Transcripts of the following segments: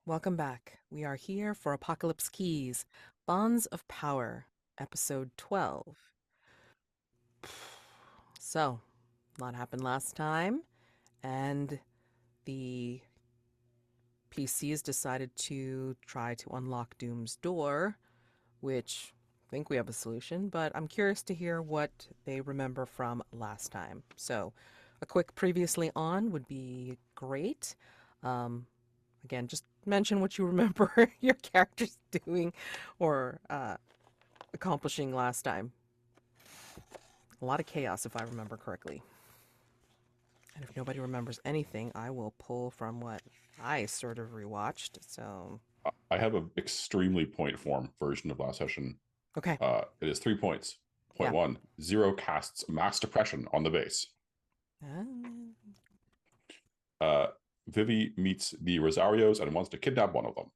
Welcome back. We are here for Apocalypse Keys, Bonds of Power, episode 12. So, a lot happened last time, and the PCs decided to try to unlock Doom's door, which I think we have a solution, but I'm curious to hear what they remember from last time. So, a quick previously on would be great. Um, Again, just mention what you remember your characters doing or accomplishing last time. A lot of chaos, if I remember correctly. And if nobody remembers anything, I will pull from what I sort of rewatched. So, I have an extremely point form version of last session. okay. It is 3 points. Point Yeah. one, zero casts mass depression on the base. Ah, Uh, Vivi meets the Rosarios and wants to kidnap one of them.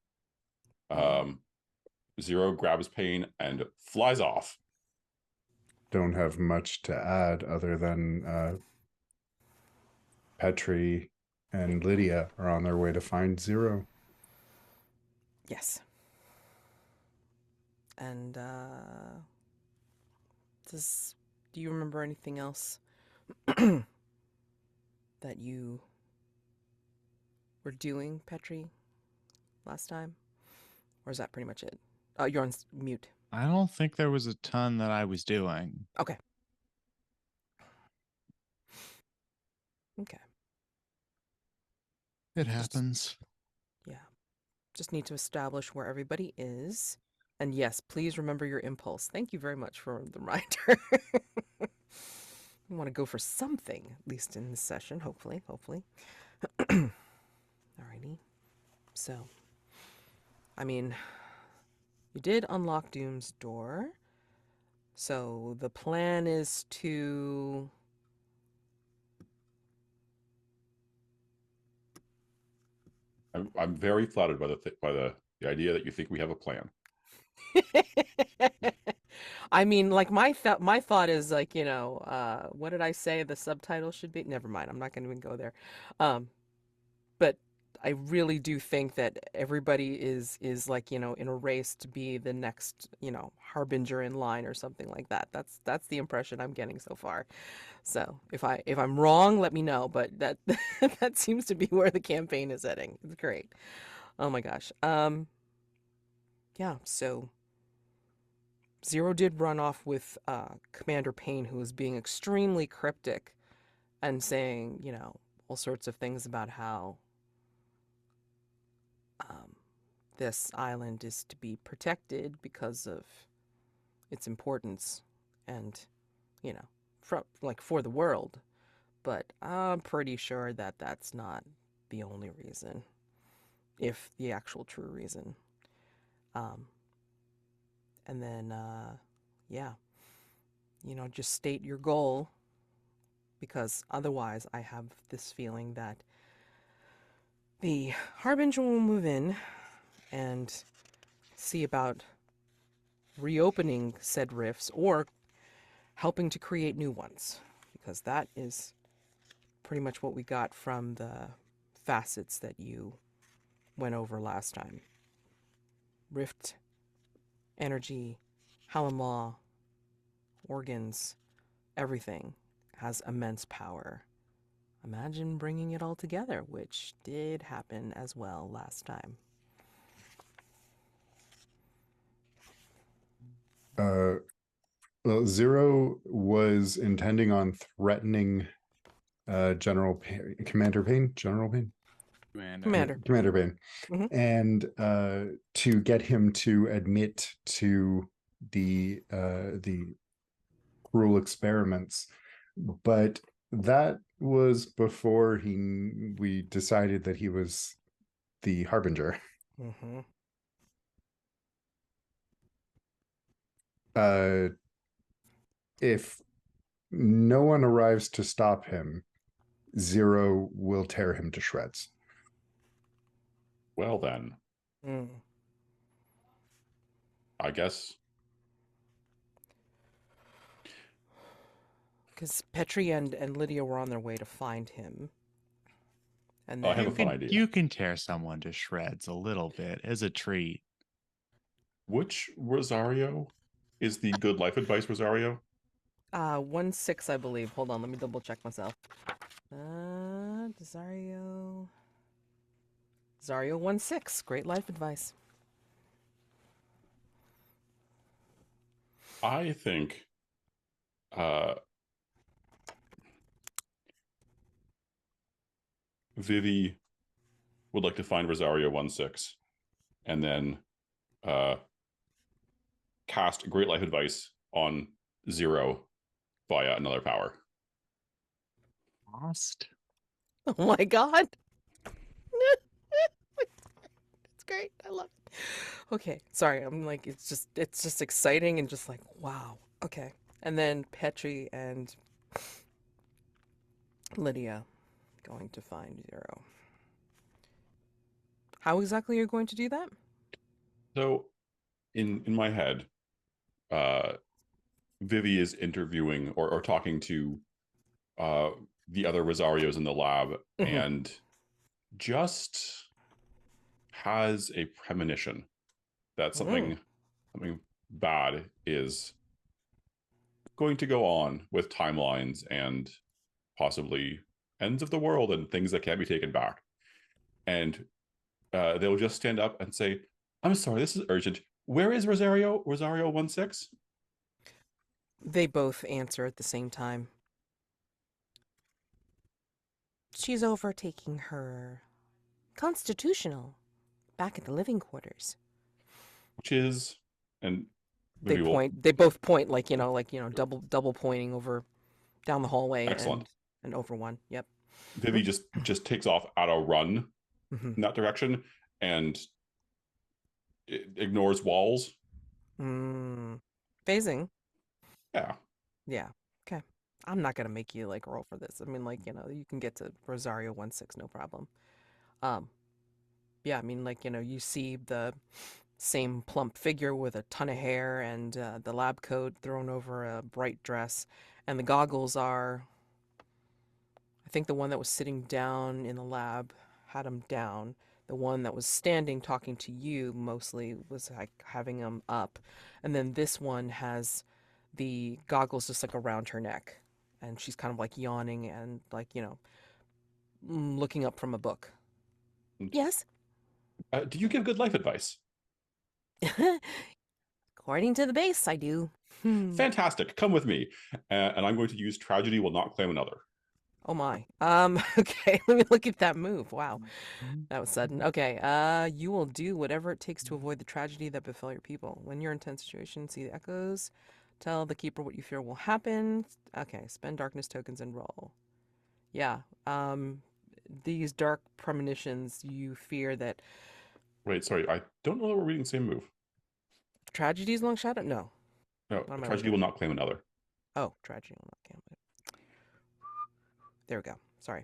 mm. Zero grabs Pain and flies off. Don't have much to add other than Petri and Lydia are on their way to find Zero. Yes. And do you remember anything else that you were doing, Petri, last time? Or is that pretty much it? Oh, you're on mute. I don't think there was a ton that I was doing. Okay. Okay. It happens. Yeah. Just need to establish where everybody is. And yes, please remember your impulse. Thank you very much for the reminder. We want to go for something, at least in this session, hopefully. Alrighty. So, I mean, you did unlock Doom's door. So the plan is to I'm very flattered by the idea that you think we have a plan. I mean, like my thought is like, what did I say the subtitle should be? Never mind, I'm not going to even go there. Um, but I really do think that everybody is like, in a race to be the next, harbinger in line or something like that. That's the impression I'm getting so far. So if I'm wrong, let me know. But that that seems to be where the campaign is heading. It's great. Oh my gosh. Yeah. So Zero did run off with Commander Payne, who was being extremely cryptic and saying, all sorts of things about how um, this island is to be protected because of its importance and, for the world. But I'm pretty sure that that's not the only reason, if the actual true reason. Um, and then, yeah, just state your goal, because otherwise I have this feeling that the Harbinger will move in and see about reopening said rifts or helping to create new ones, because that is pretty much what we got from the facets that you went over last time. Rift, energy, Halimaw, organs, everything has immense power. Imagine bringing it all together, which did happen as well last time. Well, Zero was intending on threatening Commander Payne, General Payne, Commander. Commander Payne, Mhm. and to get him to admit to the cruel experiments, but that was before we decided that he was the Harbinger. Mm-hmm. If no one arrives to stop him, Zero will tear him to shreds. Well then, Mm. I guess Because Petri and Lydia were on their way to find him. And Oh, I have then a fun idea. You can tear someone to shreds a little bit as a treat. Which Rosario is the good life advice Rosario? 1-6, I believe. Hold on, let me double check myself. Zario 1-6. Great life advice. I think Vivi would like to find Rosario 1-6 and then cast Great Life Advice on Zero via another power. Lost. Oh my god. It's great. I love it. Okay, sorry. I'm like it's just exciting and just like wow. Okay. And then Petri and Lydia going to find Zero. How exactly are you going to do that? So in my head, Vivi is interviewing or talking to the other Rosarios in the lab and just has a premonition that something bad is going to go on with timelines and possibly ends of the world and things that can't be taken back. And they'll just stand up and say, I'm sorry, this is urgent. Where is Rosario? Rosario 1-6? They both answer at the same time. She's overtaking her constitutional back at the living quarters. Which is, and They Vivi will, point. They both point like double pointing over down the hallway excellent. and over one. Yep. Vivi just takes off at a run Mm-hmm. in that direction and it ignores walls. Phasing. Yeah. Yeah. Okay. I'm not gonna make you like roll for this. I mean, like you can get to Rosario 1-6, no problem. Yeah. I mean, like you see the same plump figure with a ton of hair and the lab coat thrown over a bright dress, and the goggles are. I think the one that was sitting down in the lab had him down. The one that was standing talking to you mostly was like having him up. And then this one has the goggles just like around her neck. And she's kind of like yawning and like, looking up from a book. Yes? Do you give good life advice? According to the base, I do. Fantastic. Come with me. And I'm going to use tragedy will not claim another. Oh my. Okay, let me look at that move. Wow. That was sudden. Okay, you will do whatever it takes to avoid the tragedy that befell your people. When you're in tense situation, see the echoes. Tell the keeper what you fear will happen. Okay, spend darkness tokens and roll. Yeah. These dark premonitions, you fear that Wait, sorry. I don't know that we're reading the same move. tragedies long shadow? No. No, What am I tragedy looking will at? not claim another. Oh, tragedy will not count. There we go. Sorry.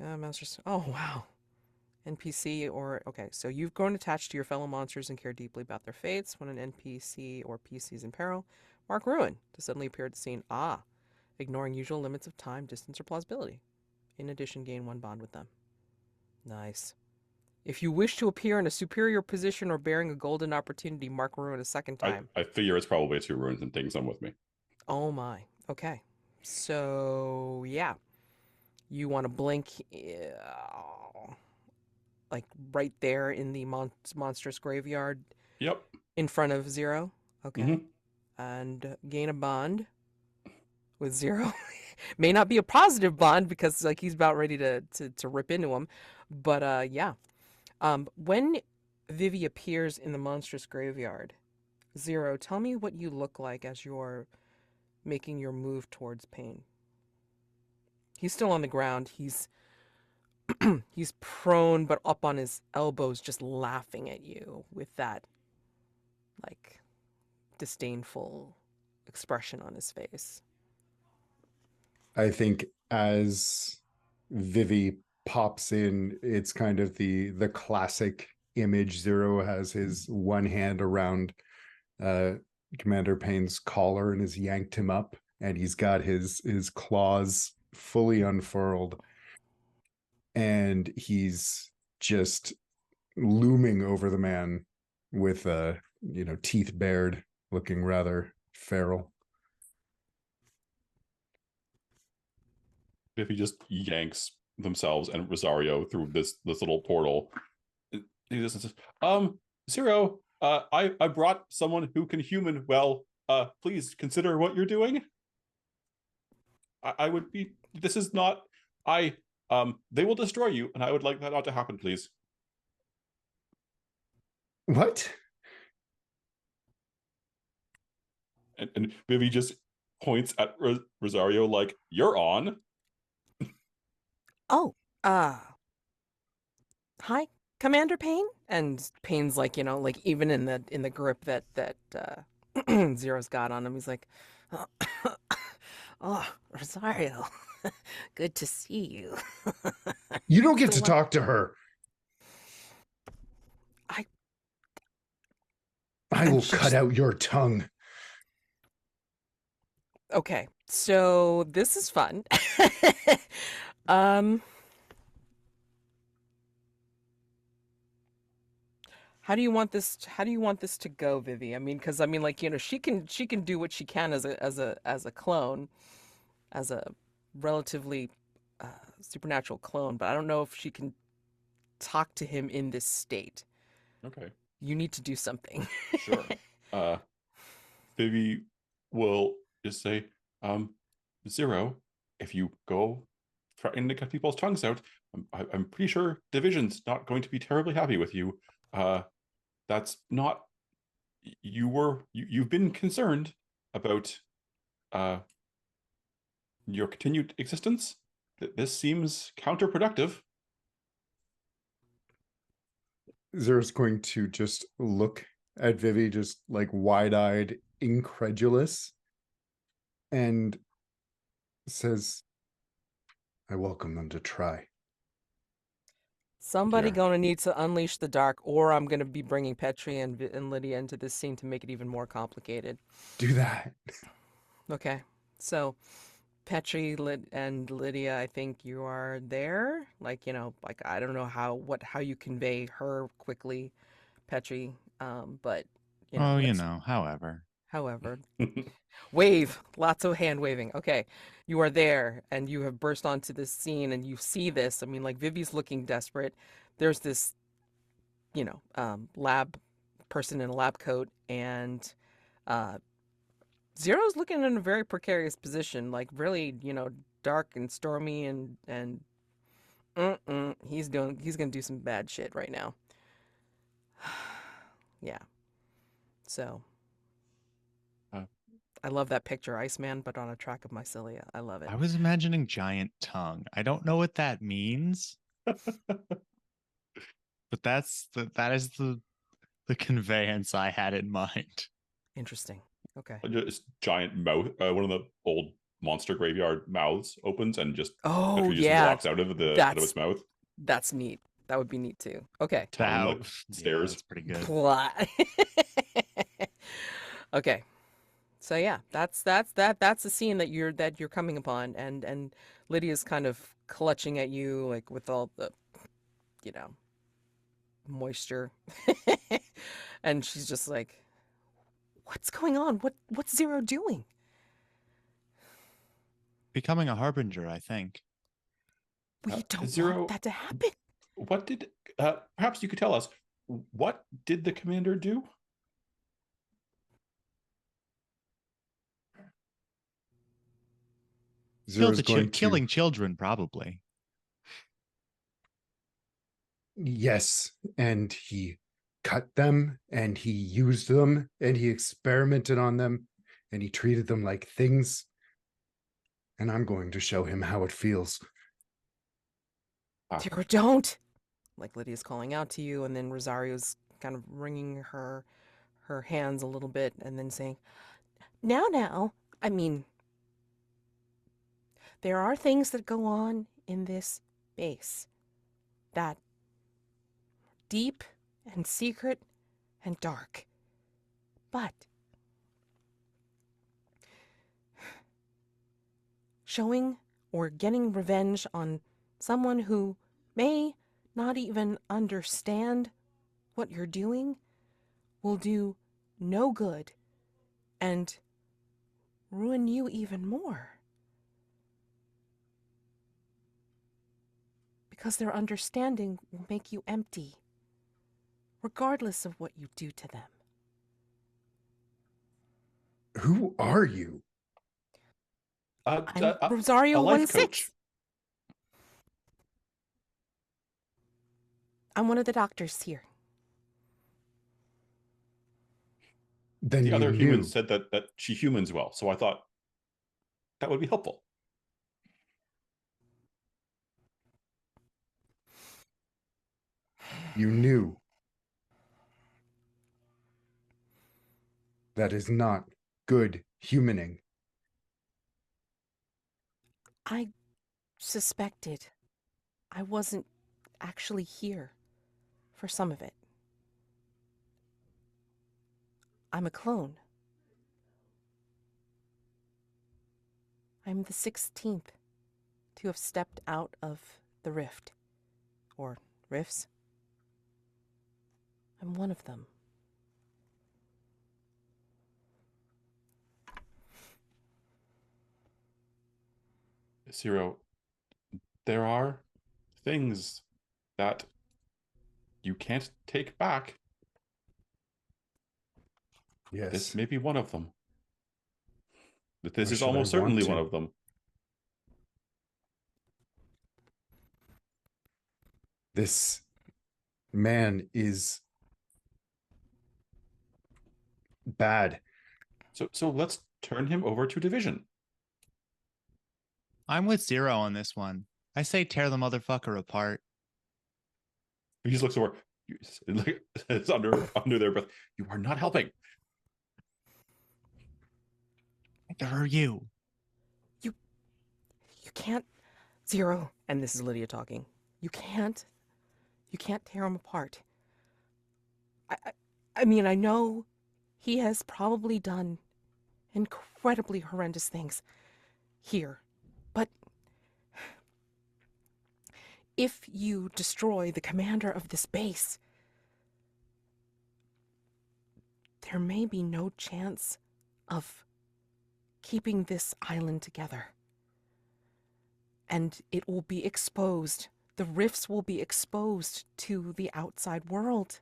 Monsters. Oh, wow. NPC or okay, so you've grown attached to your fellow monsters and care deeply about their fates. When an NPC or PC is in peril, mark ruin to suddenly appear at the scene. Ignoring usual limits of time, distance, or plausibility. In addition, gain 1 bond with them. Nice. If you wish to appear in a superior position or bearing a golden opportunity, mark ruin a second time. I figure it's probably 2 runes and things I'm with me. Oh my. Okay. So yeah, you want to blink. Like right there in the monstrous graveyard. Yep. In front of Zero. Okay. Mm-hmm. And gain a bond with Zero. May not be a positive bond because like he's about ready to rip into him. But yeah. When Vivi appears in the monstrous graveyard, Zero, tell me what you look like as you're making your move towards Pain. He's still on the ground. He's prone but up on his elbows just laughing at you with that like disdainful expression on his face. I think as Vivi pops in, it's kind of the classic image. Zero has his one hand around Commander Payne's collar and has yanked him up, and he's got his claws fully unfurled. and he's just looming over the man with teeth bared, looking rather feral. If he just yanks themselves and Rosario through this little portal, he just says, Zero, I brought someone who can human well. Please consider what you're doing. I would be. This is not. They will destroy you, and I would like that not to happen, please. What? And Vivi just points at Rosario like, "You're on." Oh, hi, Commander Payne. And Payne's like, like even in the grip that Zero's got on him, he's like, oh, Rosario, good to see you. You don't get to talk to her. I will cut out your tongue. Okay, so this is fun. How do you want this to go, Vivi? I mean, because she can do what she can as a clone, as a relatively supernatural clone, but I don't know if she can talk to him in this state. Okay. You need to do something. Sure. Vivi will just say, Zero, if you go threatening to cut people's tongues out, I'm pretty sure Division's not going to be terribly happy with you. That's not. You've been concerned about your continued existence. This seems counterproductive. Zero's going to just look at Vivi, just like wide-eyed, incredulous, and says, I welcome them to try. Somebody Yeah. gonna need to unleash the dark, or I'm gonna be bringing Petri and Lydia into this scene to make it even more complicated. Do that. Okay, so Petri and Lydia, I think you are there. Like I don't know how you convey her quickly, Petri. But however. However, wave, lots of hand waving. Okay, you are there, and you have burst onto this scene, and you see this. I mean, like Vivi's looking desperate. There's this, lab person in a lab coat, and Zero's looking in a very precarious position, like really, dark and stormy, and he's gonna do some bad shit right now. Yeah. So. I love that picture, Iceman, but on a track of mycelia. I love it. I was imagining giant tongue. I don't know what that means, but that is the conveyance I had in mind. Interesting. Okay. Just giant mouth. One of the old monster graveyard mouths opens and just Oh just yeah, walks out of its mouth. That's neat. That would be neat too. Okay. Tongue, like, stairs. That's pretty good. Okay. So yeah, that's the scene that you're coming upon, and Lydia's kind of clutching at you like with all the, moisture, and she's just like, "What's going on? What's Zero doing?" Becoming a harbinger, I think. We don't Zero, want that to happen. What did? Perhaps you could tell us, what did the commander do? Killing children, probably. Yes, and he cut them, and he used them, and he experimented on them, and he treated them like things. And I'm going to show him how it feels. Zero, don't! Like Lydia's calling out to you, and then Rosario's kind of wringing her hands a little bit, and then saying, Now, I mean, there are things that go on in this base that deep and secret and dark. But showing or getting revenge on someone who may not even understand what you're doing will do no good and ruin you even more. Because their understanding will make you empty, regardless of what you do to them. Who are you? I'm A Rosario life 1-6. coach. I'm one of the doctors here. Then The you other knew. humans said that she humans well, so I thought that would be helpful. You knew. That is not good humaning. I suspected I wasn't actually here for some of it. I'm a clone. I'm the 16th to have stepped out of the rift. Or rifts. I'm one of them. Zero, there are things that you can't take back. Yes. This may be one of them. But this Or is should I almost certainly want one to? of them. This man is bad. So let's turn him over to division. I'm with Zero on this one. I say tear the motherfucker apart. He just looks over. It's under their breath. You are not helping. Neither are you. You can't, Zero, and this is Lydia talking. You can't tear him apart. I mean, I know he has probably done incredibly horrendous things here, but if you destroy the commander of this base, there may be no chance of keeping this island together. And it will be exposed. The rifts will be exposed to the outside world.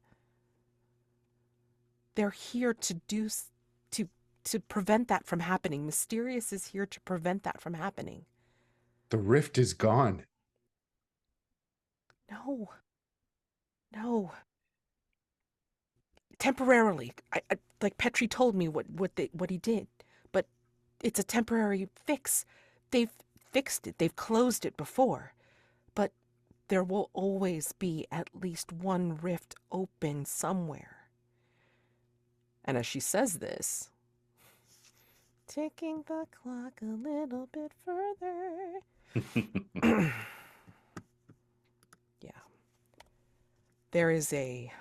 They're here to prevent that from happening. Mysterious is here to prevent that from happening. The rift is gone. No. Temporarily. I like Petri told me what he did, but it's a temporary fix. They've fixed it. They've closed it before, but there will always be at least one rift open somewhere. And as she says this, ticking the clock a little bit further. Yeah. There is a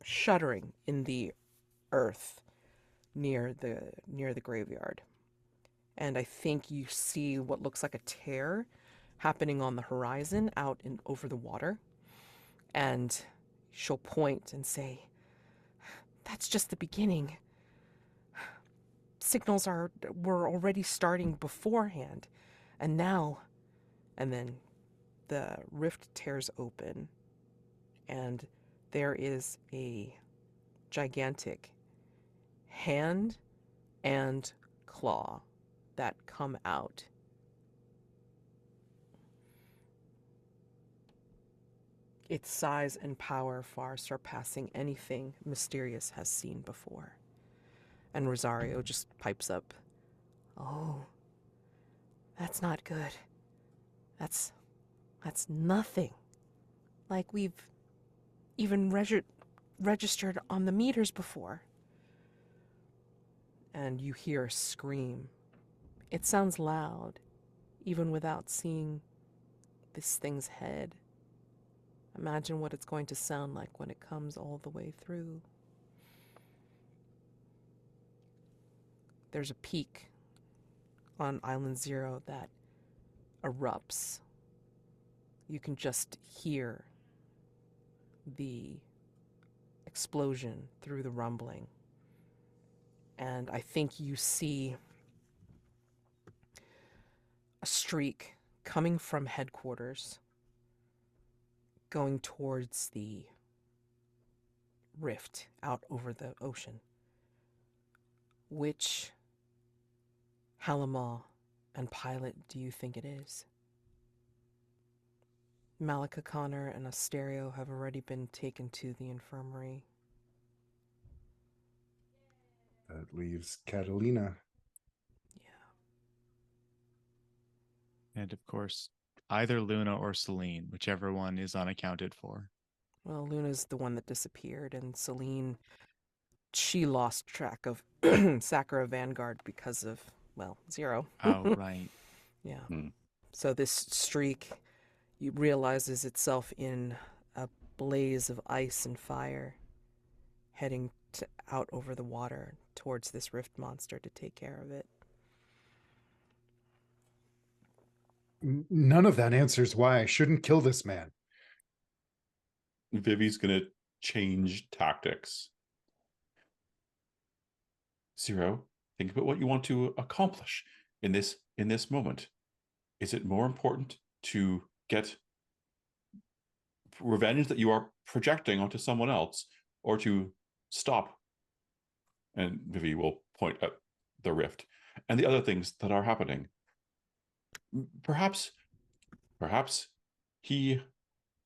shuddering in the earth near the graveyard. And I think you see what looks like a tear happening on the horizon out in over the water. And she'll point and say, "That's just the beginning. Signals were already starting beforehand. And now," and then the rift tears open and there is a gigantic hand and claw that come out. Its size and power far surpassing anything Mysterious has seen before. And Rosario just pipes up, "Oh, that's not good. That's nothing like we've even registered on the meters before." And you hear a scream. It sounds loud, even without seeing this thing's head. Imagine what it's going to sound like when it comes all the way through. There's a peak on Island 0 that erupts you can just hear the explosion through the rumbling. And I think you see a streak coming from headquarters going towards the rift out over the ocean. Which Halimaw and pilot do you think it is? Malika Connor and Asterio have already been taken to the infirmary. That leaves Catalina. Yeah. And of course, either Luna or Celine, whichever one is unaccounted for. Well, Luna's the one that disappeared, and Celine, she lost track of Sakura Vanguard because of, well, Zero. Oh, right. Yeah. Hmm. So this streak realizes itself in a blaze of ice and fire, heading out over the water towards this rift monster to take care of it. None of that answers why I shouldn't kill this man. Vivi's gonna change tactics. Zero, think about what you want to accomplish in this moment. Is it more important to get revenge that you are projecting onto someone else, or to stop? And Vivi will point at the rift and the other things that are happening. Perhaps he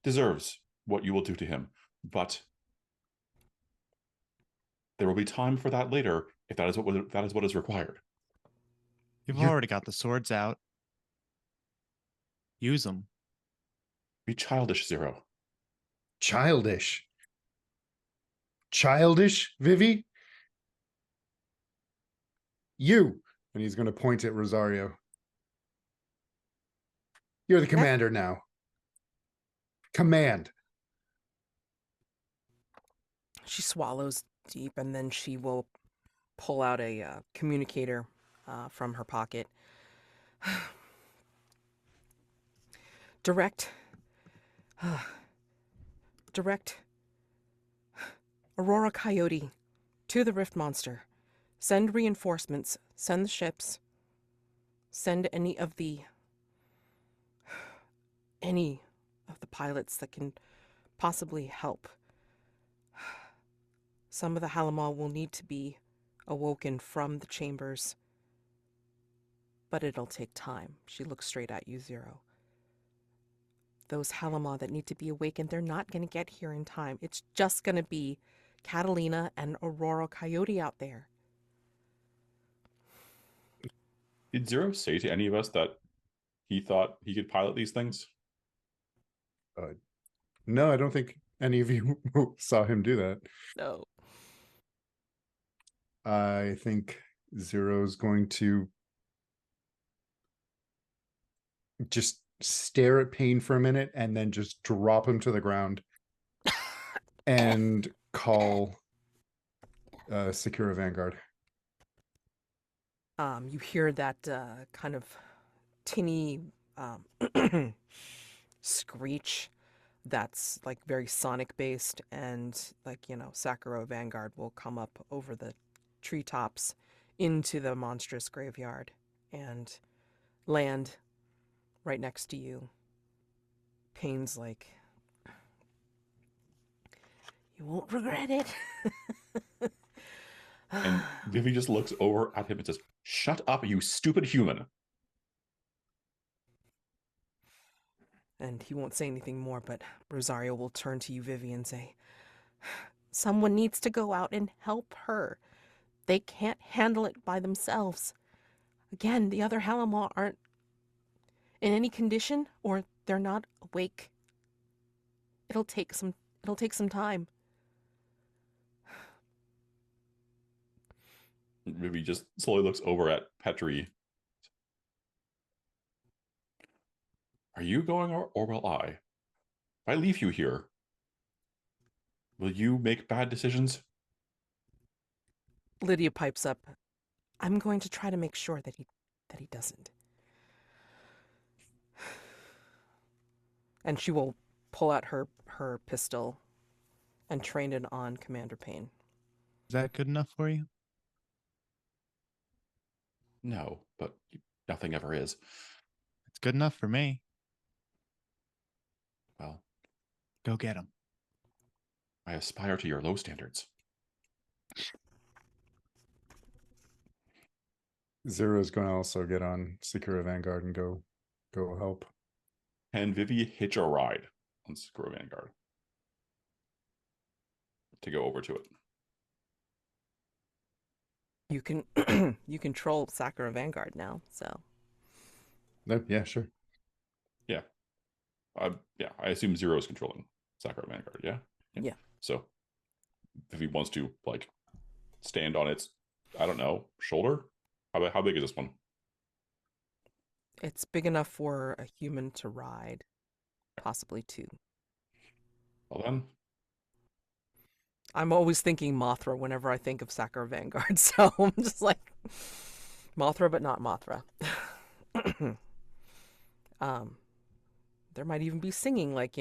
deserves what you will do to him, but there will be time for that later if that is what is required. You've You- already got the swords out. Use them. Be childish, Zero. Childish. Childish, Vivi? You. And he's going to point at Rosario. You're the commander now. Command. She swallows deep, and then she will pull out a communicator from her pocket. Direct Aurora Coyote to the Rift Monster. Send reinforcements. Send the ships. Send any of the pilots that can possibly help. Some of the Halimaw will need to be awoken from the chambers, but it'll take time. She looks straight at you, Zero. Those Halimaw that need to be awakened, they're not going to get here in time. It's just going to be Catalina and Aurora Coyote out there. Did Zero say to any of us that he thought he could pilot these things? No, I don't think any of you saw him do that. No. I think Zero's going to just stare at Pain for a minute and then just drop him to the ground and call Sakura Vanguard. You hear that kind of tinny screech that's like very sonic based, and Sakura Vanguard will come up over the treetops into the monstrous graveyard and land right next to you. Pain's like, you won't regret it. And Vivi just looks over at him and says, "Shut up, you stupid human." And he won't say anything more, but Rosario will turn to you, Vivi, and say, someone needs to go out and help her. They can't handle it by themselves. Again, the other Halimaw aren't in any condition, or they're not awake. It'll take some time. Vivi just slowly looks over at Petri. Are you going, or will I? If I leave you here, will you make bad decisions? Lydia pipes up, I'm going to try to make sure that he doesn't. And she will pull out her pistol and train it on Commander Payne. Is that good enough for you? No, but nothing ever is. It's good enough for me. Well, Go get him. I aspire to your low standards. Zero's going to also get on Secure Vanguard and go help. Can Vivi hitch a ride on Screw Vanguard to go over to it? You can you control Sakura Vanguard now, so No, yeah, sure. Yeah. I assume Zero is controlling Sakura Vanguard, yeah? Yeah. So if he wants to like stand on its, I don't know, shoulder? How big is this one? it's big enough for a human to ride, possibly two. Well then, I'm always thinking Mothra whenever I think of Sakura Vanguard, so I'm just like Mothra, but not Mothra. There might even be singing, like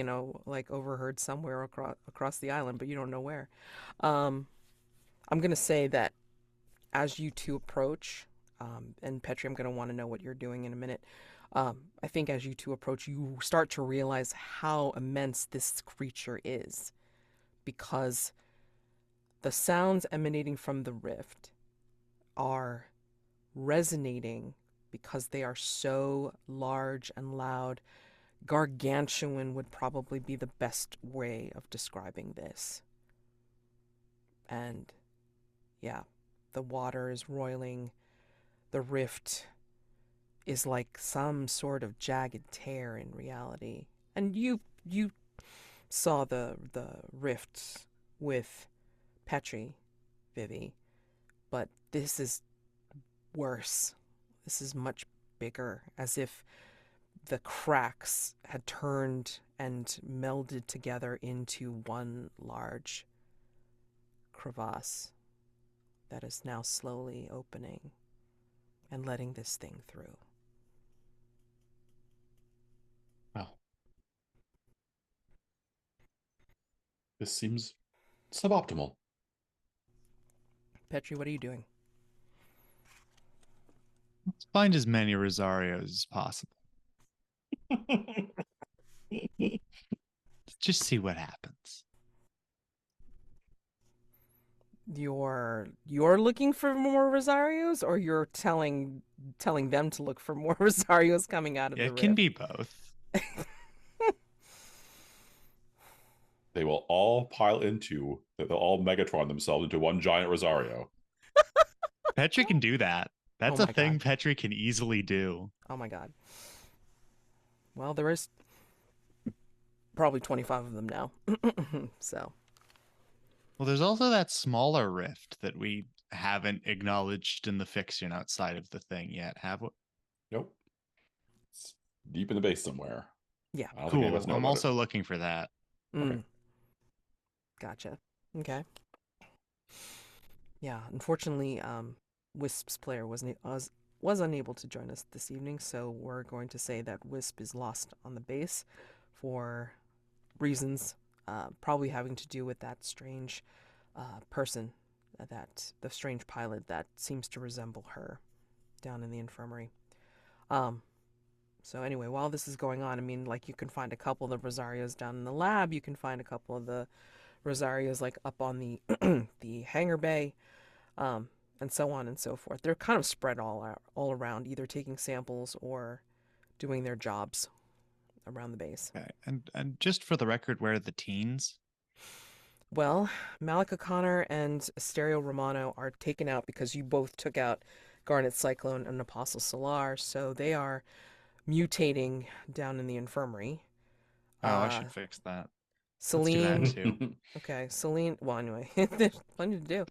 like overheard somewhere across the island, but you don't know where. I'm gonna say that as you two approach, and Petri, I'm gonna want to know what you're doing in a minute. I think as you two approach, you start to realize how immense this creature is, because the sounds emanating from the rift are resonating because they are so large and loud. Gargantuan would probably be the best way of describing this. And yeah, the water is roiling. The rift is like some sort of jagged tear in reality. And you saw the rifts with Petri, Vivi, but this is worse. This is much bigger, as if the cracks had turned and melded together into one large crevasse that is now slowly opening and letting this thing through. well, this seems suboptimal. Petri, what are you doing? Let's find as many Rosarios as possible. Just see what happens. You're looking for more Rosarios, or you're telling them to look for more Rosarios coming out of Yeah, the it can rift? be both. They will all pile into, they'll all Megatron themselves into one giant Rosario. Petri can do that. That's Oh a my thing God. Petri can easily do. Oh my God. Well, there is probably 25 of them now. So, Well, there's also that smaller rift that we haven't acknowledged in the fiction outside of the thing yet, have we? Nope. It's deep in the base somewhere. yeah. I don't think any of Cool. us know I'm about also looking for that. Mm. Okay. Gotcha. Okay. Yeah, unfortunately, Wisp's player was unable to join us this evening, so we're going to say that Wisp is lost on the base for reasons probably having to do with that strange person, the strange pilot that seems to resemble her down in the infirmary. So anyway, while this is going on, I mean, like, you can find a couple of the Rosarios down in the lab. You can find a couple of the Rosarios like up on the the hangar bay, and so on and so forth. They're kind of spread all around, either taking samples or doing their jobs around the base. Okay. And just for the record, where are the teens? Well, Malika Connor and Asterio Romano are taken out because you both took out Garnet Cyclone and Apostle Solar, so they are mutating down in the infirmary. Oh, I should fix that. Let's do Celine, that too. okay, Celine, well, anyway, there's plenty to do.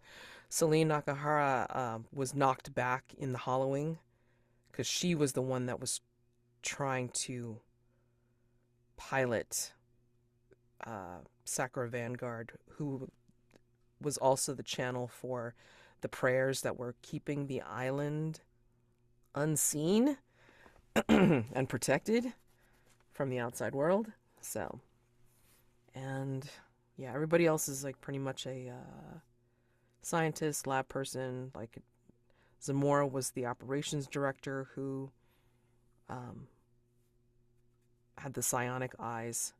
Celine Nakahara was knocked back in the hollowing because she was the one that was trying to pilot Sakura Vanguard, who was also the channel for the prayers that were keeping the island unseen and protected from the outside world. So, and yeah, everybody else is like pretty much a scientist, lab person. Like Zamora was the operations director who had the psionic eyes.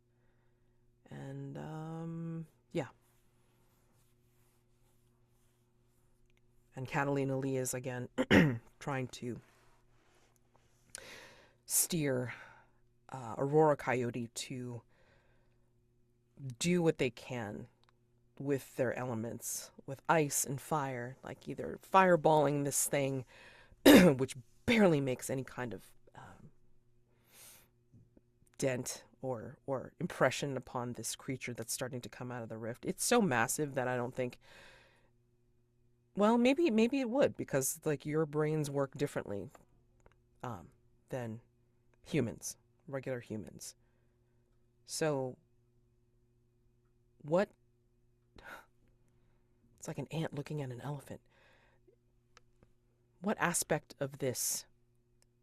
And yeah. And Catalina Lee is again trying to steer Aurora Coyote to do what they can with their elements, with ice and fire, like either fireballing this thing, which barely makes any kind of dent or impression upon this creature that's starting to come out of the rift. It's so massive that I don't think. Well, maybe it would, because like your brains work differently than humans, regular humans. So what? It's like an ant looking at an elephant. What aspect of this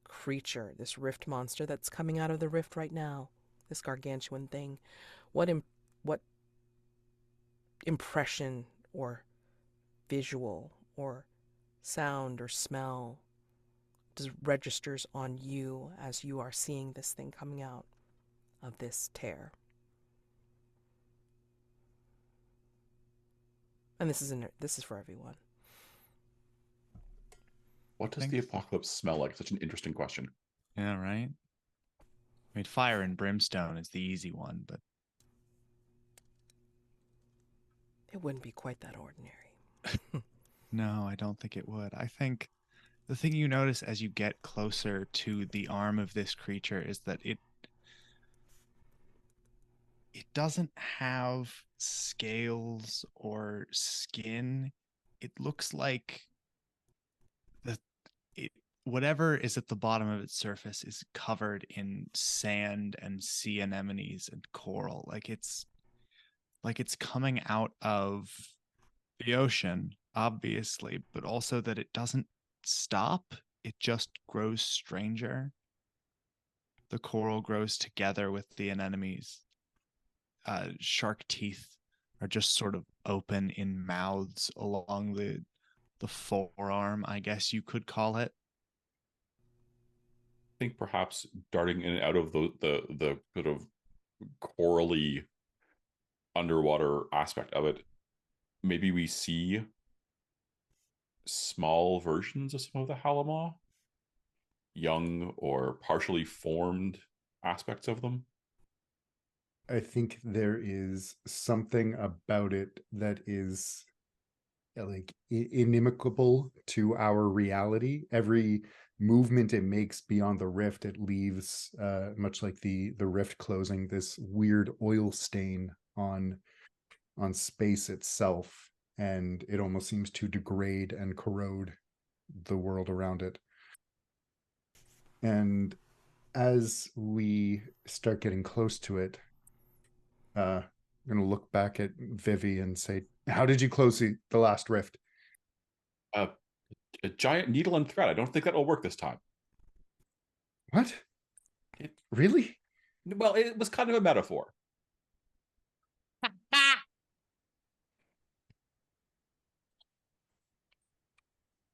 creature, this rift monster that's coming out of the rift right now, this gargantuan thing, what impression or visual or sound or smell does registers on you as you are seeing this thing coming out of this tear? And this is for everyone. What does the apocalypse smell like? Such an interesting question. Yeah, right? I mean, fire and brimstone is the easy one, but It wouldn't be quite that ordinary. no, I don't think it would. I think the thing you notice as you get closer to the arm of this creature is that it doesn't have scales or skin. It looks like whatever is at the bottom of its surface is covered in sand and sea anemones and coral. Like it's coming out of the ocean, obviously, but also that it doesn't stop. It just grows stranger. The coral grows together with the anemones. Shark teeth are just sort of open in mouths along the forearm, I guess you could call it. I think perhaps darting in and out of the sort of corally underwater aspect of it, maybe we see small versions of some of the Halimaw, young or partially formed aspects of them. I think there is something about it that is like inimical to our reality. Every movement it makes beyond the rift, it leaves, much like the rift closing, this weird oil stain on space itself, and it almost seems to degrade and corrode the world around it. And as we start getting close to it, I'm going to look back at Vivi and say, how did you close the last rift? A giant needle and thread. I don't think that'll work this time. What? Really? Well, it was kind of a metaphor.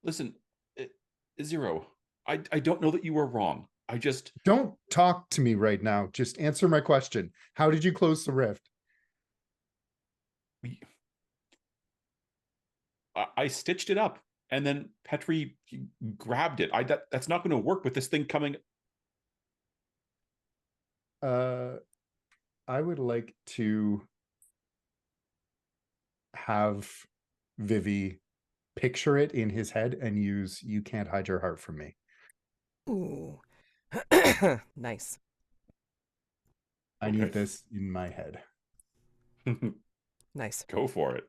Listen, Zero, I don't know that you were wrong. I just... Don't talk to me right now. Just answer my question. How did you close the rift? I stitched it up, and then Petri grabbed it. That's not going to work with this thing coming. I would like to have Vivi picture it in his head and use "You Can't Hide Your Heart from Me." Ooh. Nice. I need this in my head. Nice. Go for it.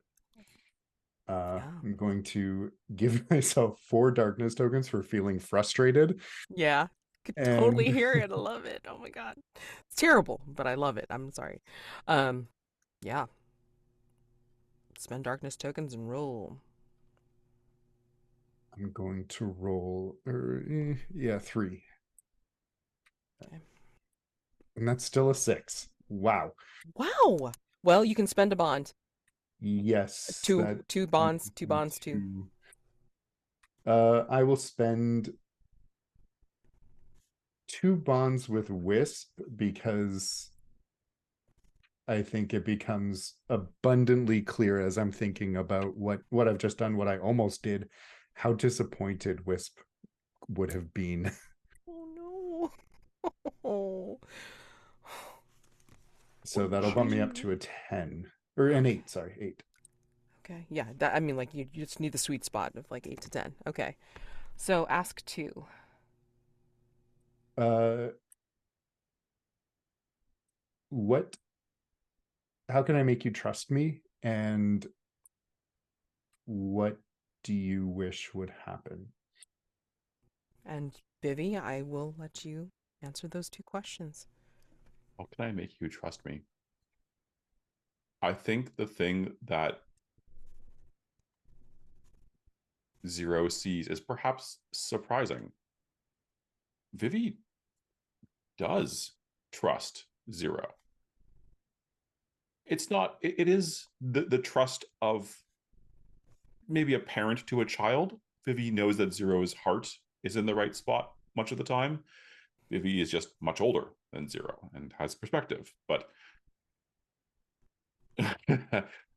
I'm going to give myself 4 darkness tokens for feeling frustrated. Yeah. Could totally hear it. I love it. Oh my god. It's terrible, but I love it. I'm sorry. Yeah. Spend darkness tokens and roll. I'm going to roll 3. Okay. And that's still a 6. Wow. Wow. Well, you can spend a bond. Yes. Two bonds, two. I will spend 2 bonds with Wisp because I think it becomes abundantly clear as I'm thinking about what I've just done, what I almost did, how disappointed Wisp would have been. Oh no. Oh. So that'll bump me up to a 10 or an 8. Sorry, 8. Okay. Yeah. That, I mean, like you just need the sweet spot of like 8 to 10. Okay. So ask 2. Uh, what? How can I make you trust me? And what do you wish would happen? And Vivi, I will let you answer those 2 questions. How can I make you trust me? I think the thing that Zero sees is perhaps surprising. Vivi does trust Zero. It's not, it is the trust of maybe a parent to a child. Vivi knows that Zero's heart is in the right spot much of the time. Vivi is just much older than Zero and has perspective, but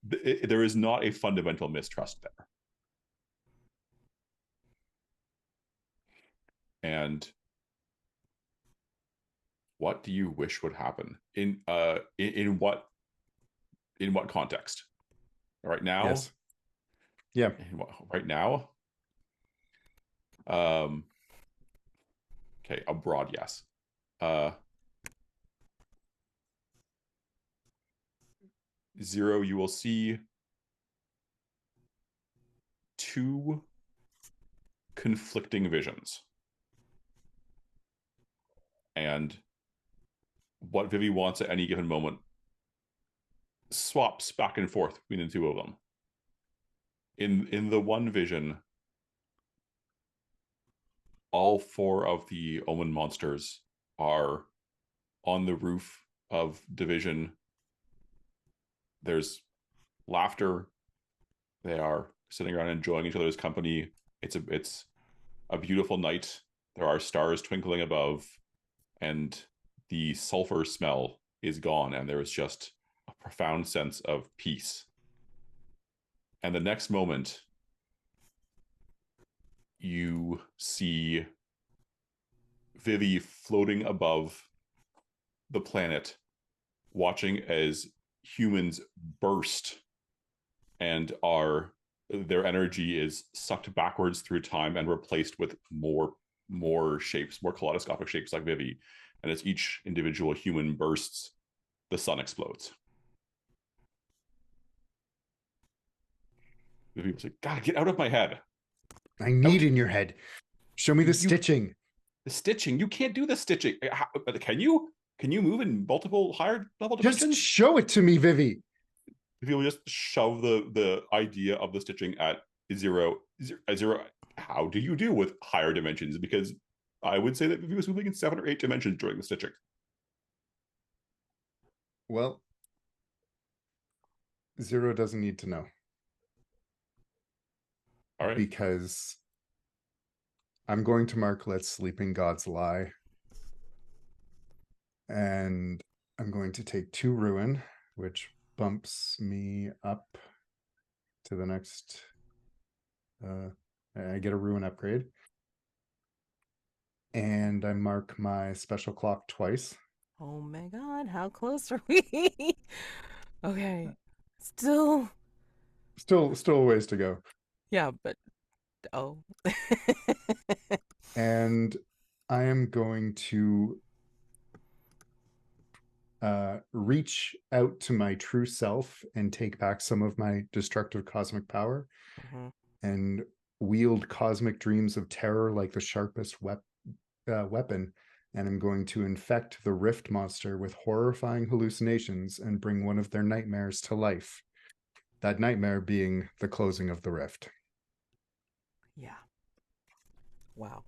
there is not a fundamental mistrust there. And what do you wish would happen in what context? Right now? Yes. Yeah. Right now? Okay, a broad yes. Zero, you will see 2 conflicting visions. And what Vivi wants at any given moment swaps back and forth between the 2 of them. In the one vision, all 4 of the Omen monsters are on the roof of Division. There's laughter. They are sitting around enjoying each other's company. It's a beautiful night. There are stars twinkling above, and the sulfur smell is gone, and there is just a profound sense of peace. And the next moment, you see Vivi floating above the planet, watching as humans burst and their energy is sucked backwards through time and replaced with more shapes, more kaleidoscopic shapes like Vivi. And as each individual human bursts, the sun explodes. Vivi was like, God, get out of my head. I need in your head. Show me the stitching. The stitching. You can't do the stitching. Can you? Can you move in multiple higher level dimensions? Just show it to me, Vivi. If you just shove the idea of the stitching at zero, how do you deal with higher dimensions? Because I would say that if he was moving in 7 or 8 dimensions during the stitching. Well, Zero doesn't need to know. All right. Because I'm going to mark Let Sleeping Gods Lie. And I'm going to take 2 ruin, which bumps me up to the next. I get a ruin upgrade. And I mark my special clock twice. Oh my god, how close are we? Okay. Still a ways to go. Yeah, but oh. And I am going to reach out to my true self and take back some of my destructive cosmic power and wield cosmic dreams of terror like the sharpest weapon. And I'm going to infect the Rift monster with horrifying hallucinations and bring one of their nightmares to life. That nightmare being the closing of the Rift. Yeah. Wow.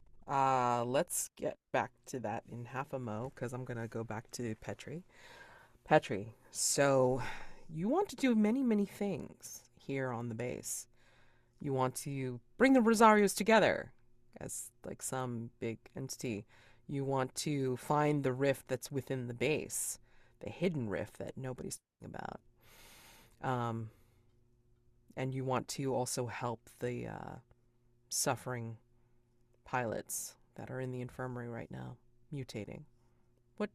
Let's get back to that in half a mo, because I'm going to go back to Petri. Petri, so you want to do many, many things here on the base. You want to bring the Rosarios together as like some big entity. You want to find the rift that's within the base, the hidden rift that nobody's talking about. Um, and you want to also help the suffering pilots that are in the infirmary right now, mutating. What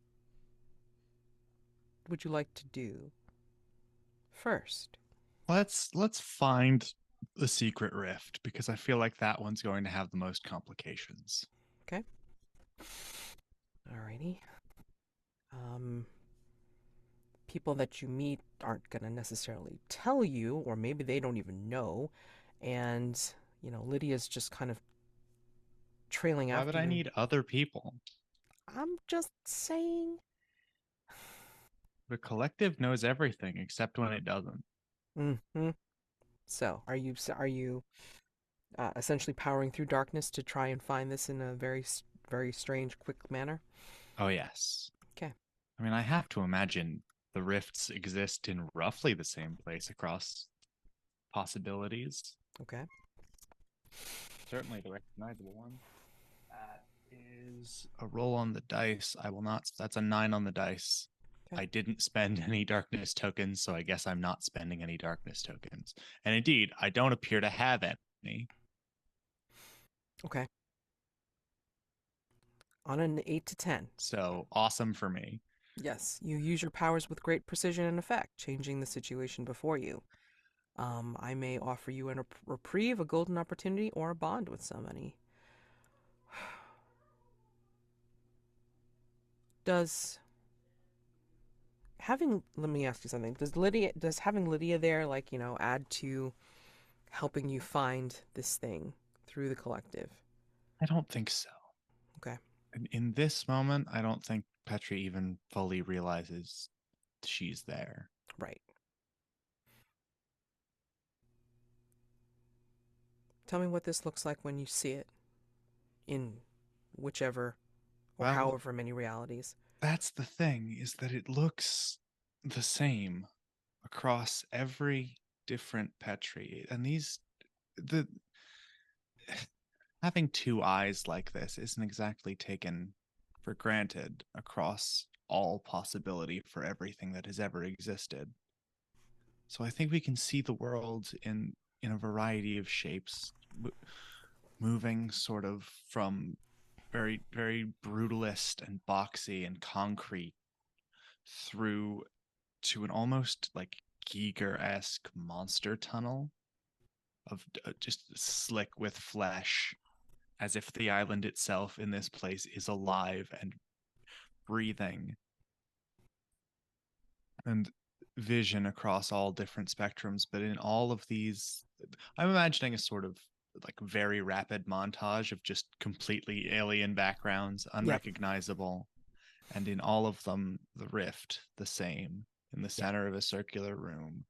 would you like to do first? Let's find the secret rift, because I feel like that one's going to have the most complications. Okay. Alrighty. People that you meet aren't going to necessarily tell you, or maybe they don't even know. And, Lydia's just kind of trailing Why after would I you. need other people? I'm just saying. The collective knows everything except when it doesn't. Mm-hmm. So, are you essentially powering through darkness to try and find this in a very, very strange, quick manner? Oh, yes. Okay. I mean, I have to imagine the rifts exist in roughly the same place across possibilities. Okay. Certainly the recognizable one. That is a roll on the dice. I will not. That's a 9 on the dice. Okay. I didn't spend any darkness tokens, so I guess I'm not spending any darkness tokens. And indeed, I don't appear to have any. Okay. On an 8 to 10. So awesome for me. Yes, you use your powers with great precision and effect, changing the situation before you. I may offer you a reprieve, a golden opportunity, or a bond with somebody. Does let me ask you something. Does having Lydia there, add to helping you find this thing through the collective? I don't think so. Okay. In this moment, I don't think Petri even fully realizes she's there. Right. Tell me what this looks like when you see it in whichever or Well, however many realities. that's the thing, is that it looks the same across every different Petri. And the having two eyes like this isn't exactly taken for granted across all possibility for everything that has ever existed. So I think we can see the world in a variety of shapes, moving sort of from very, very brutalist and boxy and concrete through to an almost like Giger-esque monster tunnel of just slick with flesh, as if the island itself in this place is alive and breathing, and vision across all different spectrums. But in all of these, I'm imagining a sort of like very rapid montage of just completely alien backgrounds, unrecognizable. Yep. And in all of them, the rift, the same, in the center of a circular room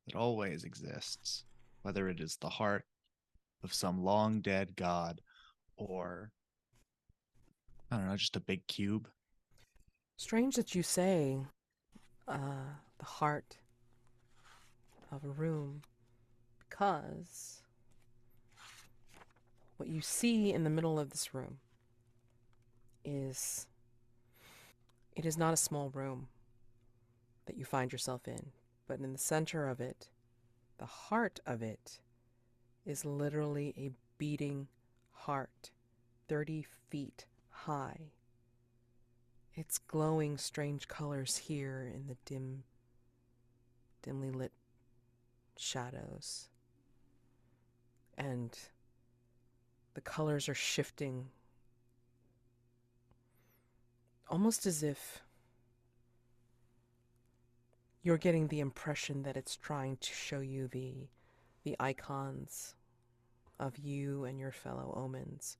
that always exists, whether it is the heart of some long dead god or, I don't know, just a big cube. Strange that you say the heart of a room, because what you see in the middle of this room is it is not a small room that you find yourself in, but in the center of it, the heart of it, is literally a beating heart, 30 feet high. It's glowing strange colors here in the dimly lit shadows. And the colors are shifting almost as if you're getting the impression that it's trying to show you the icons of you and your fellow Omens,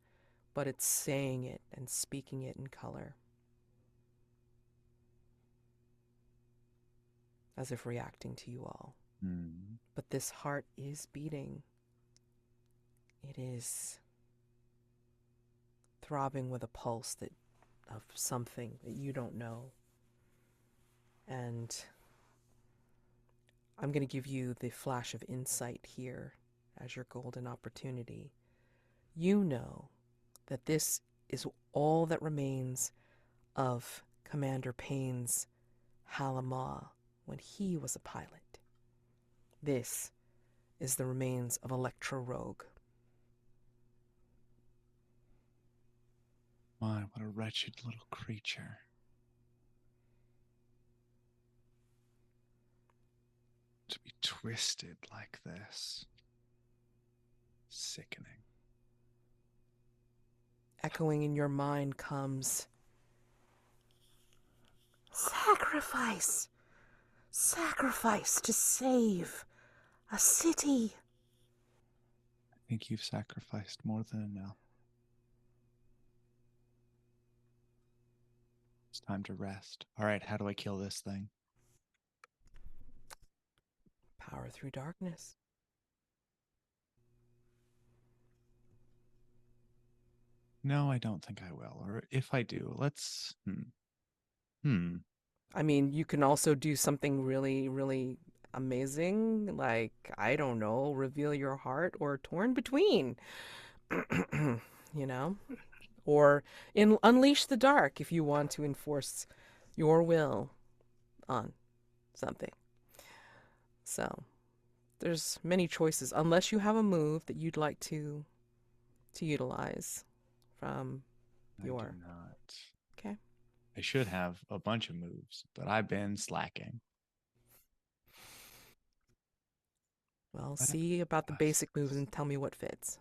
but it's saying it and speaking it in color, as if reacting to you all. But this heart is beating. It is throbbing with a pulse of something that you don't know. And I'm going to give you the flash of insight here as your golden opportunity. You know that this is all that remains of Commander Payne's Halimaw when he was a pilot. This is the remains of Electro Rogue. My, what a wretched little creature. To be twisted like this. Sickening. Echoing in your mind comes, sacrifice! Sacrifice to save a city! I think you've sacrificed more than enough. It's time to rest. All right, how do I kill this thing? Power through darkness. No, I don't think I will. Or if I do, let's... I mean, you can also do something really, really amazing, like, I don't know, reveal your heart or torn between, you know? Or unleash the dark if you want to enforce your will on something. So, there's many choices, unless you have a move that you'd like to utilize from your... I do not. Okay. I should have a bunch of moves, but I've been slacking. Well, see about the basic moves and tell me what fits.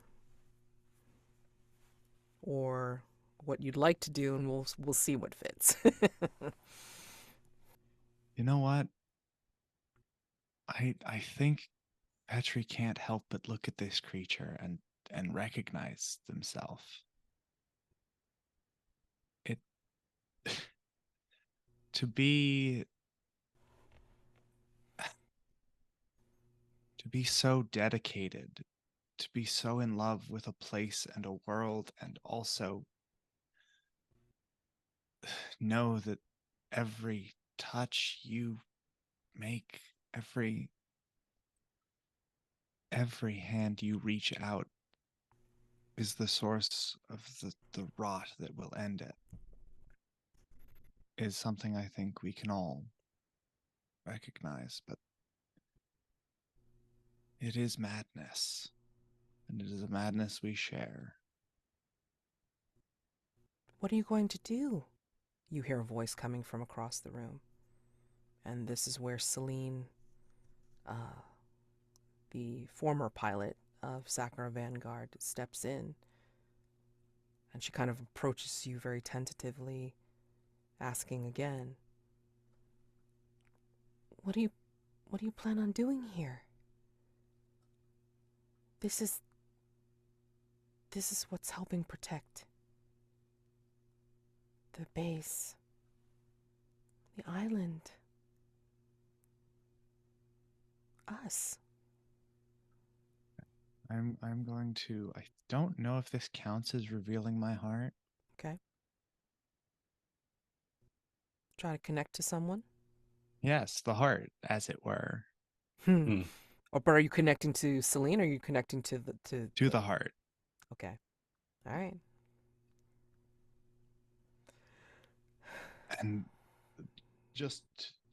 Or what you'd like to do, and we'll see what fits. You know what? I think Petri can't help but look at this creature and recognize themselves. It to be so dedicated, to be so in love with a place and a world, and also know that every touch you make, every hand you reach out is the source of the rot that will end it, is something I think we can all recognize. But it is madness, and it is a madness we share. What are you going to do? You hear a voice coming from across the room. And this is where Celine, the former pilot of Sakura Vanguard, steps in. And she kind of approaches you very tentatively, asking again, What do you plan on doing here? This is what's helping protect the base, the island, us. I'm going to, I don't know if this counts as revealing my heart. Okay. Try to connect to someone. Yes, the heart, as it were. Or but are you connecting to Celine, or are you connecting to the heart? Okay. All right. And just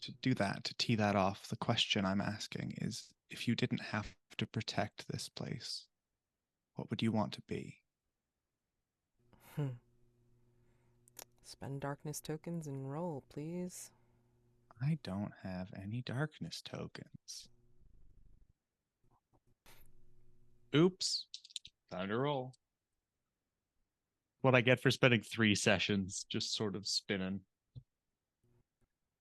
to do that, to tee that off, the question I'm asking is, if you didn't have to protect this place, what would you want to be? Spend darkness tokens and roll, please. I don't have any darkness tokens. Oops. Time to roll. What I get for spending 3 sessions just sort of spinning.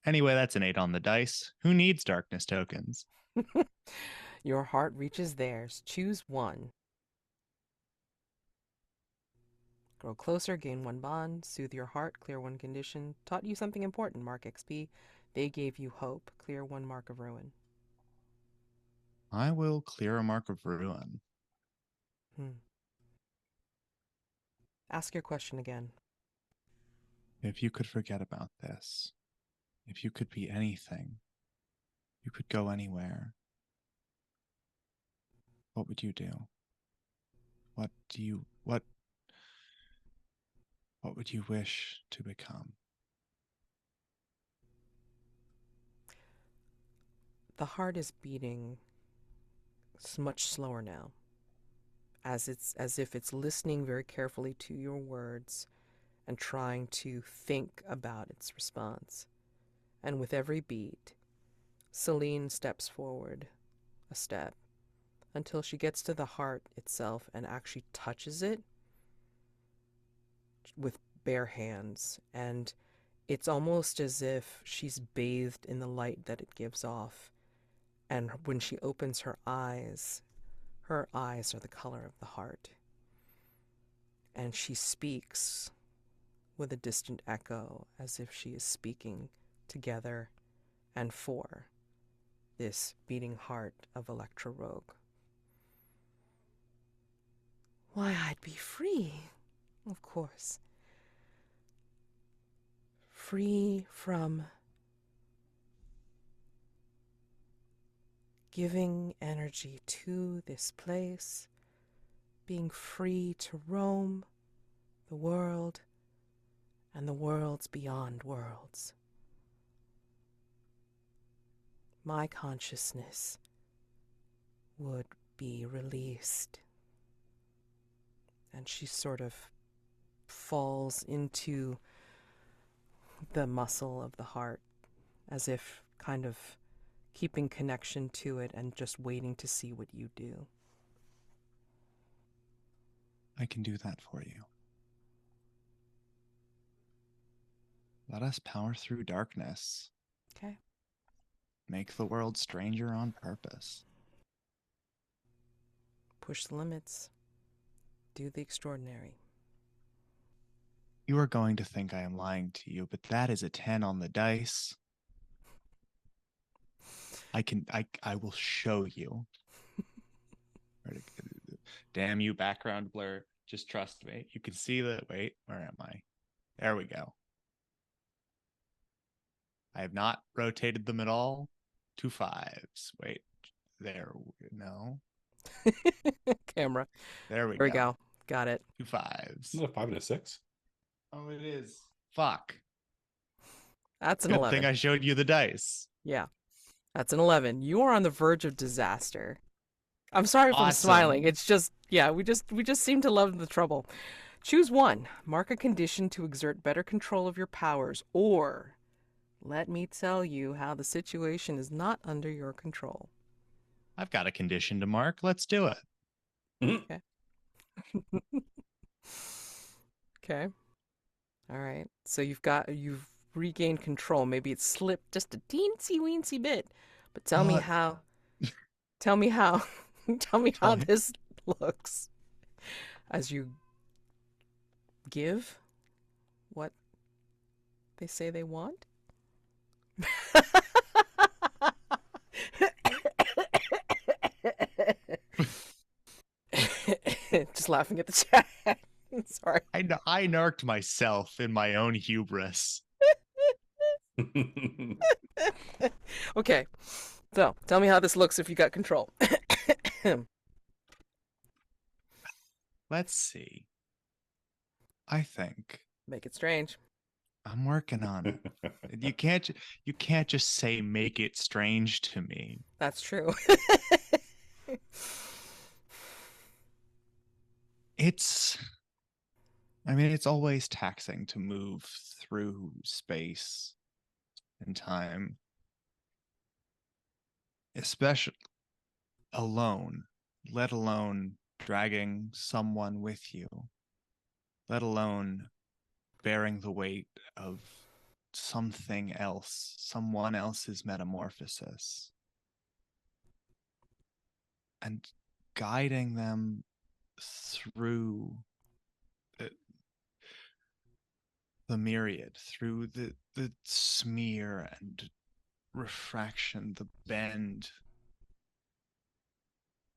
Anyway, that's an 8 on the dice. Who needs darkness tokens? Your heart reaches theirs. Choose one. Grow closer, gain 1 bond, soothe your heart, clear 1 condition, taught you something important, mark XP. They gave you hope, clear 1 mark of ruin. I will clear a mark of ruin. Ask your question again. If you could forget about this, If you could be anything, you could go anywhere, what would you do? What would you wish to become? The heart is beating much slower now, as if it's listening very carefully to your words and trying to think about its response. And with every beat, Celine steps forward a step until she gets to the heart itself and actually touches it with bare hands. And it's almost as if she's bathed in the light that it gives off. And when she opens her eyes are the color of the heart. And she speaks with a distant echo, as if she is speaking together and for this beating heart of Electra Rogue. Why, I'd be free, of course. Free from giving energy to this place, being free to roam the world and the worlds beyond worlds. My consciousness would be released. And she sort of falls into the muscle of the heart, as if kind of keeping connection to it and just waiting to see what you do. I can do that for you. Let us power through darkness. Okay. Make the world stranger on purpose. Push the limits. Do the extraordinary. You are going to think I am lying to you, but that is a 10 on the dice. I will show you. Damn you, background blur. Just trust me. You can see the, wait, where am I? There we go. I have not rotated them at all. 2 5s. Wait, there, no. Camera. There we There we go. go. Got it. 2 5s. Is it a 5 and a 6? Oh, it is. Fuck. That's an Good 11. thing I showed you the dice. Yeah. That's an 11. You are on the verge of disaster. I'm sorry if I'm Awesome. smiling. It's just, yeah, we just seem to love the trouble. Choose one. Mark a condition to exert better control of your powers, or let me tell you how the situation is not under your control. I've got a condition to mark. Let's do it. Okay. Okay. All right. So you've regained control. Maybe it slipped just a teensy weensy bit. But tell me how. Tell me how. Tell me how this looks as you give what they say they want. Just laughing at the chat. Sorry. I narked myself in my own hubris. Okay. So, tell me how this looks if you got control. Let's see. I think Make it strange. I'm working on it. You can't just say make it strange to me. That's true. It's always taxing to move through space and time, especially alone, let alone dragging someone with you, let alone bearing the weight of something else, someone else's metamorphosis, and guiding them through the myriad, through the smear and refraction, the bend,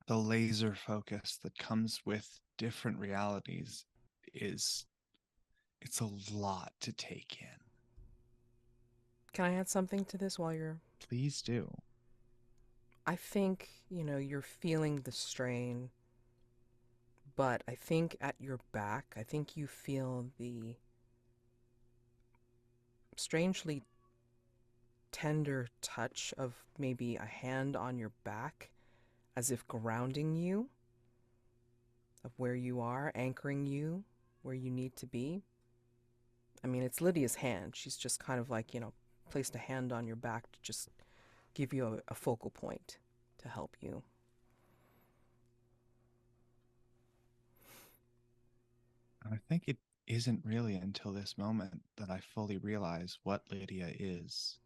the laser focus that comes with different realities it's a lot to take in. Can I add something to this while you're... Please do. I think, you're feeling the strain, but I think at your back, I think you feel the strangely tender touch of maybe a hand on your back, as if grounding you, of where you are, anchoring you where you need to be. I mean, it's Lydia's hand. She's just kind of like, placed a hand on your back to just give you a focal point to help you. I think it isn't really until this moment that I fully realize what Lydia is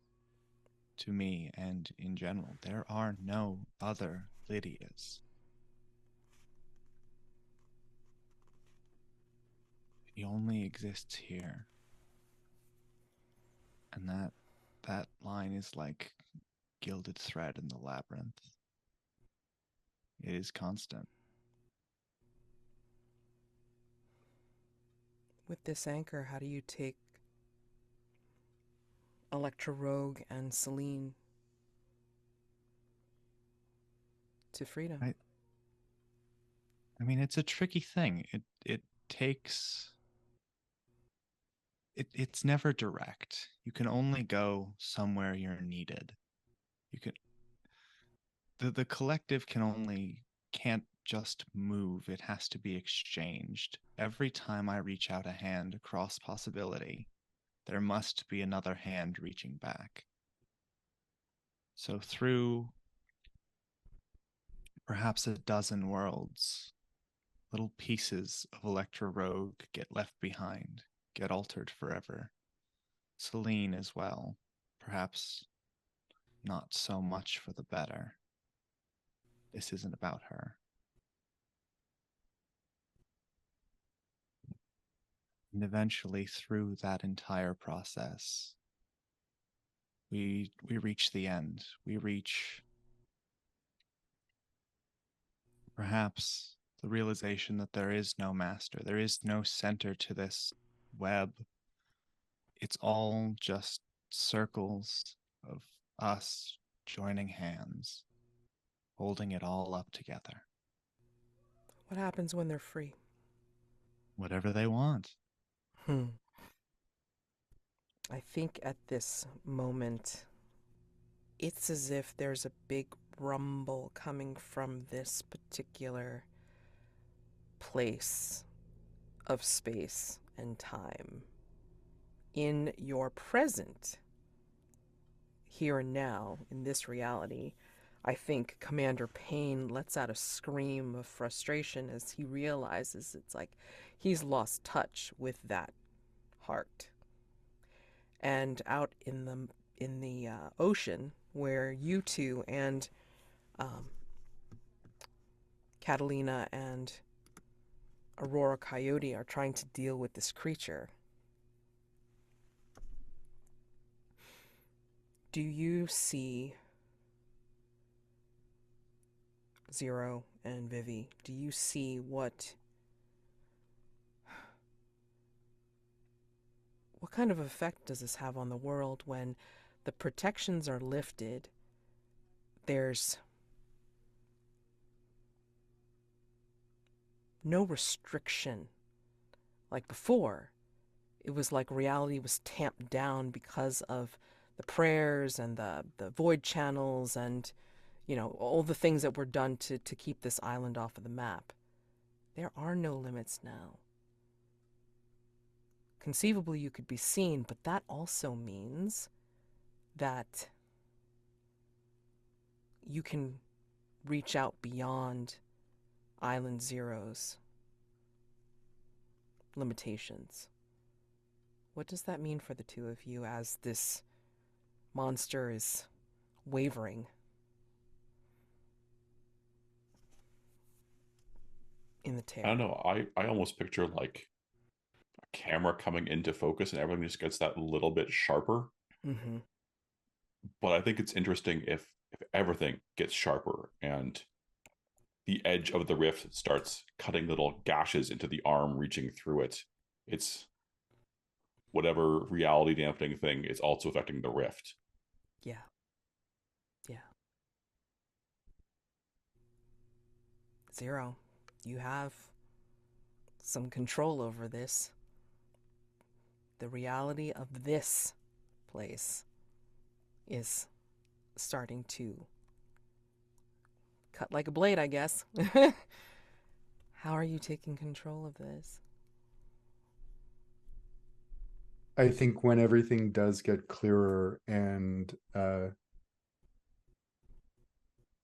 to me and in general. There are no other Lydias. He only exists here. And that line is like gilded thread in the labyrinth. It is constant. With this anchor, how do you take Electra Rogue and Celine to freedom? I mean, it's a tricky thing. It takes... It's never direct. You can only go somewhere you're needed. You can... The collective can't just move. It has to be exchanged. Every time I reach out a hand across possibility, there must be another hand reaching back. So through perhaps a dozen worlds, little pieces of Electra Rogue get left behind, get altered forever. Celine as well, perhaps not so much for the better. This isn't about her. And eventually, through that entire process, we reach the end. We reach perhaps the realization that there is no master. There is no center to this web. It's all just circles of us joining hands, holding it all up together. What happens when they're free? Whatever they want. I think at this moment, it's as if there's a big rumble coming from this particular place of space and time. In your present, here and now, in this reality, I think Commander Payne lets out a scream of frustration as he realizes it's like he's lost touch with that heart. And out in the ocean, where you two and Catalina and Aurora Coyote are trying to deal with this creature, do you see Zero and Vivi? Do you see what kind of effect does this have on the world when the protections are lifted? There's no restriction. Like before, it was like reality was tamped down because of the prayers and the void channels and, all the things that were done to keep this island off of the map. There are no limits now. Conceivably, you could be seen, but that also means that you can reach out beyond Island Zero's limitations. What does that mean for the two of you as this monster is wavering? In the tear. I don't know. I almost picture like a camera coming into focus and everything just gets that little bit sharper. Mm-hmm. But I think it's interesting if everything gets sharper and the edge of the rift starts cutting little gashes into the arm reaching through it. It's whatever reality dampening thing is also affecting the rift. Yeah. Yeah. Zero, you have some control over this. The reality of this place is starting to cut like a blade, I guess. How are you taking control of this? I think when everything does get clearer and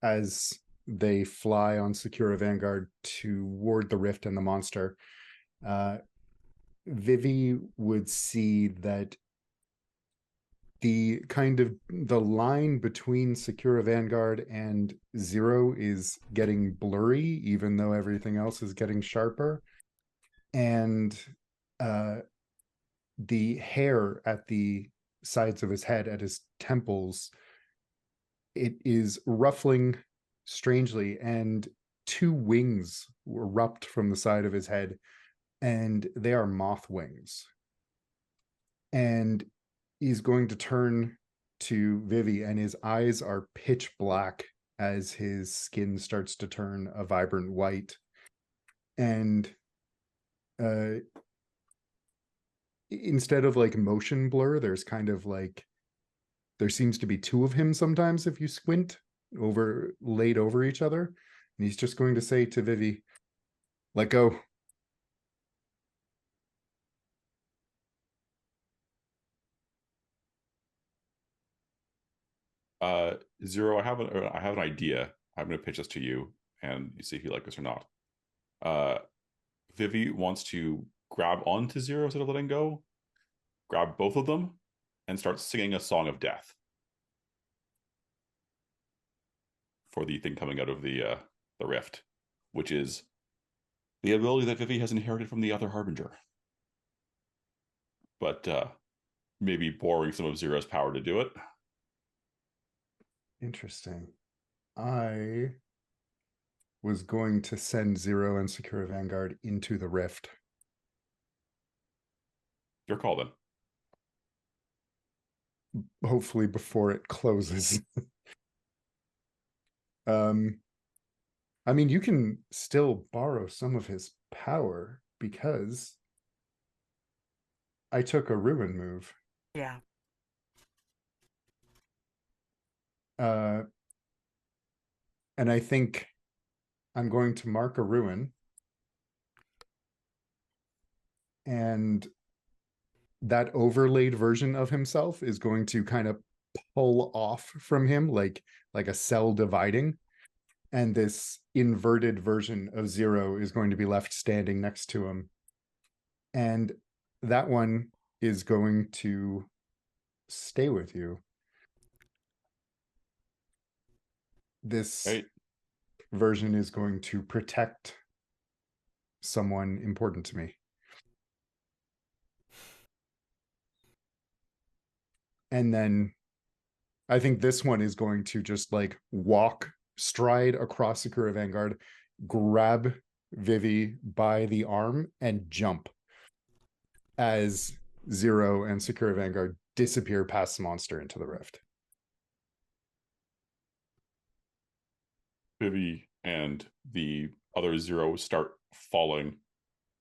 as they fly on Secura Vanguard toward the rift and the monster, Vivi would see that the line between Secura Vanguard and Zero is getting blurry, even though everything else is getting sharper. And the hair at the sides of his head, at his temples, it is ruffling strangely, and two wings erupt from the side of his head, and they are moth wings. And he's going to turn to Vivi, and his eyes are pitch black as his skin starts to turn a vibrant white. And instead of like motion blur, there's kind of like, there seems to be two of him sometimes if you squint, laid over each other. And he's just going to say to Vivi, "Let go." Zero, I have an idea. I'm going to pitch this to you, and you see if you like this or not. Vivi wants to grab onto Zero instead of letting go, grab both of them, and start singing a song of death for the thing coming out of the rift, which is the ability that Vivi has inherited from the other Harbinger, but maybe borrowing some of Zero's power to do it. Interesting. I was going to send Zero and Secura Vanguard into the rift. Your call then. Hopefully before it closes. I mean, you can still borrow some of his power because I took a ruin move. Yeah. And I think I'm going to mark a ruin, and that overlaid version of himself is going to kind of pull off from him like a cell dividing, and this inverted version of Zero is going to be left standing next to him, and that one is going to stay with you. This version is going to protect someone important to me. And then I think this one is going to just like stride across Sakura Vanguard, grab Vivi by the arm, and jump as Zero and Sakura Vanguard disappear past the monster into the rift. Vivi and the other Zero start falling.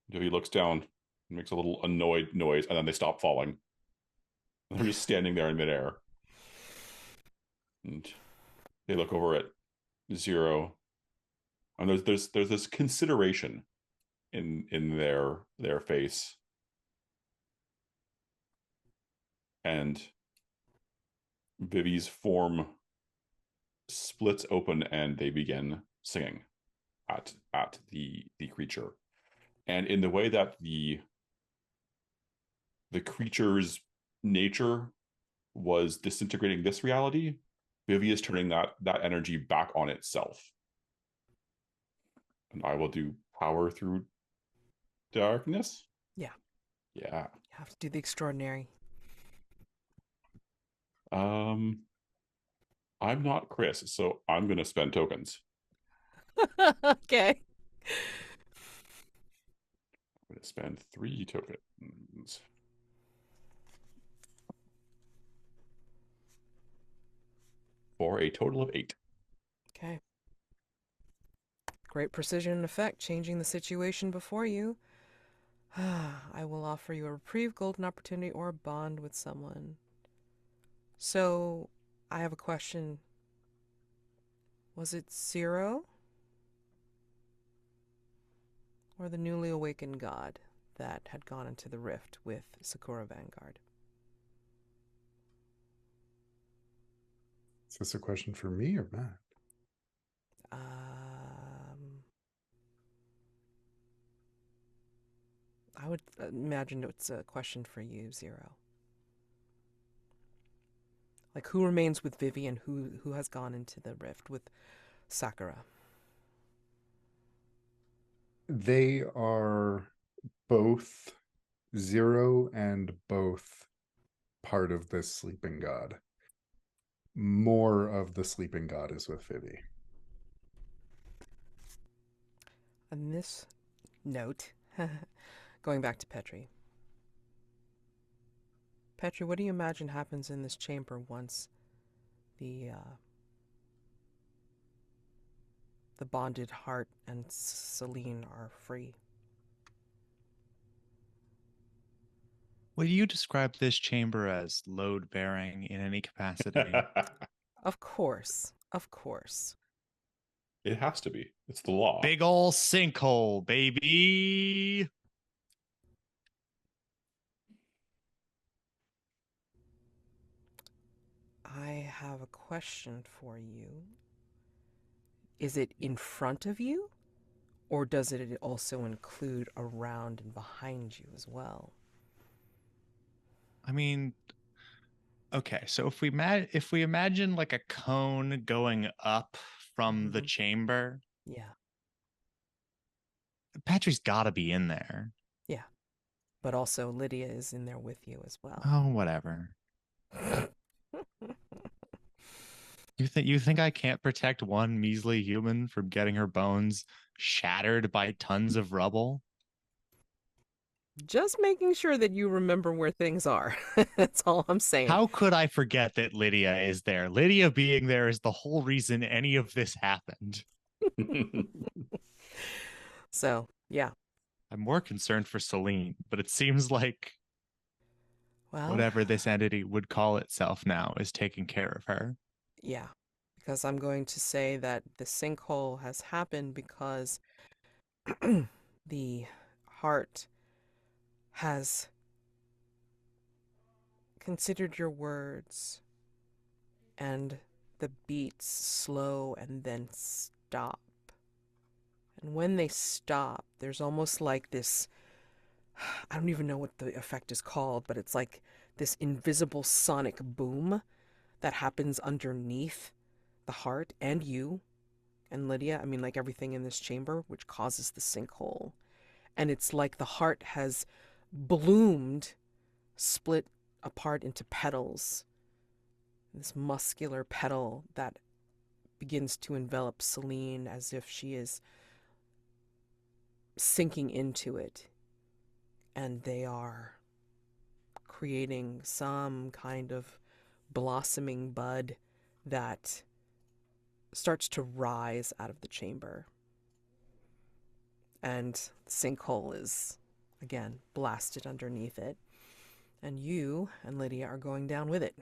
Vivi looks down and makes a little annoyed noise, and then they stop falling. They're just standing there in midair. And they look over at Zero, and there's this consideration in their face. And Vivi's form splits open, and they begin singing at the creature. And in the way that the creature's nature was disintegrating this reality, Vivi is turning that energy back on itself. And I will do power through darkness. Yeah. Yeah. You have to do the extraordinary. I'm not Chris, so I'm gonna spend tokens. Okay. I'm gonna spend 3 tokens. for a total of 8. Okay. Great precision and effect, changing the situation before you. I will offer you a reprieve, golden opportunity, or a bond with someone. So, I have a question. Was it Zero? Or the newly awakened god that had gone into the rift with Sakura Vanguard? Is this a question for me or Matt? I would imagine it's a question for you, Zero. Like, who remains with Vivi and who has gone into the rift with Sakura? They are both Zero and both part of this sleeping god. More of the sleeping god is with Vivi. On this note, going back to Petri. Petri, what do you imagine happens in this chamber once the bonded heart and Celine are free? Would you describe this chamber as load bearing in any capacity? Of course. Of course. It has to be. It's the law. Big ol' sinkhole, baby. I have a question for you. Is it in front of you? Or does it also include around and behind you as well? I mean, okay, so if we imagine like a cone going up from the Mhm. chamber, Yeah. Petri's got to be in there. Yeah. But also Lydia is in there with you as well. Oh, whatever. You think I can't protect one measly human from getting her bones shattered by tons of rubble? Just making sure that you remember where things are. That's all I'm saying. How could I forget that Lydia is there? Lydia being there is the whole reason any of this happened. So, yeah. I'm more concerned for Celine, but it seems like Well, whatever this entity would call itself now is taking care of her. yeah. Because I'm going to say that the sinkhole has happened because the heart has considered your words and the beats slow and then stop. And when they stop, there's almost like this, I don't even know what the effect is called, but it's like this invisible sonic boom that happens underneath the heart and you and Lydia. I mean, like everything in this chamber, which causes the sinkhole. And it's like the heart has bloomed, split apart into petals. This muscular petal that begins to envelop Celine as if she is sinking into it. And they are creating some kind of blossoming bud that starts to rise out of the chamber. And the sinkhole is, again, blasted underneath it. And you and Lydia are going down with it.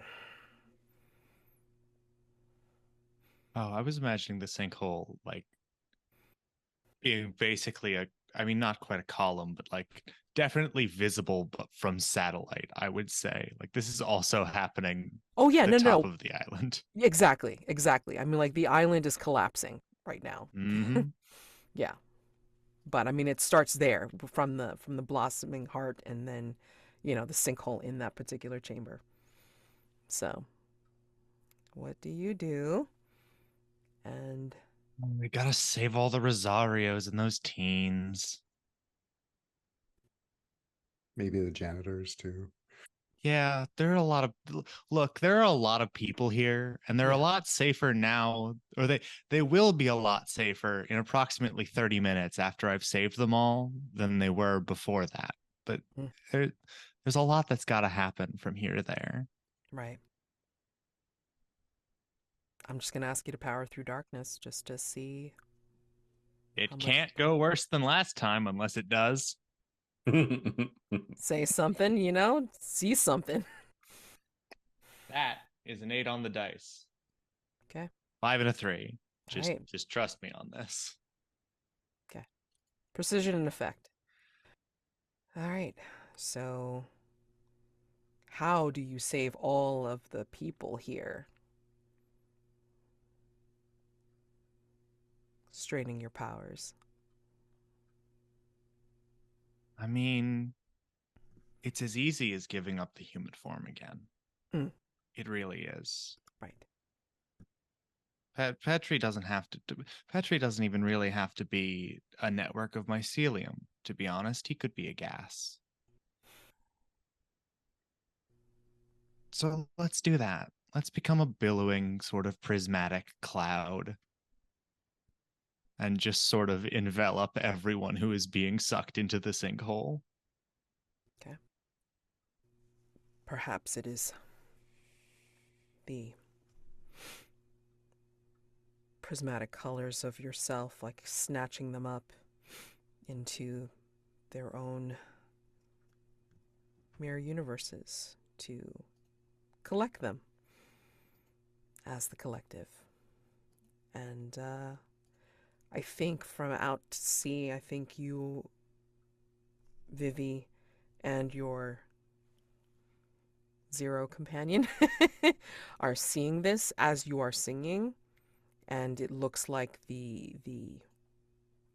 Oh, I was imagining the sinkhole like being basically I mean, not quite a column, but like definitely visible, but from satellite, I would say. Like this is also happening Oh, yeah, at the no. top of the island. Exactly. I mean, like the island is collapsing right now. Mm-hmm. Yeah. But I mean, it starts there from the blossoming heart and then, the sinkhole in that particular chamber. So, what do you do? And We gotta save all the Rosarios and those teens. Maybe the janitors too. Yeah, there are a lot of look, there are a lot of people here, and they're a Yeah. lot safer now, or they will be a lot safer in approximately 30 minutes after I've saved them all than they were before that. But Mm. there's a lot that's got to happen from here to there. Right. I'm just going to ask you to power through darkness just to see It how much. can't go worse than last time unless it does. Say something, see something. That is an 8 on the dice. Okay. 5 and a 3. All right. Just trust me on this. Okay. Precision and effect. All right. So, how do you save all of the people here? Straining your powers. I mean, it's as easy as giving up the human form again. Mm. It really is. Right. Petri doesn't have to. Petri doesn't even really have to be a network of mycelium. To be honest, he could be a gas. So let's do that. Let's become a billowing sort of prismatic cloud and just sort of envelop everyone who is being sucked into the sinkhole. Okay. Perhaps it is the prismatic colors of yourself, like snatching them up into their own mirror universes to collect them as the collective. And I think from out to sea, I think you, Vivi, and your Zero companion are seeing this as you are singing, and it looks like the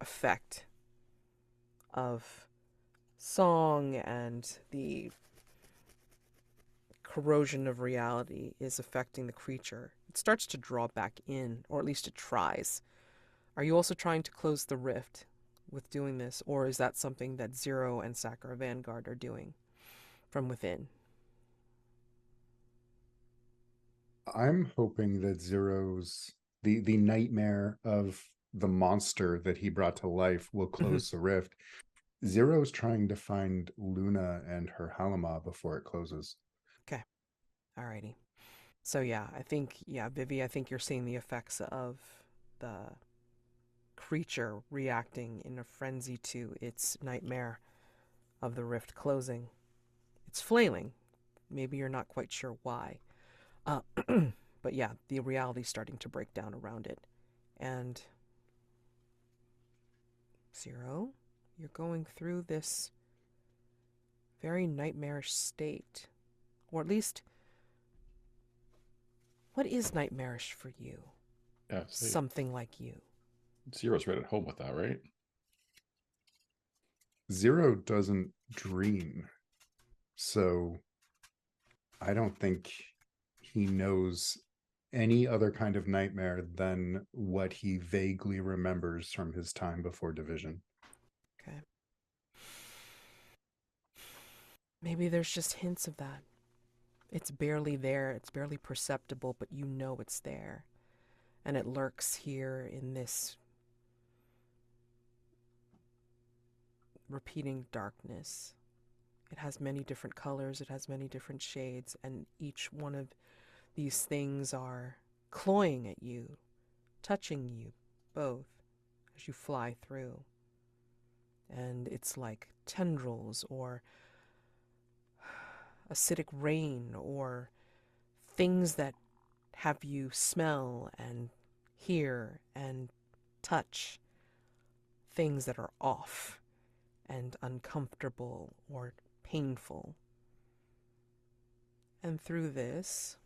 effect of song and the corrosion of reality is affecting the creature. It starts to draw back in, or at least it tries. Are you also trying to close the rift with doing this, or is that something that Zero and Sakura Vanguard are doing from within? I'm hoping that Zero's the nightmare of the monster that he brought to life will close the rift. Zero's trying to find Luna and her Halimaw before it closes. Okay. Alrighty. So Vivi, I think you're seeing the effects of the creature reacting in a frenzy to its nightmare of the rift closing. It's flailing. Maybe you're not quite sure why. But yeah, the reality's starting to break down around it. And Zero, you're going through this very nightmarish state. Or at least, what is nightmarish for you? Yeah, something like you. Zero's right at home with that, right? Zero doesn't dream. So I don't think he knows any other kind of nightmare than what he vaguely remembers from his time before division. Okay. Maybe there's just hints of that. It's barely there, it's barely perceptible, but you know it's there. And it lurks here in this repeating darkness. It has many different colors, it has many different shades, and each one of these things are clawing at you, touching you both as you fly through. And it's like tendrils or acidic rain or things that have you smell and hear and touch, things that are off and uncomfortable or painful. And through this,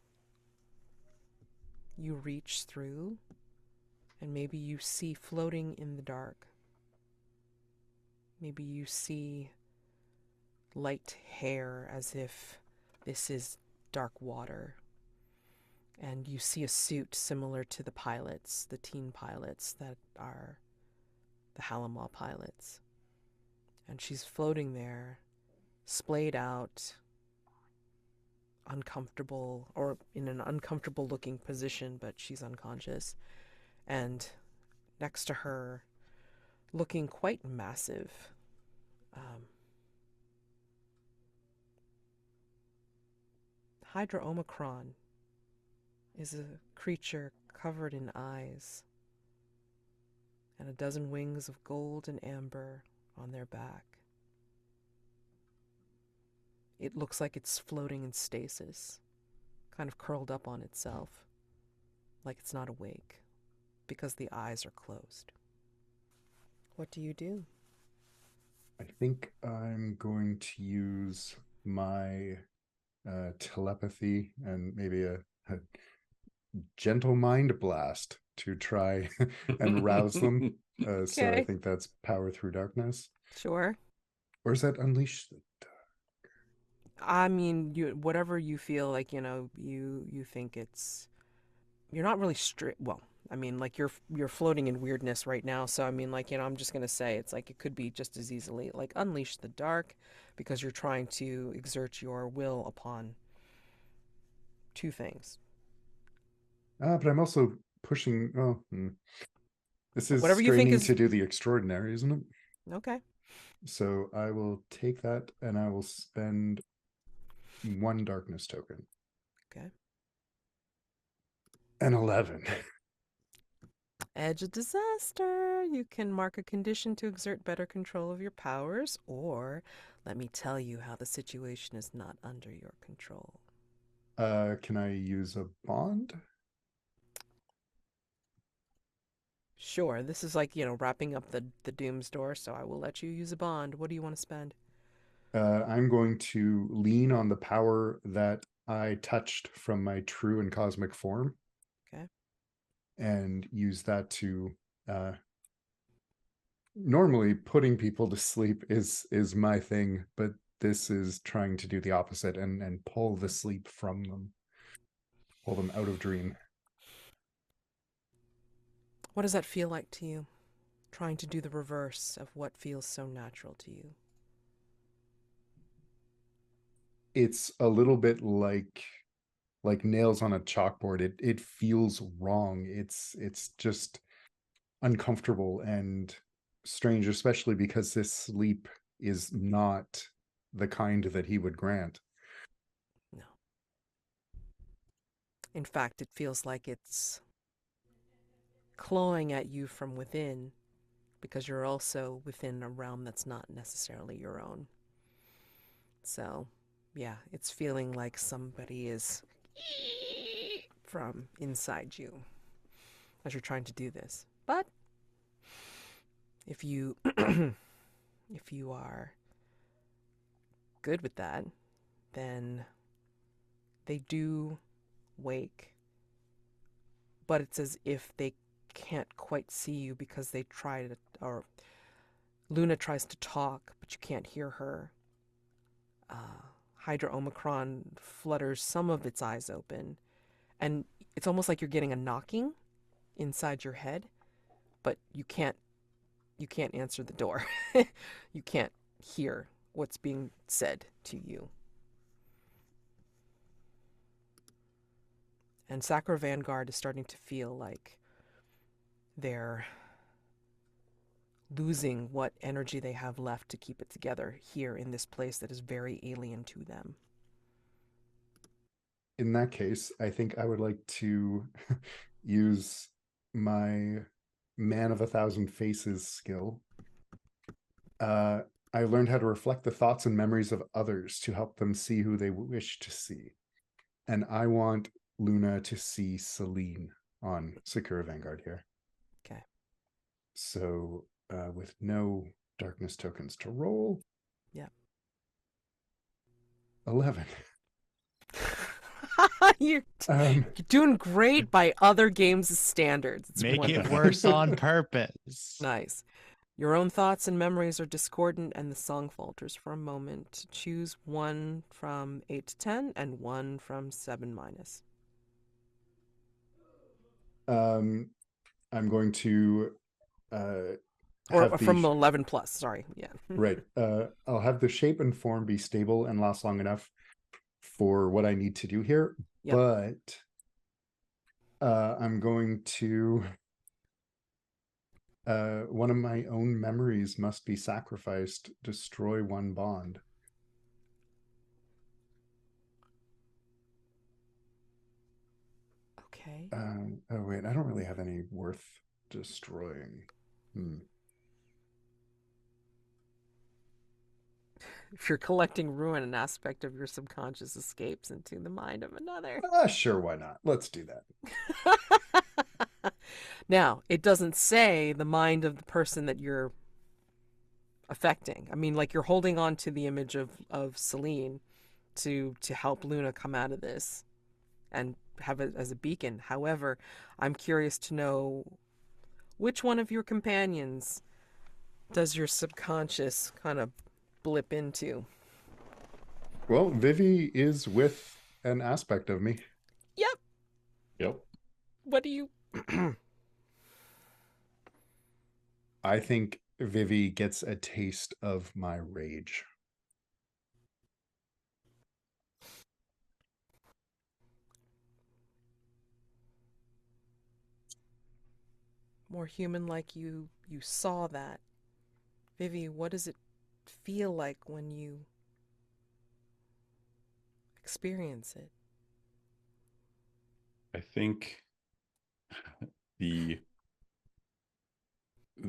you reach through, and maybe you see floating in the dark. Maybe you see light hair as if this is dark water. And you see a suit similar to the pilots, the teen pilots that are the Halimaw pilots. And she's floating there, splayed out, uncomfortable, or in an uncomfortable looking position, but she's unconscious. And next to her, looking quite massive, Hydra Omicron is a creature covered in eyes, and a dozen wings of gold and amber on their back. It looks like it's floating in stasis, kind of curled up on itself, like it's not awake, because the eyes are closed. What do you do? I think I'm going to use my telepathy and maybe a gentle mind blast to try and rouse them. So I Okay. think that's power through darkness. Sure. Or is that unleash the I mean, whatever you feel like, you think it's, you're not really strict. Well, I mean, like you're floating in weirdness right now. So I mean, like, I'm just gonna say it's like it could be just as easily like unleash the dark, because you're trying to exert your will upon two things. but I'm also pushing. This is Whatever you think straining is to do the extraordinary, isn't it? okay. So I will take that and I will spend one darkness token. Okay. An 11. Edge of disaster. You can mark a condition to exert better control of your powers, or let me tell you how the situation is not under your control. Can I use a bond? Sure, this is like, wrapping up the doom's door, so I will let you use a bond. What do you want to spend? I'm going to lean on the power that I touched from my true and cosmic form. Okay. And use that to normally putting people to sleep is my thing, but this is trying to do the opposite and pull the sleep from them. Pull them out of dream. What does that feel like to you? Trying to do the reverse of what feels so natural to you. It's a little bit like nails on a chalkboard. It feels wrong. It's just uncomfortable and strange, especially because this sleep is not the kind that he would grant. No. In fact, it feels like it's clawing at you from within, because you're also within a realm that's not necessarily your own. So, yeah, it's feeling like somebody is from inside you as you're trying to do this. But if you if you are good with that, then they do wake. But it's as if they can't quite see you, because they try to, or Luna tries to talk, but you can't hear her. Hydra Omicron flutters some of its eyes open, and it's almost like you're getting a knocking inside your head, but you can't answer the door. You can't hear what's being said to you. And Sacro Vanguard is starting to feel like they're losing what energy they have left to keep it together here in this place that is very alien to them. In that case, I think I would like to use my Man of 1,000 Faces skill. I learned how to reflect the thoughts and memories of others to help them see who they wish to see. And I want Luna to see Celine on Secure Vanguard here. Okay. So with no darkness tokens to roll. Yeah. 11. You're doing great by other games' standards. It's Make it wonderful. worse on purpose. Nice. Your own thoughts and memories are discordant, and the song falters for a moment. Choose one from 8 to 10 and one from 7 minus. I'm going to Or from 11 plus, sorry. Yeah. Right. I'll have the shape and form be stable and last long enough for what I need to do here. Yep. But I'm going to one of my own memories must be sacrificed. Destroy one bond. Okay. Oh wait, I don't really have any worth destroying. If you're collecting ruin, an aspect of your subconscious escapes into the mind of another. Sure, why not? Let's do that. Now, it doesn't say the mind of the person that you're affecting. I mean, like, you're holding on to the image of Celine to help Luna come out of this and have it as a beacon. However, I'm curious to know which one of your companions does your subconscious kind of blip into? Well, Vivi is with an aspect of me. Yep. Yep. What do you... I think Vivi gets a taste of my rage. More human like you saw that. Vivi, what does it feel like when you experience it? I think the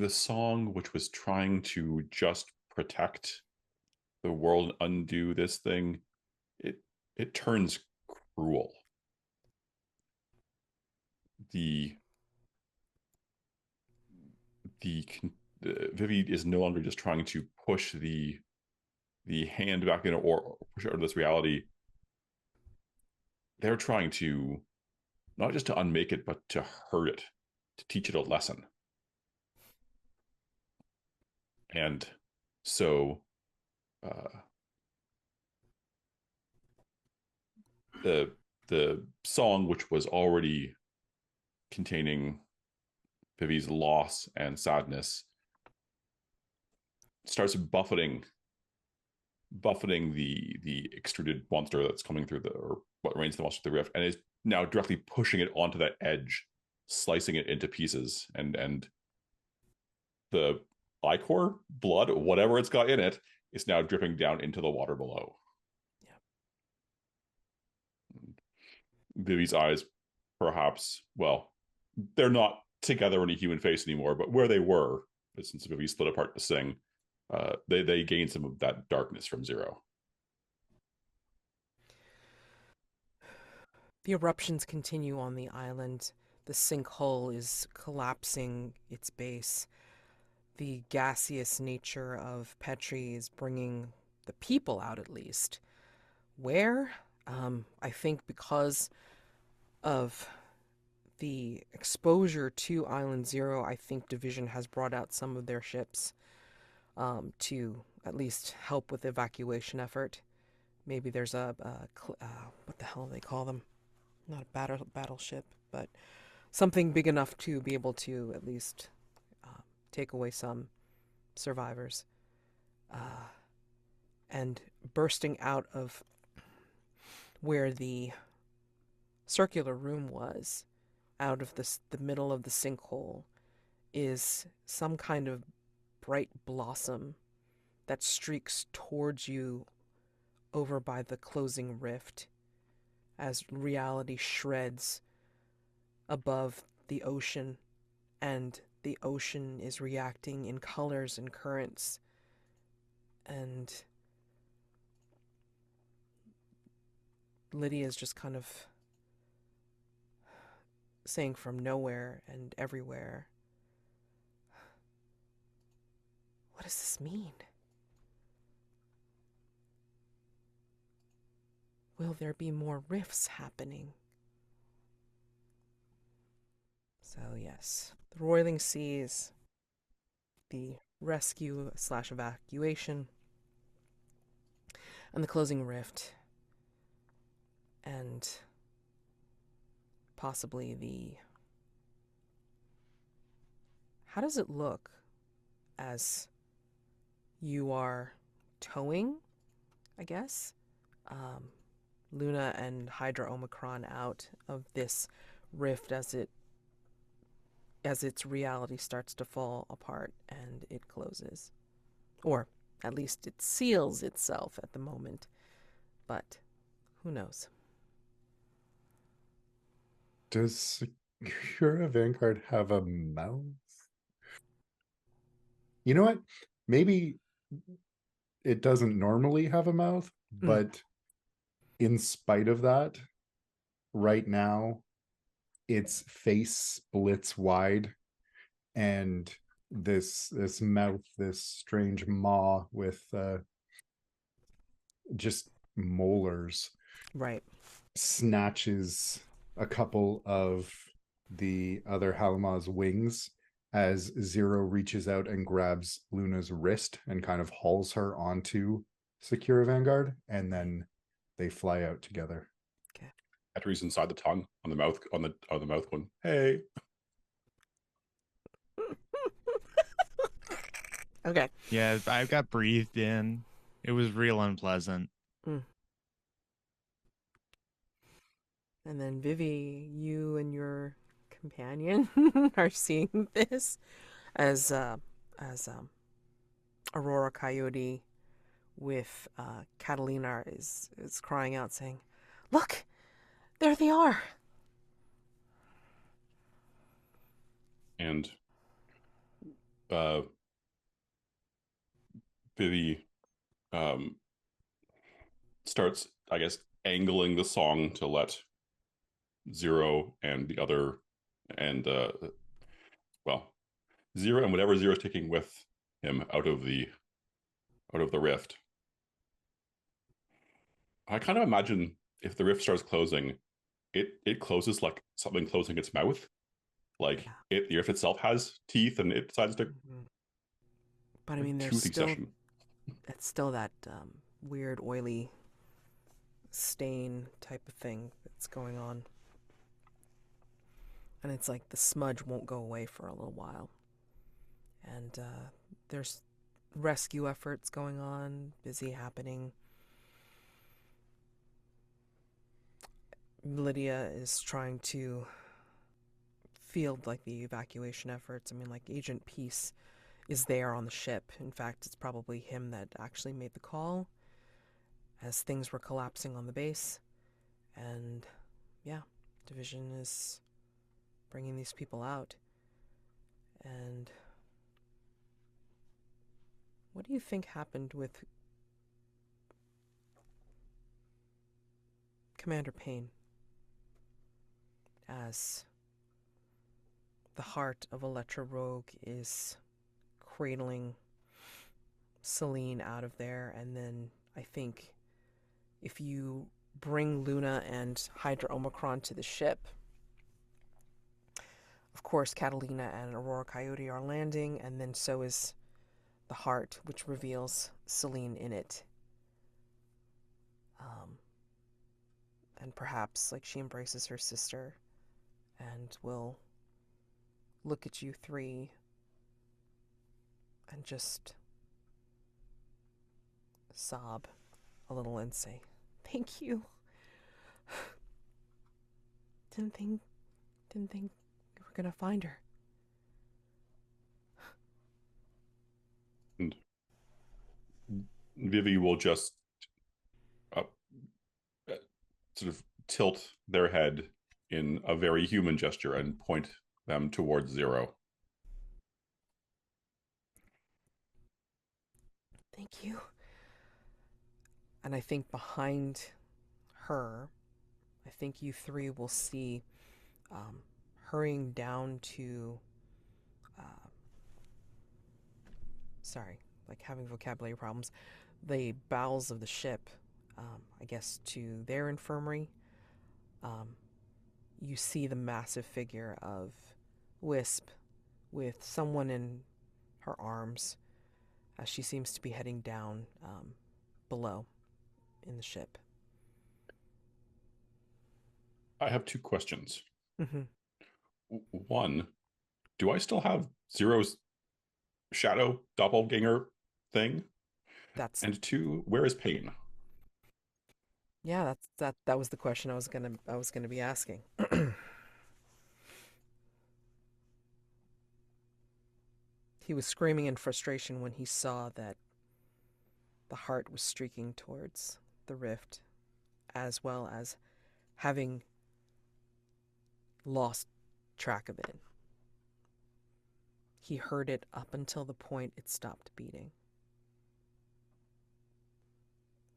song, which was trying to just protect the world, undo this thing, it turns cruel. The Vivi is no longer just trying to push the hand back in or push it out of this reality. They're trying to not just to unmake it, but to hurt it, to teach it a lesson. And so the song, which was already containing Vivi's loss and sadness, starts buffeting the extruded monster that's coming through or what remains the monster through the rift, and is now directly pushing it onto that edge, slicing it into pieces, and the ichor blood, whatever it's got in it, is now dripping down into the water below. Vivi's eyes, perhaps, well, they're not together in a human face anymore, but where they were, since Vivi split apart to sing, they gained some of that darkness from Zero. The eruptions continue on the island. The sinkhole is collapsing its base. The gaseous nature of Petri is bringing the people out, at least. Where? I think because of the exposure to Island Zero, I think Division has brought out some of their ships to at least help with the evacuation effort. Maybe there's what the hell do they call them? Not a battleship, but something big enough to be able to at least take away some survivors. And bursting out of where the circular room was, out of the middle of the sinkhole, is some kind of bright blossom that streaks towards you over by the closing rift as reality shreds above the ocean, and the ocean is reacting in colors and currents, and Lydia is just kind of saying from nowhere and everywhere, what does this mean? Will there be more rifts happening? So yes, the roiling seas, the rescue/evacuation, and the closing rift, and possibly the... How does it look as you are towing, I guess, Luna and Hydra Omicron out of this rift as its reality starts to fall apart and it closes? Or at least it seals itself at the moment. But who knows? Does Secura Vanguard have a mouth? You know what? Maybe it doesn't normally have a mouth, but in spite of that, right now, its face splits wide, and this mouth, this strange maw with just molars, Right. snatches a couple of the other Halimaw's wings as Zero reaches out and grabs Luna's wrist and kind of hauls her onto Secura Vanguard, and then they fly out together. Okay. Petri's inside the tongue on the mouth one. Hey. Okay. Yeah, I got breathed in. It was real unpleasant. And then Vivi, you and your companion are seeing this as Aurora Coyote with Catalina is crying out, saying, "Look, there they are!" And Vivi starts, I guess, angling the song to let Zero and the other, and Zero and whatever Zero's taking with him out of the rift. I kind of imagine if the rift starts closing, it closes like something closing its mouth. Like the rift itself has teeth, and it decides to. But I mean, there's still that weird oily stain type of thing that's going on, and it's like the smudge won't go away for a little while. And there's rescue efforts going on, busy happening. Lydia is trying to field like the evacuation efforts. I mean, like Agent Peace is there on the ship. In fact, it's probably him that actually made the call as things were collapsing on the base. And yeah, Division is bringing these people out. And what do you think happened with Commander Payne as the heart of Electra Rogue is cradling Celine out of there? And then I think if you bring Luna and Hydra Omicron to the ship, of course Catalina and Aurora Coyote are landing, and then so is the heart, which reveals Celine in it. And perhaps like she embraces her sister and will look at you three and just sob a little and say, "Thank you. Didn't think we were gonna find her." And Vivi will just sort of tilt their head in a very human gesture and point them towards Zero. Thank you. And I think behind her, I think you three will see hurrying down to sorry, like having vocabulary problems, the bowels of the ship, I guess to their infirmary. You see the massive figure of Wisp with someone in her arms as she seems to be heading down below in the ship. I have two questions. Mm-hmm. One, do I still have Zero's shadow doppelganger thing? And two, where is Payne? Yeah, that was the question I was gonna be asking. He was screaming in frustration when he saw that the heart was streaking towards the rift, as well as having lost track of it. He heard it up until the point it stopped beating.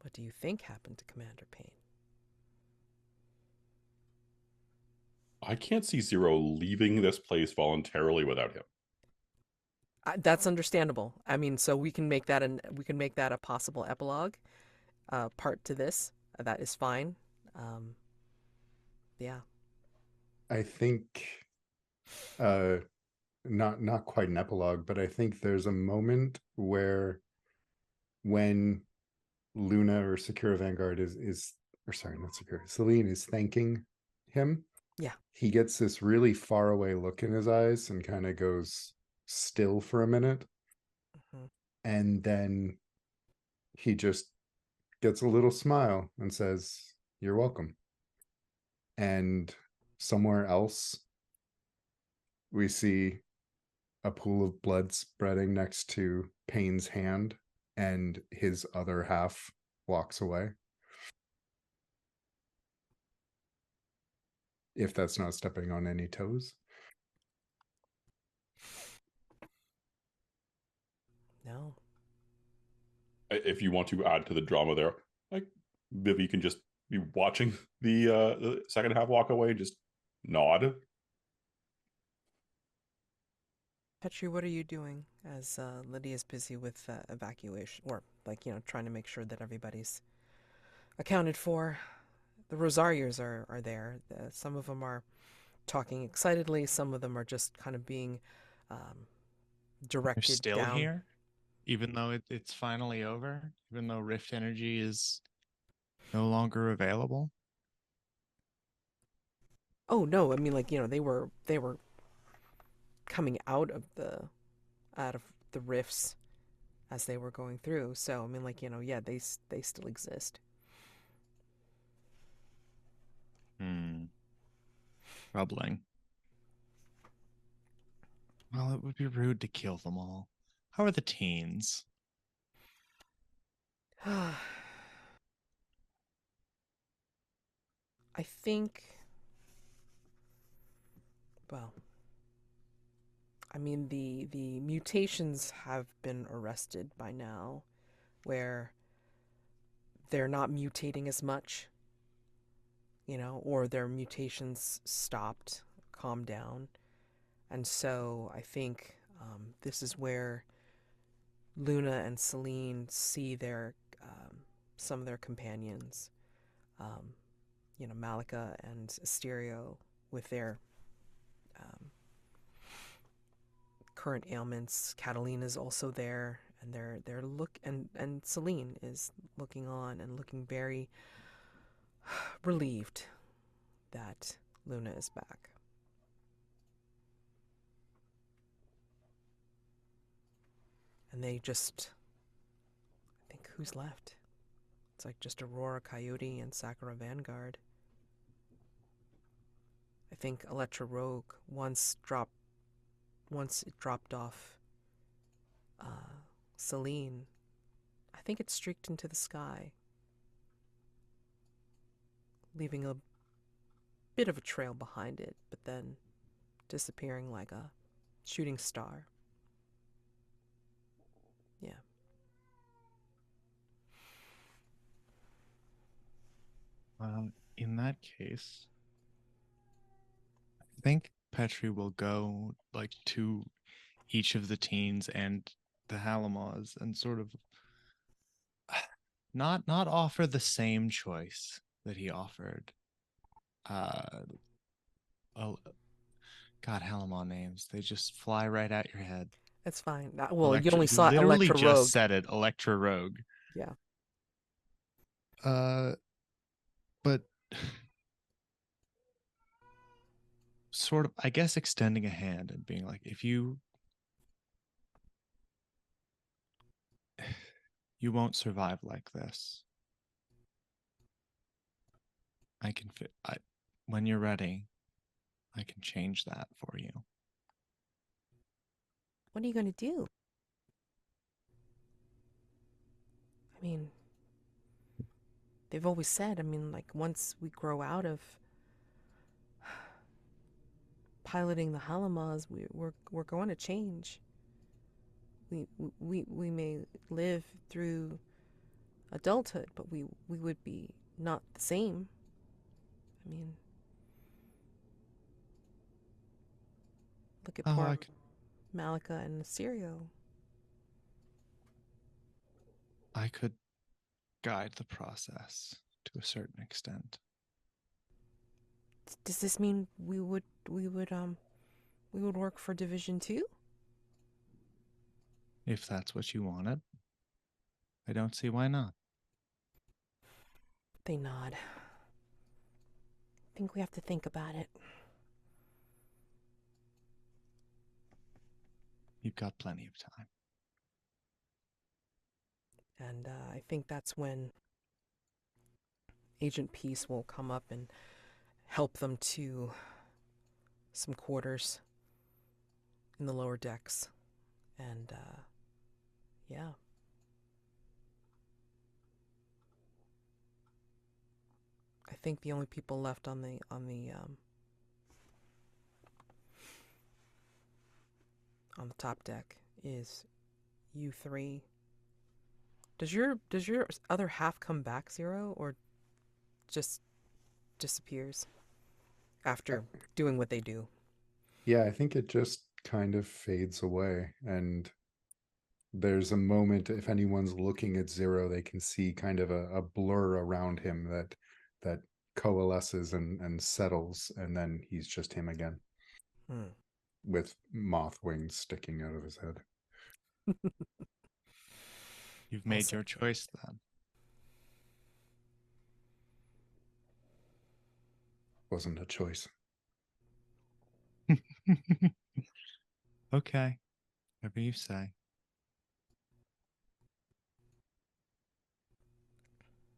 What do you think happened to Commander Payne? I can't see Zero leaving this place voluntarily without him. That's understandable. I mean, so we can make that a possible epilogue part to this. That is fine. Yeah. I think not quite an epilogue, but I think there's a moment where when Luna or Secura Vanguard is or sorry, not Secura, Celine is thanking him. Yeah. He gets this really far away look in his eyes and kind of goes still for a minute. Mm-hmm. And then he just gets a little smile and says, "You're welcome." And somewhere else, we see a pool of blood spreading next to Payne's hand, and his other half walks away. If that's not stepping on any toes. No. If you want to add to the drama there, like Vivi can just be watching the second half walk away, just nod. Petri, what are you doing as Lydia's busy with evacuation, or trying to make sure that everybody's accounted for? The Rosarios are there. Some of them are talking excitedly. Some of them are just kind of being They're directed still down. here, even though it's finally over, even though Rift Energy is no longer available. Oh no, I mean they were coming out of the rifts as they were going through. So I mean yeah, they still exist. Troubling. Well, it would be rude to kill them all. How are the teens? I think, well, I mean the mutations have been arrested by now, where they're not mutating as much, or their mutations stopped, calmed down. And so I think this is where Luna and Celine see some of their companions, Malika and Asterio with their current ailments. Catalina's also there, and they're look and Celine is looking on and looking very relieved that Luna is back. And they just, I think, who's left? It's like just Aurora Coyote and Sakura Vanguard. I think Electra Rogue once it dropped off Celine. I think it streaked into the sky, leaving a bit of a trail behind it, but then disappearing like a shooting star. Yeah. In that case, I think Petri will go to each of the teens and the Halimaws and sort of not offer the same choice that he offered. Oh, God, Halimaw names, they just fly right at your head. That's fine. Well, you only saw literally Electra just Rogue. said it, Electra Rogue. Yeah. But sort of, I guess, extending a hand and being like, if you won't survive like this. When you're ready, I can change that for you. What are you going to do? I mean, they've always said, once we grow out of piloting the Halimaws, we're going to change. We may live through adulthood, but we would be not the same. I mean, look at Oh, poor Malika and Sirio. I could guide the process to a certain extent. Does this mean we would work for Division 2? If that's what you wanted, I don't see why not. They nod. I think we have to think about it. You've got plenty of time. And I think that's when Agent Peace will come up and help them to some quarters in the lower decks. And yeah. I think the only people left on the top deck is you three. Does your other half come back, Zero, or just disappears after doing what they do? Yeah, I think it just kind of fades away. And there's a moment, if anyone's looking at Zero, they can see kind of a blur around him that coalesces and settles, and then he's just him again. With moth wings sticking out of his head. You've made your choice then. Wasn't a choice. Okay. Whatever you say.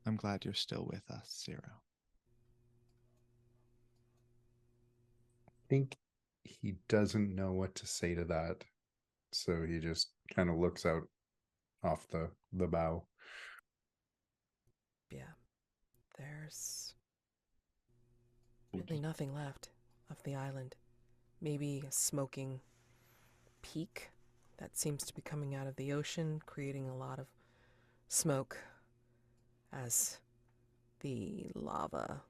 I'm glad you're still with us, Zero. I think he doesn't know what to say to that. So he just kind of looks out off the bow. Yeah. There's really nothing left of the island. Maybe a smoking peak that seems to be coming out of the ocean, creating a lot of smoke as the lava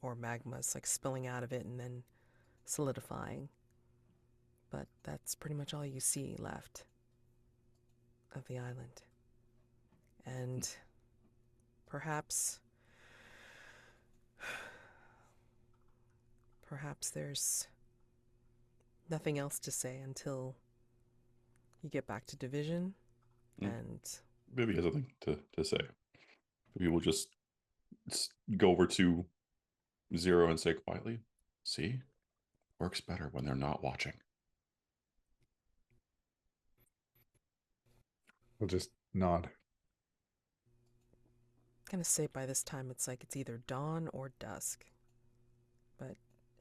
or magma is like spilling out of it and then solidifying. But that's pretty much all you see left of the island. And perhaps there's nothing else to say until you get back to Division. And Vivi has something to say. Vivi will just go over to Zero and say quietly, "See, works better when they're not watching." We'll just nod. I'm gonna say by this time it's like it's either dawn or dusk. But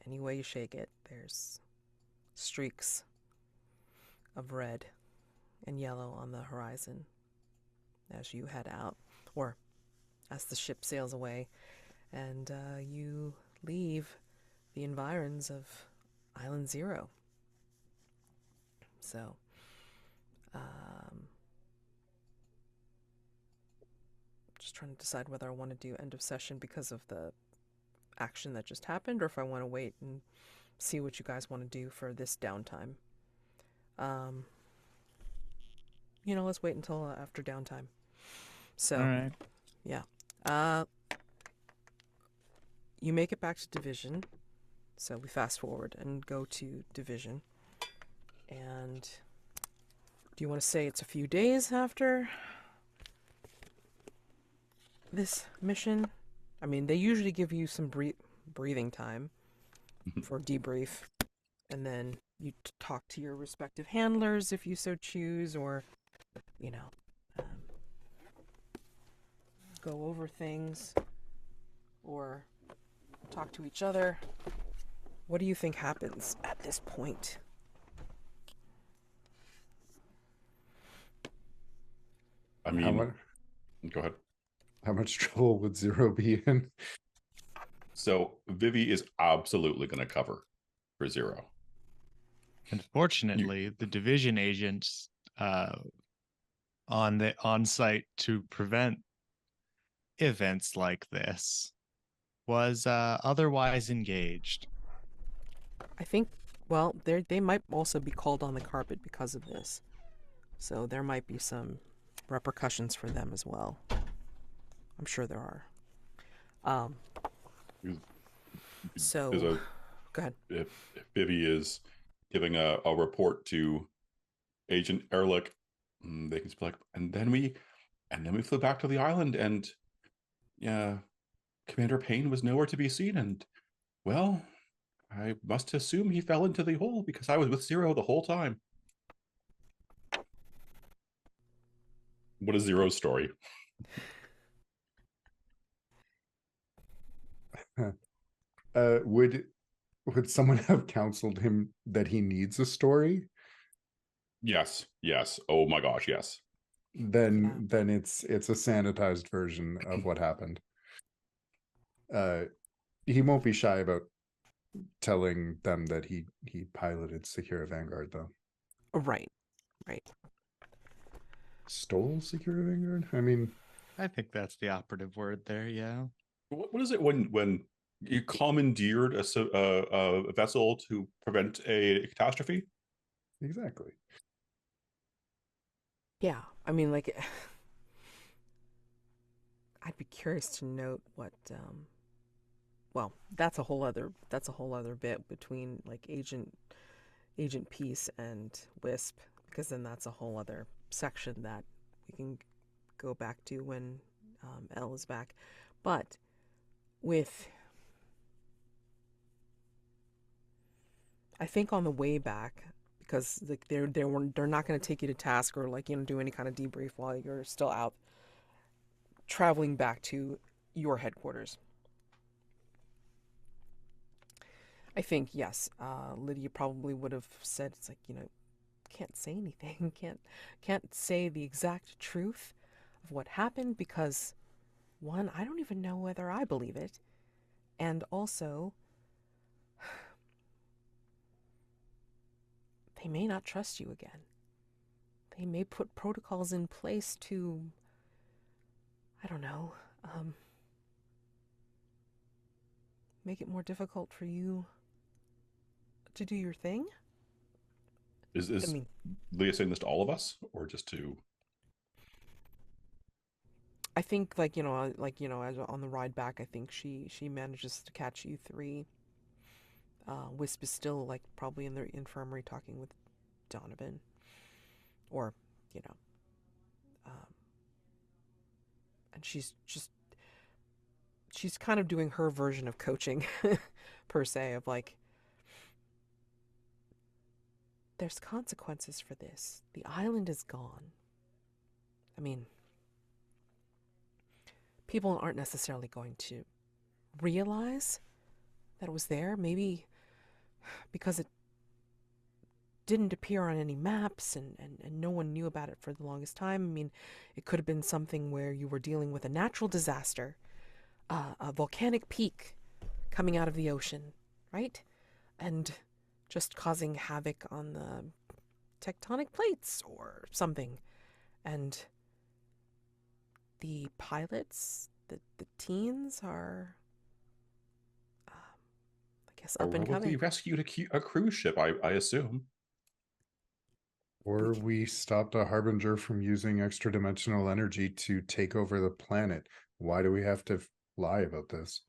any way you shake it, there's streaks of red and yellow on the horizon as you head out, or as the ship sails away, and you leave the environs of Island Zero. So, just trying to decide whether I want to do end of session because of the action that just happened, or if I want to wait and see what you guys want to do for this downtime. Let's wait until after downtime. So, all right. Yeah. You make it back to Division. So we fast forward and go to Division. And do you want to say it's a few days after this mission? I mean, they usually give you some breathing time for debrief. And then you talk to your respective handlers if you so choose, or, go over things, or talk to each other. What do you think happens at this point? I mean, go ahead. How much trouble would Zero be in? So Vivi is absolutely going to cover for 0. Unfortunately, the division agents on site to prevent events like this was otherwise engaged. I think, well, they might also be called on the carpet because of this. So there might be some repercussions for them as well. I'm sure there are. So, go ahead. If Vivi is giving a report to Agent Ehrlich, they can just be like, and then we flew back to the island, and yeah, Commander Payne was nowhere to be seen, and well, I must assume he fell into the hole because I was with 0 the whole time. What is 0's story? Would someone have counseled him that he needs a story? Yes. Oh my gosh, yes. Then it's a sanitized version of what happened. He won't be shy about telling them that he piloted Secure Vanguard, though. Right. Stole Secure Vanguard? I mean, I think that's the operative word there. Yeah. What is it when you commandeered a vessel to prevent a catastrophe? exactly. Yeah. I mean, like, I'd be curious to note what. Well, that's a whole other bit between like Agent Peace and Wisp, because then that's a whole other section that we can go back to when Elle is back. But with, I think on the way back, because like they're not going to take you to task or like do any kind of debrief while you're still out traveling back to your headquarters. I think yes, Lydia probably would have said it's like can't say anything, can't say the exact truth of what happened because one, I don't even know whether I believe it, and also they may not trust you again. They may put protocols in place to, I don't know, make it more difficult for you to do your thing. Is I mean, Leah saying this to all of us, or just to? I think as on the ride back, I think she manages to catch you 3. Wisp is still like probably in the infirmary talking with Donovan, or and she's kind of doing her version of coaching, per se, of like, there's consequences for this. The island is gone. I mean, people aren't necessarily going to realize that it was there. Maybe because it didn't appear on any maps and no one knew about it for the longest time. I mean, it could have been something where you were dealing with a natural disaster, a volcanic peak coming out of the ocean, right? And just causing havoc on the tectonic plates or something. And the pilots, the teens are, I guess, up and coming. We rescued a cruise ship, I assume. Or we stopped a harbinger from using extra dimensional energy to take over the planet. Why do we have to lie about this?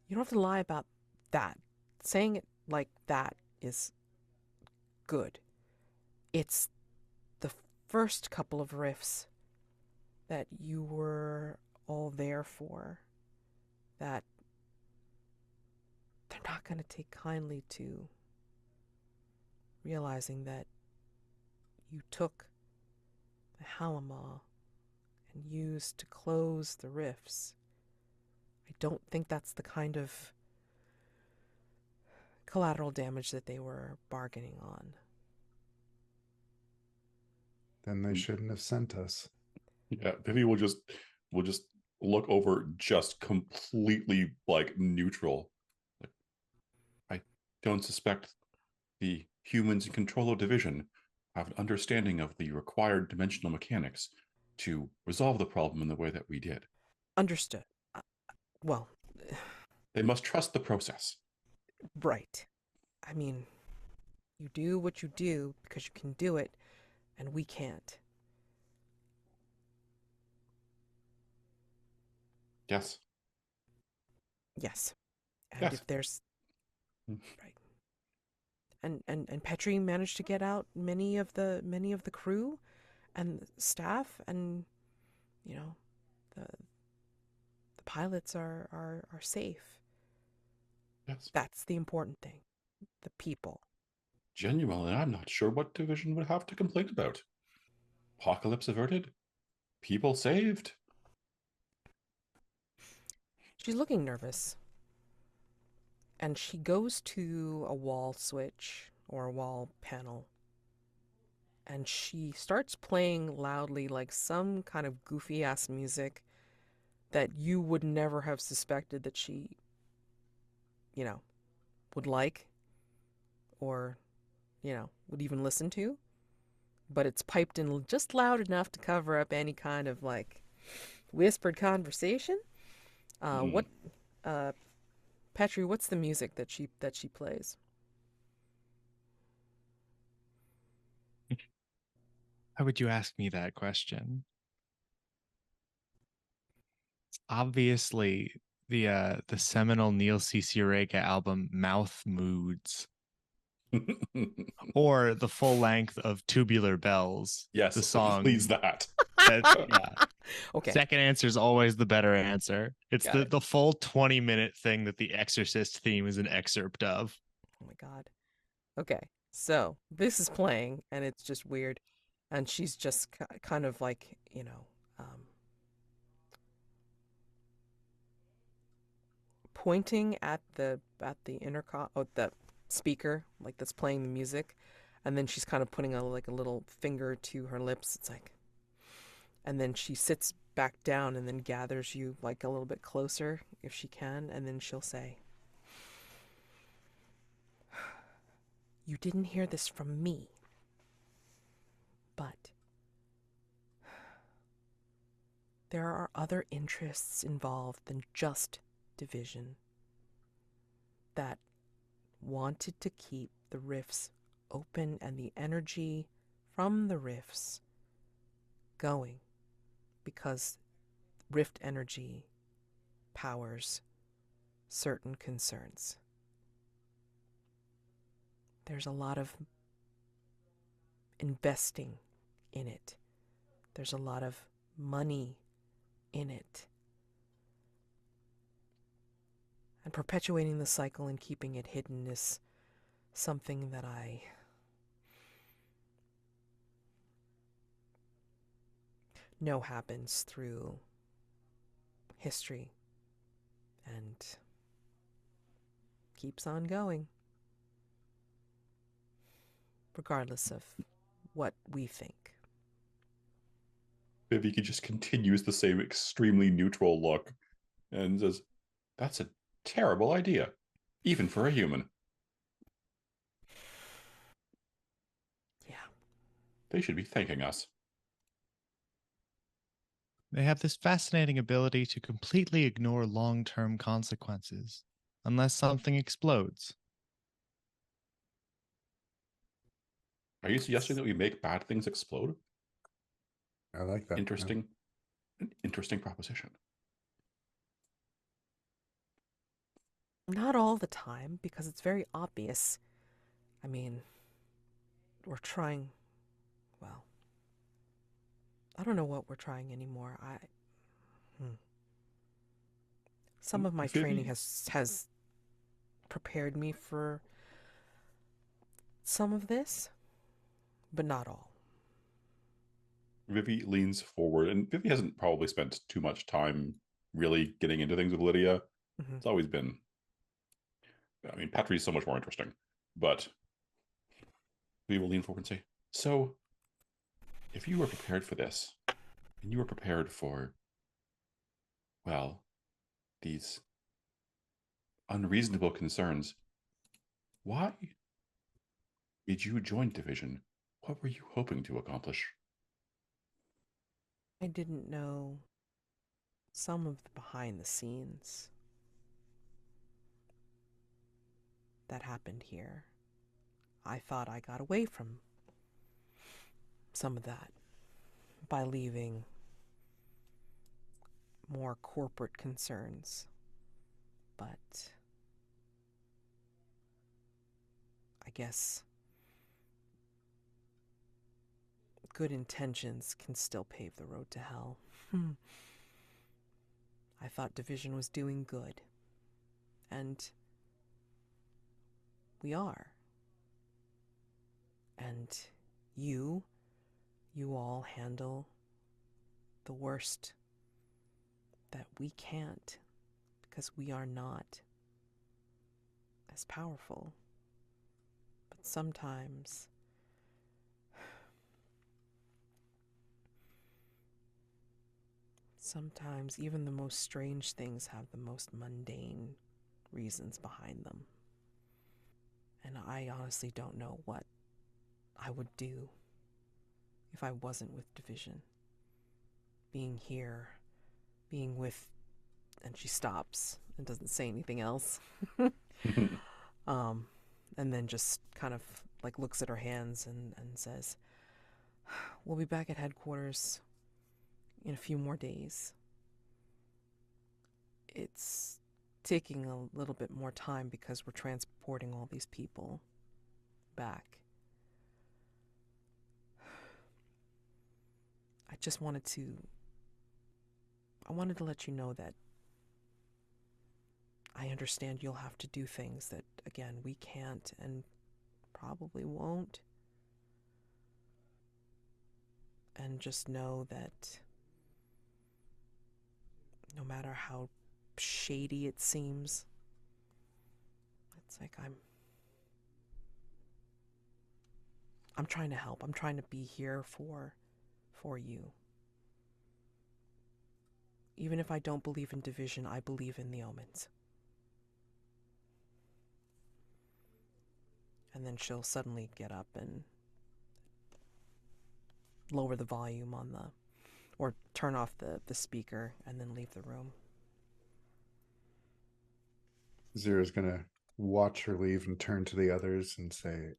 You don't have to lie about that. Saying it like that is good. It's the first couple of riffs that you were all there for that they're not going to take kindly to realizing that you took the Halimaw and used to close the rifts. I don't think that's the kind of collateral damage that they were bargaining on. Then they shouldn't have sent us. Yeah, Vivi will just will just look over, just completely like neutral. Like, I don't suspect the humans in control of division have an understanding of the required dimensional mechanics to resolve the problem in the way that we did. Understood. Uh, well, They must trust the process. right. I mean, you do what you do because you can do it, and we can't. Yes. Yes. And Yes. if there's right. And Petri managed to get out many of the crew and staff, and you know, the pilots are safe. Yes. That's the important thing. The people. Genuinely, I'm not sure what division would have to complain about. Apocalypse averted? People saved? She's looking nervous. And she goes to a wall switch or a wall panel. And she starts playing loudly, like some kind of goofy ass music that you would never have suspected that she, would like or, would even listen to. But it's piped in just loud enough to cover up any kind of like whispered conversation. What, uh, Petri? What's the music that she plays? How would you ask me that question? It's obviously the seminal Neil Cicierega album Mouth Moods, or the full length of Tubular Bells. Yes, the song please that. yeah. Okay, Second answer is always the better answer. It's got it. the full 20-minute thing that the Exorcist theme is an excerpt of. Oh my god. Okay, so this is playing, and it's just weird, and she's just kind of like, pointing at the intercom, oh, the speaker, like that's playing the music, and then she's kind of putting a little finger to her lips. It's like, and then she sits back down and then gathers you like a little bit closer if she can, and then she'll say, "You didn't hear this from me, but there are other interests involved than just division that wanted to keep the rifts open and the energy from the rifts going, because rift energy powers certain concerns. There's a lot of investing in it. There's a lot of money in it. And perpetuating the cycle and keeping it hidden is something that I know happens through history and keeps on going, regardless of what we think." Vivi just continues the same extremely neutral look and says, "That's a terrible idea, even for a human. Yeah. They should be thanking us." They have this fascinating ability to completely ignore long-term consequences unless something explodes. Are you suggesting that we make bad things explode? I like that. Interesting. An interesting proposition. Not all the time, because it's very obvious. I mean, we're trying, well, I don't know what we're trying anymore. Some of my training Vivi, has prepared me for some of this, but not all. Vivi leans forward, and Vivi hasn't probably spent too much time really getting into things with Lydia. Mm-hmm. It's always been, I mean, Petri's so much more interesting, but we will lean forward and say, "So, if you were prepared for this, and you were prepared for well, these unreasonable concerns. Why did you join Division? What were you hoping to accomplish? I didn't know some of the behind the scenes that happened here. I thought I got away from some of that by leaving more corporate concerns. But I guess good intentions can still pave the road to hell. I thought Division was doing good. And we are. And you all handle the worst that we can't, because we are not as powerful. But sometimes even the most strange things have the most mundane reasons behind them. And I honestly don't know what I would do if I wasn't with Division. Being here, being with, and she stops and doesn't say anything else. And then just kind of like looks at her hands and says, we'll be back at headquarters in a few more days. It's taking a little bit more time because we're transporting all these people back. I wanted to let you know that I understand you'll have to do things that, again, we can't and probably won't. And just know that no matter how shady it seems, it's like I'm trying to help. I'm trying to be here for you. Even if I don't believe in Division, I believe in the Omens. And then she'll suddenly get up and lower the volume on or turn off the speaker and then leave the room. Zira's gonna watch her leave and turn to the others and say,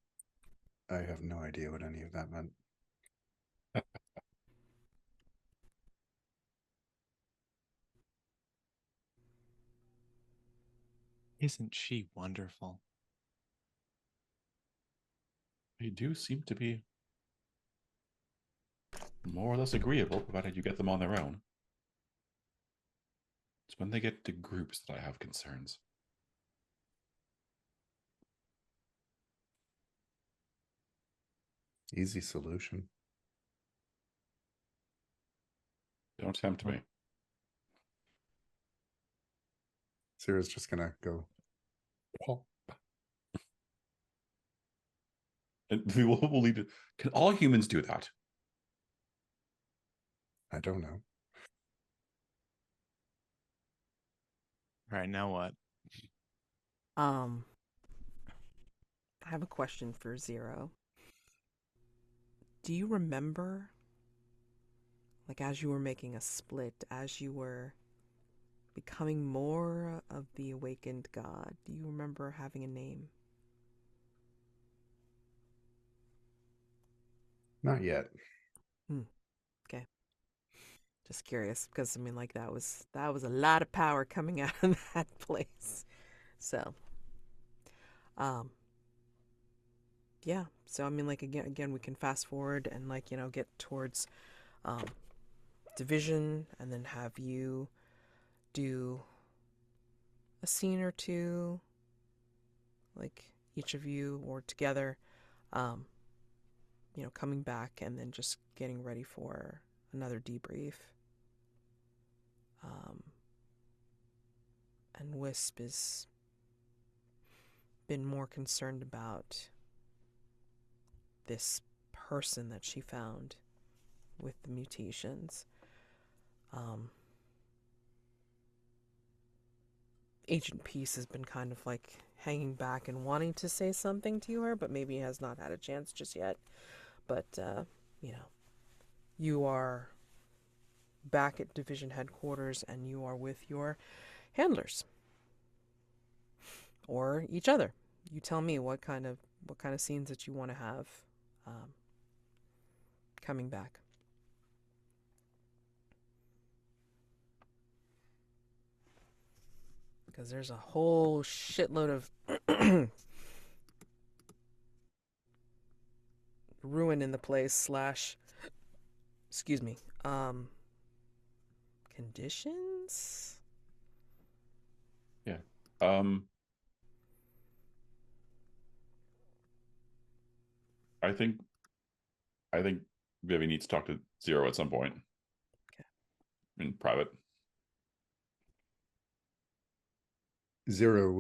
I have no idea what any of that meant. Isn't she wonderful? They do seem to be more or less agreeable, provided you get them on their own. It's when they get to groups that I have concerns. Easy solution. Don't tempt me. Zira's just gonna go. Oh. And we'll leave it. Can all humans do that? I don't know. All right, now what? I have a question for Zero. Do you remember, like, as you were making a split, as you were becoming more of the awakened god, do you remember having a name? Not yet. Okay. Just curious, because I mean, like, that was a lot of power coming out of that place. So, yeah. So I mean, like, again, we can fast forward and, like, get towards Division, and then have you do a scene or two, like each of you or together, coming back and then just getting ready for another debrief. And Wisp has been more concerned about this person that she found with the mutations. Agent Peace has been kind of like hanging back and wanting to say something to her, but maybe has not had a chance just yet. But, you know, you are back at division headquarters and you are with your handlers. Or each other. You tell me what kind of scenes that you want to have coming back. Because there's a whole shitload of ruin in the place / excuse me, conditions? Yeah. I think Vivi needs to talk to Zero at some point. Okay. In private. Zero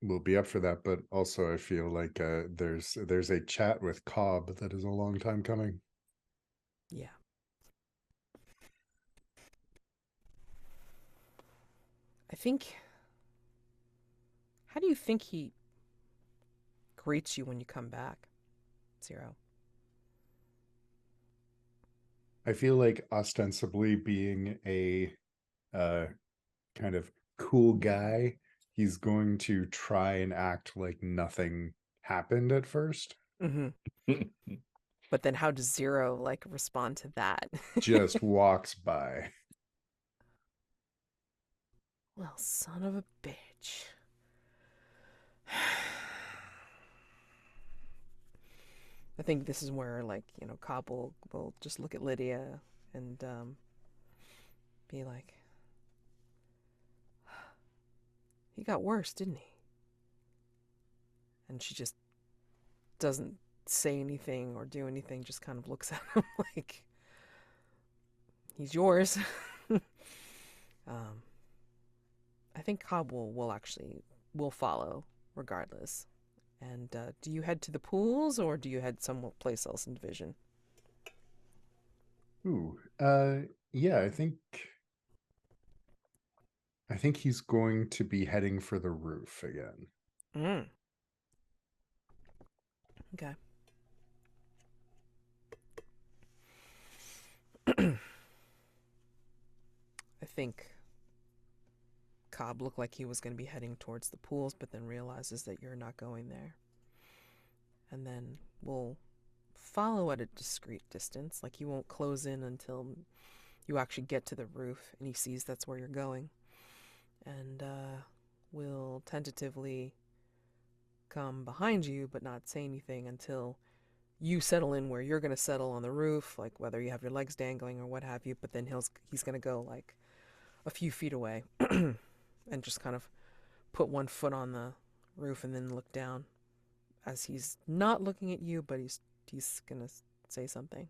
will be up for that, but also I feel like there's a chat with Cobb that is a long time coming. Yeah. I think... How do you think he greets you when you come back, Zero? I feel like ostensibly being a kind of cool guy, he's going to try and act like nothing happened at first. Mm-hmm. But then how does Zero, like, respond to that? Just walks by. Well, son of a bitch. I think this is where, like, you know, Cobb will just look at Lydia and be like, he got worse, didn't he? And she just doesn't say anything or do anything, just kind of looks at him like, he's yours. I think Cobb will follow regardless. And do you head to the pools or do you head someplace else in division? Ooh, yeah, I think he's going to be heading for the roof again. Okay. I think Cobb looked like he was going to be heading towards the pools, but then realizes that you're not going there. And then will follow at a discreet distance. Like, he won't close in until you actually get to the roof and he sees that's where you're going. And will tentatively come behind you, but not say anything until you settle in where you're going to settle on the roof, like whether you have your legs dangling or what have you. But then he's going to go like a few feet away and just kind of put one foot on the roof and then look down as he's not looking at you, but he's going to say something.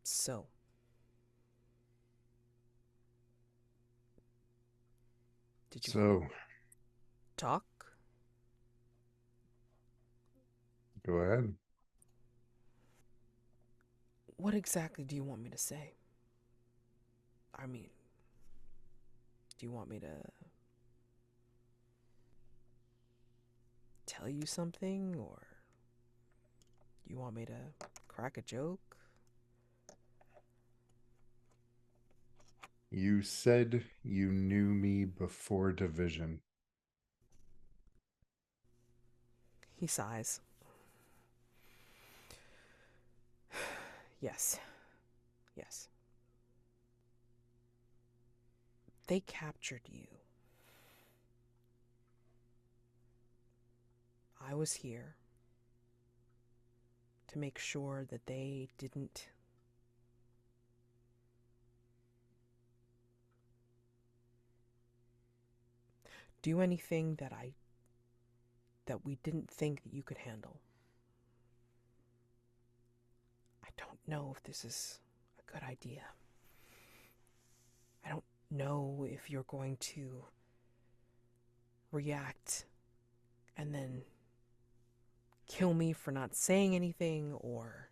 So, did you talk? Go ahead. What exactly do you want me to say? I mean, do you want me to tell you something, or do you want me to crack a joke? You said you knew me before division. He sighs. Yes. Yes. They captured you. I was here to make sure that they didn't do anything that we didn't think that you could handle. I don't know if this is a good idea. I don't know if you're going to react and then kill me for not saying anything, or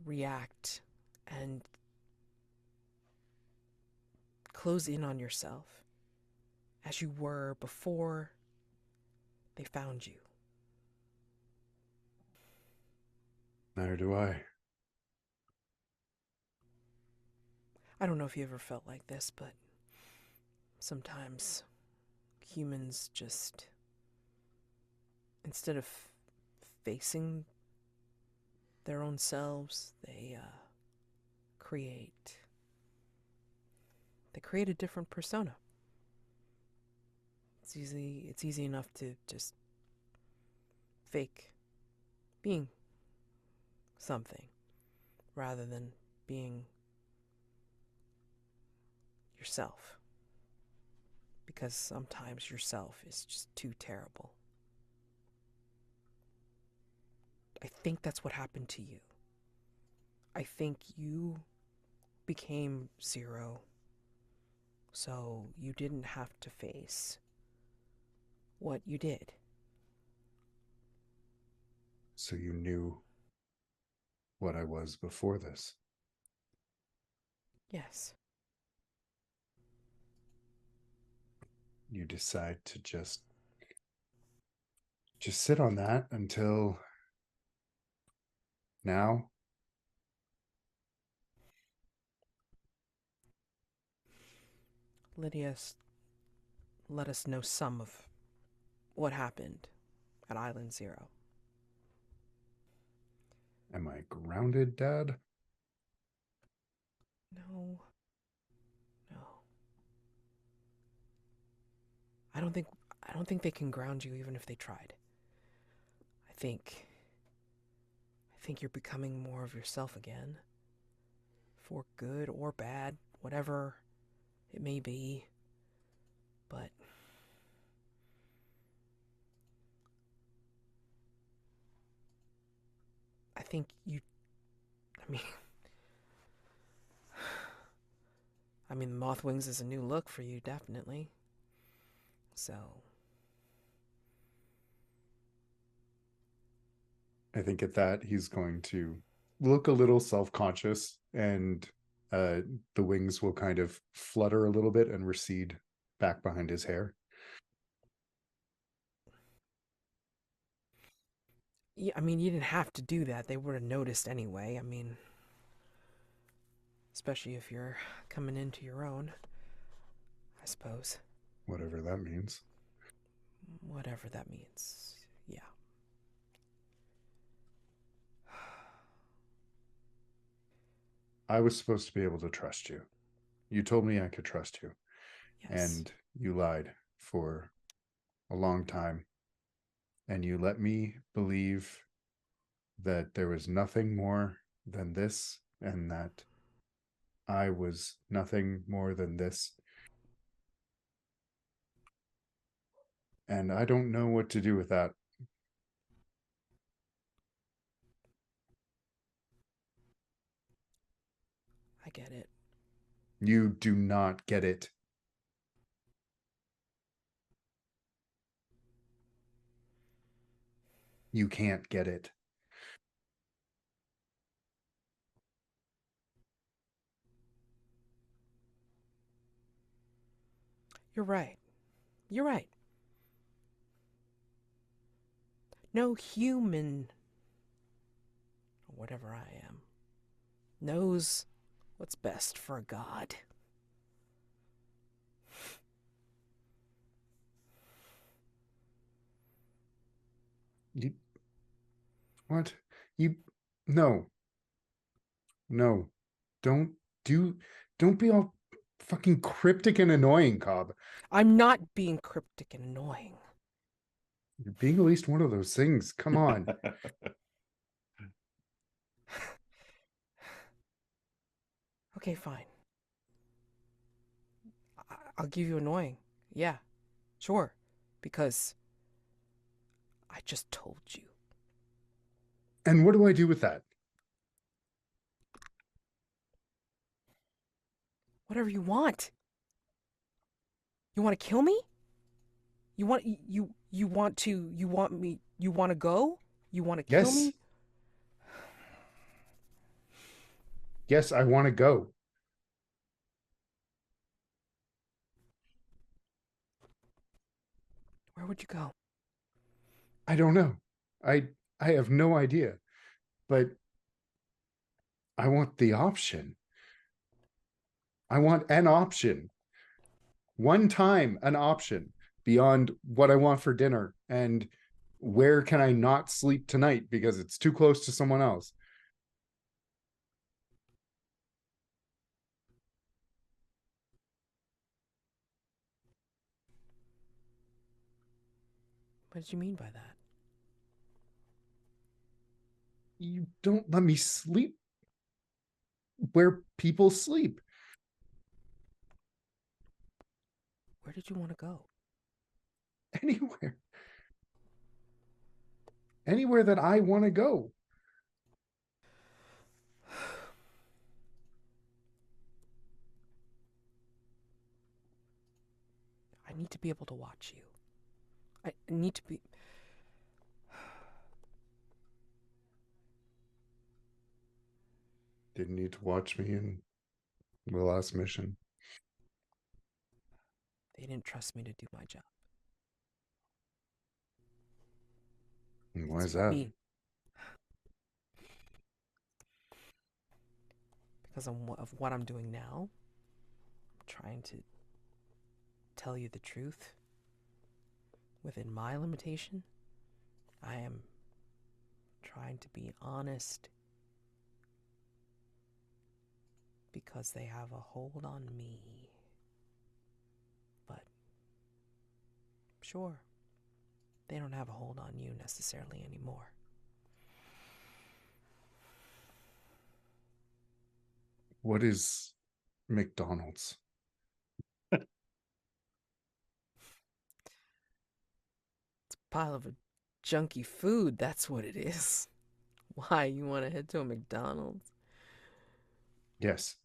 react and close in on yourself as you were before they found you. Neither do I. I don't know if you ever felt like this, but sometimes humans just, instead of facing their own selves, they create a different persona. It's easy enough to just fake being something rather than being yourself, because sometimes yourself is just too terrible. I think that's what happened to you. I think you became zero, so you didn't have to face what you did. So you knew what I was before this. Yes. You decide to just sit on that until now. Lydia let us know some of what happened at Island Zero. Am I grounded, Dad? No. I don't think they can ground you even if they tried. I think you're becoming more of yourself again. For good or bad, whatever it may be. But I think I mean, Moth Wings is a new look for you, definitely. So I think at that he's going to look a little self-conscious, and the wings will kind of flutter a little bit and recede back behind his hair. yeah, I mean, you didn't have to do that. They would have noticed anyway. I mean, especially if you're coming into your own, I suppose. Whatever that means. Whatever that means. Yeah. I was supposed to be able to trust you. You told me I could trust you. Yes. And you lied for a long time. And you let me believe that there was nothing more than this, and that I was nothing more than this. And I don't know what to do with that. I get it. You do not get it. You can't get it. You're right. You're right. No human, or whatever I am, knows what's best for a god. You what? You no. No. Don't don't be all fucking cryptic and annoying, Cobb. I'm not being cryptic and annoying. You're being at least one of those things. Come on. Okay, fine. I'll give you annoying. Yeah, sure. Because I just told you. And what do I do with that? Whatever you want. You want to kill me? You want me? You want to go? You want to kill Yes. me? Yes, I want to go. Where would you go? I don't know. I have no idea. But I want the option. I want an option. One time an option beyond what I want for dinner and where can I not sleep tonight because it's too close to someone else. What did you mean by that? You don't let me sleep where people sleep. Where did you want to go? Anywhere. Anywhere that I want to go. I need to be able to watch you. I need to be... Didn't need to watch me in the last mission. They didn't trust me to do my job. And why It's is that? me. Because of what I'm doing now. I'm trying to tell you the truth. Within my limitation, I am trying to be honest. Because they have a hold on me. But, sure, they don't have a hold on you necessarily anymore. What is McDonald's? It's a pile of junky food, that's what it is. Why, you want to head to a McDonald's? Yes.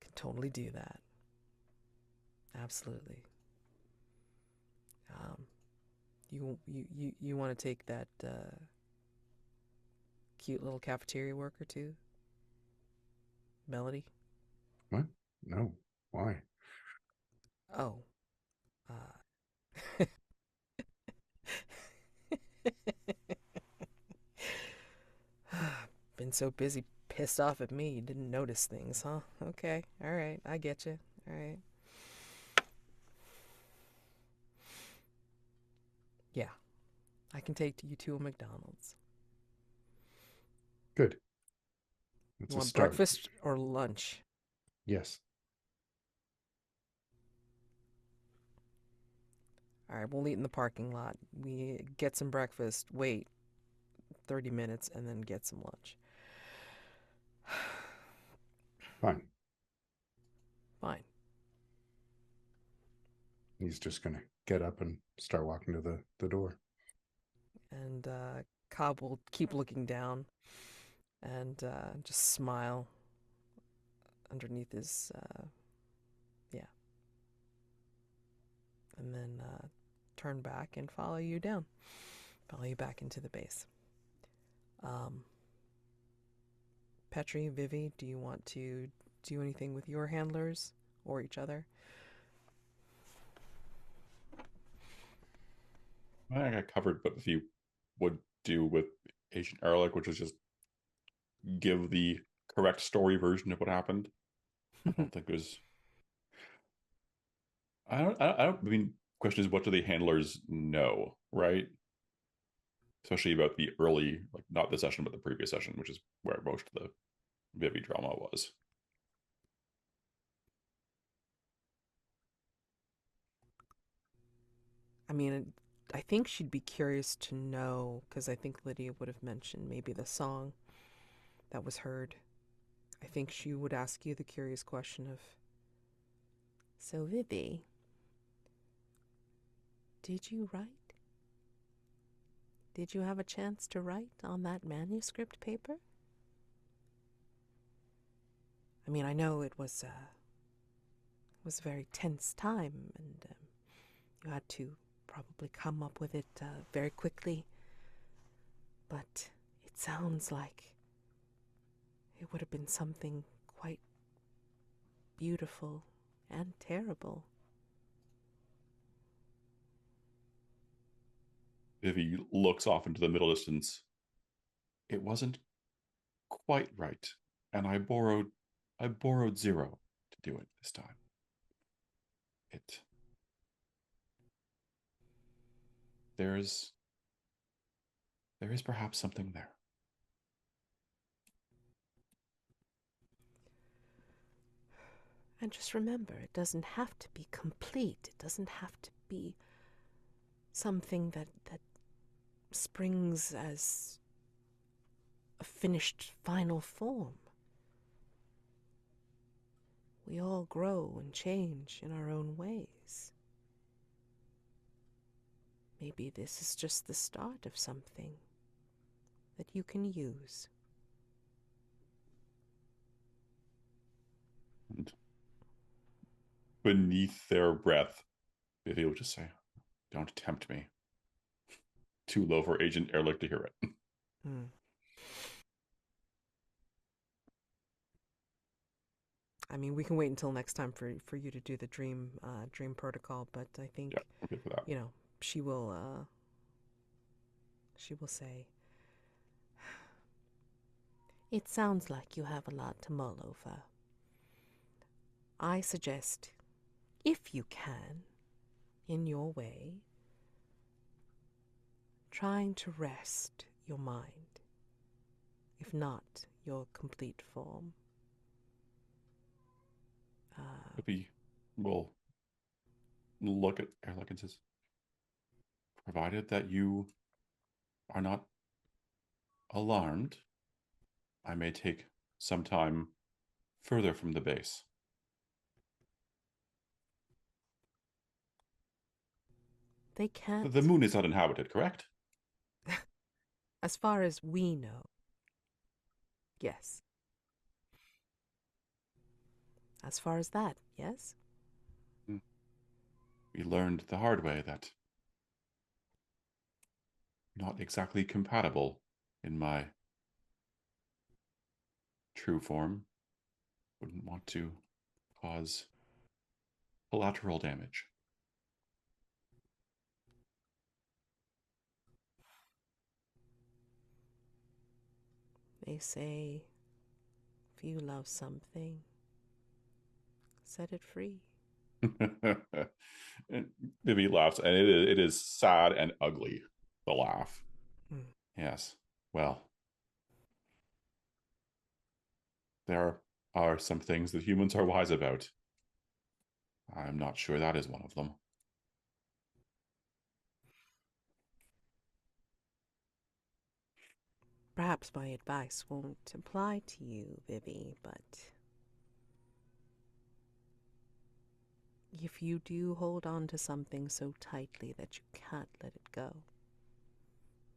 Can totally do that. Absolutely. You want to take that cute little cafeteria worker too? Melody? What? No. Why? Oh. Been so busy pissed off at me you didn't notice things, huh? Okay. All right. I get you. All right. Yeah. I can take you to a McDonald's. Good. You It's a want start. breakfast or lunch? Yes. All right, we'll eat in the parking lot. We get some breakfast, wait 30 minutes, and then get some lunch. Fine. Fine. He's just going to get up and start walking to the door. And Cobb will keep looking down and just smile underneath his, yeah. And then turn back and follow you down. Follow you back into the base. Petri, Vivi, do you want to do anything with your handlers or each other? I got covered, but if you would do with Agent Ehrlich, which is just give the correct story version of what happened. I don't think there's. I mean, question is, what do the handlers know, right? Especially about the early, like not the session, but the previous session, which is where most of the Vivi drama was. I mean, I think she'd be curious to know, because I think Lydia would have mentioned maybe the song that was heard. I think she would ask you the curious question of, so Vivi, did you write? Did you have a chance to write on that manuscript paper? I mean, I know it was a very tense time, and you had to probably come up with it very quickly. But it sounds like it would have been something quite beautiful and terrible. Vivi looks off into the middle distance. It wasn't quite right, and I borrowed 0 to do it this time. There is perhaps something there. And just remember, it doesn't have to be complete. It doesn't have to be something that springs as a finished final form. We all grow and change in our own ways. Maybe this is just the start of something that you can use. And beneath their breath, Vivi will just say, "Don't tempt me." Too low for Agent Ehrlich to hear it. I mean, we can wait until next time for you to do the dream protocol, but I think, Yeah, I'm good for that. you know, she will say, "It sounds like you have a lot to mull over. I suggest, if you can, in your way, trying to rest your mind, if not your complete form." Vivi will look at Ehrlich and says, "Provided that you are not alarmed, I may take some time further from the base." They can't. The moon is not inhabited, correct? As far as we know, yes. As far as that, yes? We learned the hard way that not exactly compatible in my true form. Wouldn't want to cause collateral damage. They say, if you love something, set it free. And Vivi laughs, and it is sad and ugly, the laugh. Yes. Well, there are some things that humans are wise about. I'm not sure that is one of them. Perhaps my advice won't apply to you, Vivi, but if you do hold on to something so tightly that you can't let it go,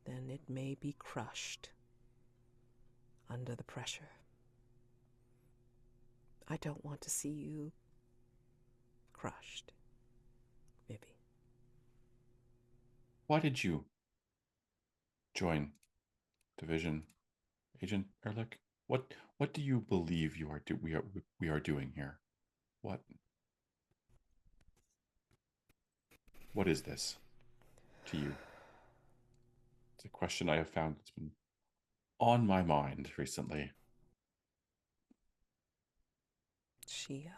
then it may be crushed under the pressure. I don't want to see you crushed, Vivi. Why did you join Division, Agent Ehrlich? What do you believe we are doing here? What is this to you? It's a question I have found that's been on my mind recently. She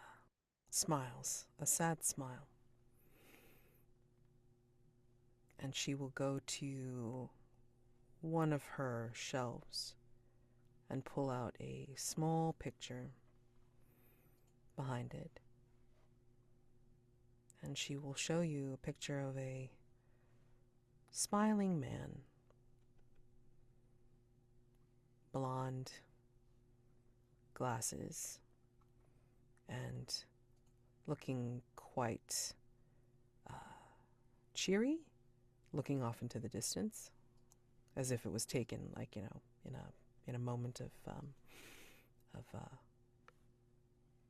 smiles, a sad smile. And she will go to one of her shelves and pull out a small picture behind it. And she will show you a picture of a smiling man, blonde, glasses, and looking quite cheery, looking off into the distance, as if it was taken, like, you know, in a moment of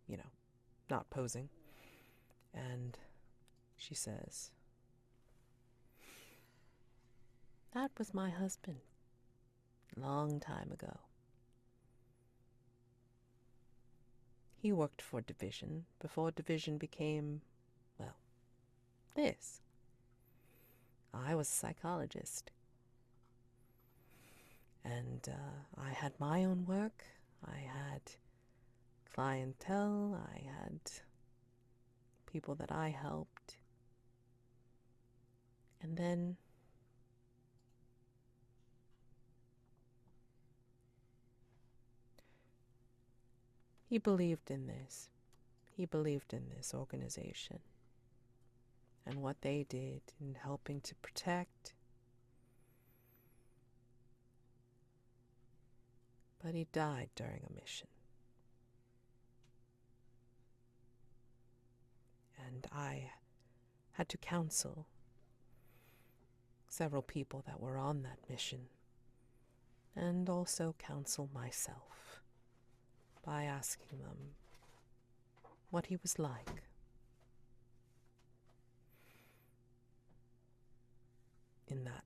you know, not posing. And she says, "That was my husband, long time ago. He worked for Division before Division became, well, this. I was a psychologist. And I had my own work. I had clientele. I had people that I helped. And then he believed in this. He believed in this organization and what they did in helping to protect. But he died during a mission. And I had to counsel several people that were on that mission, and also counsel myself by asking them what he was like. In that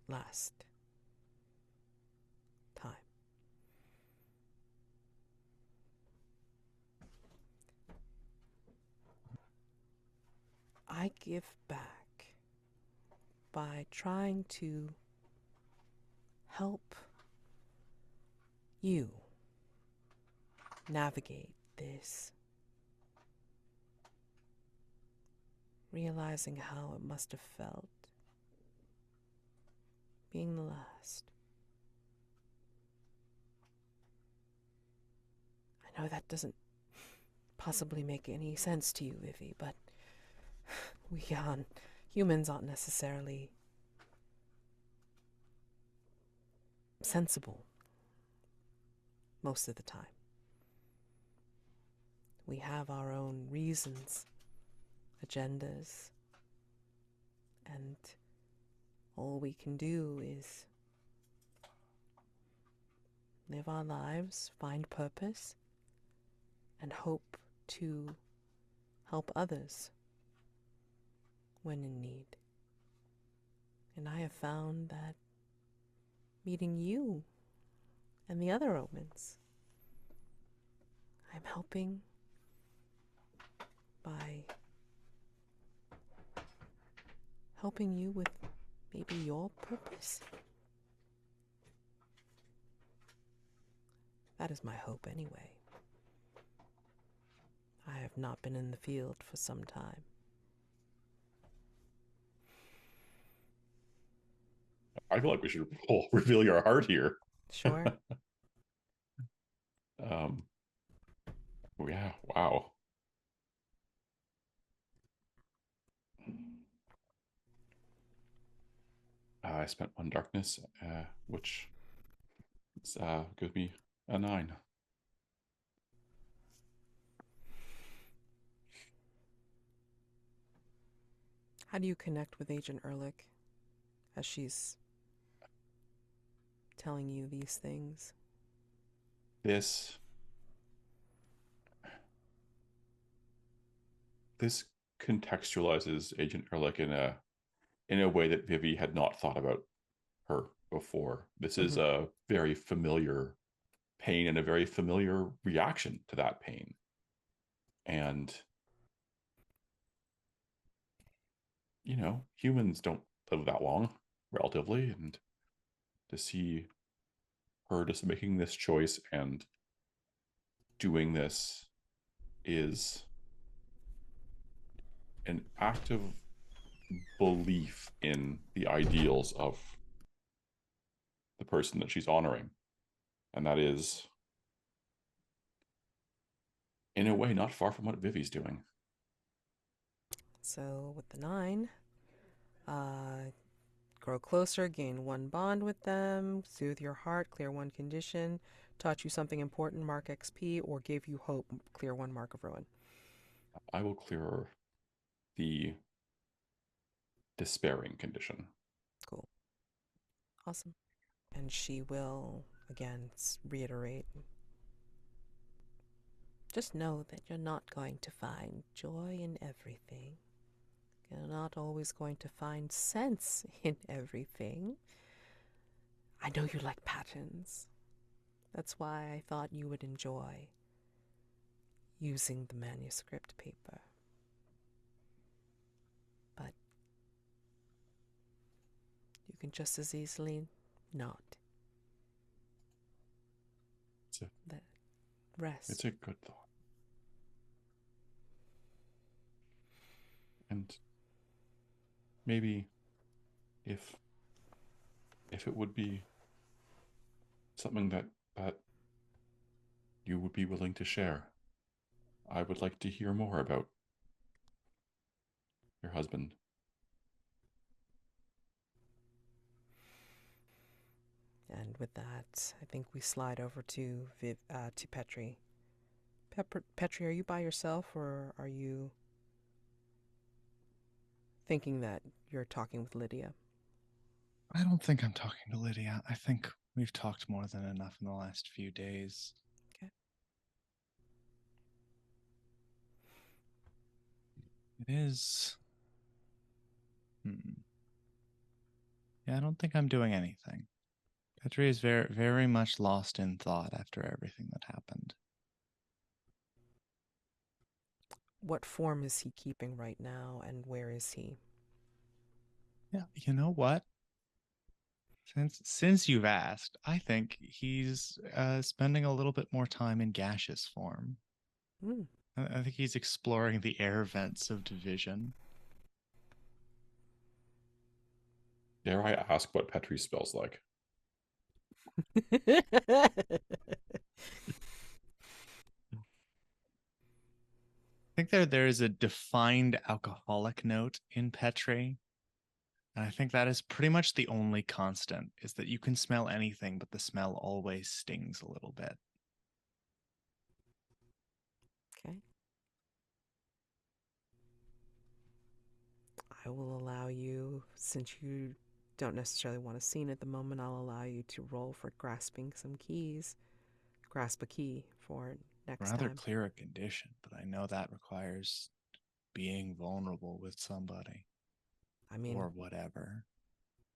last time. I give back by trying to help you navigate this, realizing how it must have felt being the last. I know that doesn't possibly make any sense to you, Vivi, but humans aren't necessarily sensible most of the time. We have our own reasons, agendas, and all we can do is live our lives, find purpose, and hope to help others when in need. And I have found that meeting you and the other Omens, I'm helping by helping you with maybe your purpose. That is my hope anyway. I have not been in the field for some time. I feel like we should reveal your heart here. Sure. Yeah, wow. I spent one darkness, which gives me a 9. How do you connect with Agent Ehrlich as she's telling you these things? This contextualizes Agent Ehrlich in a way that Vivi had not thought about her before. This is a very familiar pain and a very familiar reaction to that pain. And, you know, humans don't live that long, relatively. And to see her just making this choice and doing this is an active belief in the ideals of the person that she's honoring. And that is, in a way, not far from what Vivi's doing. So with the 9, grow closer, gain 1 bond with them, soothe your heart, clear 1 condition, taught you something important, mark XP, or gave you hope, clear 1 mark of ruin. I will clear the despairing condition. Cool. Awesome. And she will, again, reiterate, just know that you're not going to find joy in everything. You're not always going to find sense in everything. I know you like patterns. That's why I thought you would enjoy using the manuscript paper. But you can just as easily not. Rest. It's a good thought. And maybe if it would be something that you would be willing to share, I would like to hear more about your husband. And with that, I think we slide over to Petri. Petri, are you by yourself, or are you thinking that you're talking with Lydia? I don't think I'm talking to Lydia. I think we've talked more than enough in the last few days. Okay. It is. Yeah, I don't think I'm doing anything. Petri is very, very much lost in thought after everything that happened. What form is he keeping right now, and where is he? Yeah, you know what? Since you've asked, I think he's spending a little bit more time in gaseous form. I think he's exploring the air vents of division. Dare I ask what Petri smells like? I think there is a defined alcoholic note in Petri. And I think that is pretty much the only constant, is that you can smell anything, but the smell always stings a little bit. Okay. I will allow you, since you don't necessarily want a scene at the moment, I'll allow you to roll for grasping some keys. Grasp a key for next Rather time. clear a condition, but I know that requires being vulnerable with somebody. I mean, or whatever.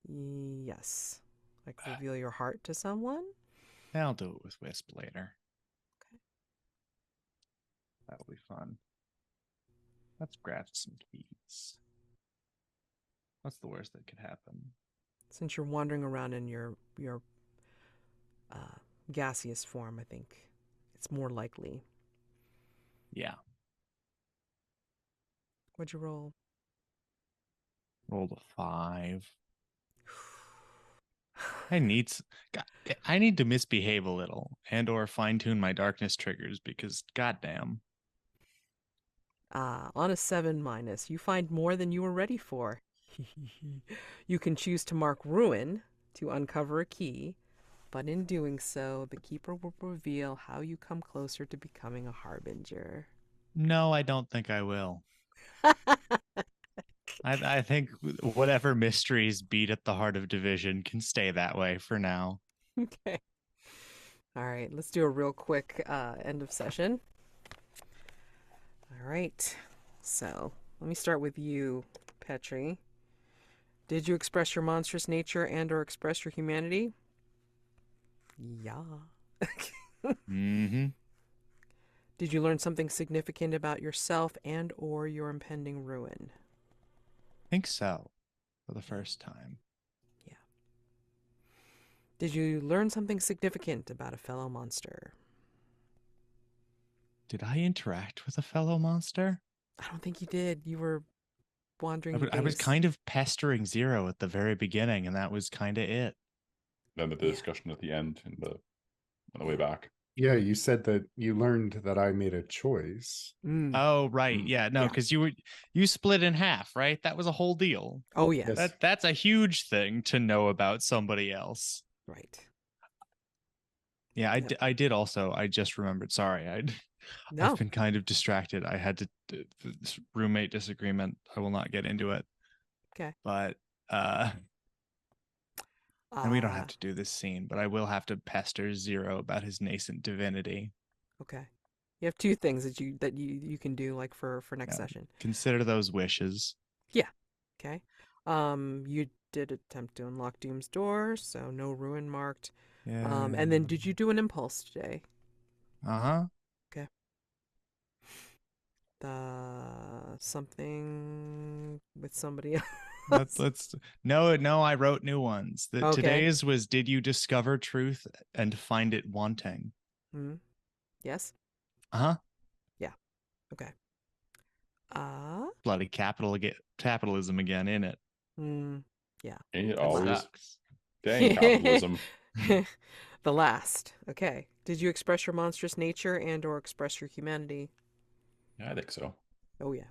Yes. Like reveal your heart to someone? I'll do it with Wisp later. Okay. That'll be fun. Let's grab some keys. What's the worst that could happen? Since you're wandering around in your gaseous form, I think it's more likely. Yeah. What'd you roll? Rolled a 5. I need to misbehave a little and or fine-tune my darkness triggers because goddamn. On a 7-, you find more than you were ready for. You can choose to mark ruin to uncover a key, but in doing so, the keeper will reveal how you come closer to becoming a harbinger. No, I don't think I will. I think whatever mysteries beat at the heart of division can stay that way for now. Okay. All right, let's do a real quick end of session. All right. So let me start with you, Petri. Did you express your monstrous nature and or express your humanity? Yeah. Mm-hmm. Did you learn something significant about yourself and or your impending ruin? I think so. For the first time. Yeah. Did you learn something significant about a fellow monster? Did I interact with a fellow monster? I don't think you did. You were wandering I was base. kind of pestering Zero at the very beginning, and that was kind of it. Then the discussion at the end and on the way back. Yeah, you said that you learned that I made a choice. Oh, right. Yeah, no, because you split in half, right? That was a whole deal. Oh, yeah. Yes. That's a huge thing to know about somebody else. Right. Yeah, I did also. I just remembered. Sorry, I've been kind of distracted. I had to this roommate disagreement. I will not get into it. Okay. But and we don't have to do this scene, but I will have to pester Zero about his nascent divinity. Okay. You have 2 things that you can do like for next session. Consider those wishes. Yeah. Okay. You did attempt to unlock Doom's door, so no ruin marked. Yeah. And then did you do an impulse today? Uh-huh. Okay. Something with somebody else. Let's no, I wrote new ones. Okay. Today's was, did you discover truth and find it wanting? Yes. Uh-huh. Yeah. Okay. Bloody capitalism again, in it. Yeah. Ain't it That always? sucks. Dang capitalism. The last. Okay. Did you express your monstrous nature and or express your humanity? Yeah, I think so. Oh yeah.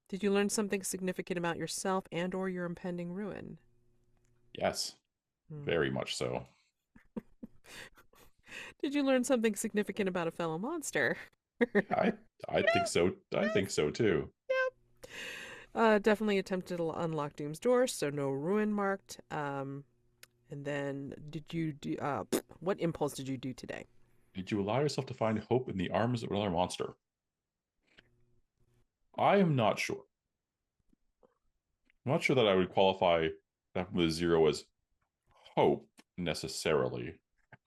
Did you learn something significant about yourself and or your impending ruin? Yes, very much so. Did you learn something significant about a fellow monster? I think so. I think so too. Definitely attempted to unlock Doom's door, so no ruin marked. And then did you do what impulse did you do today? Did you allow yourself to find hope in the arms of another monster? I am not sure. I'm not sure that I would qualify that with 0 as hope necessarily.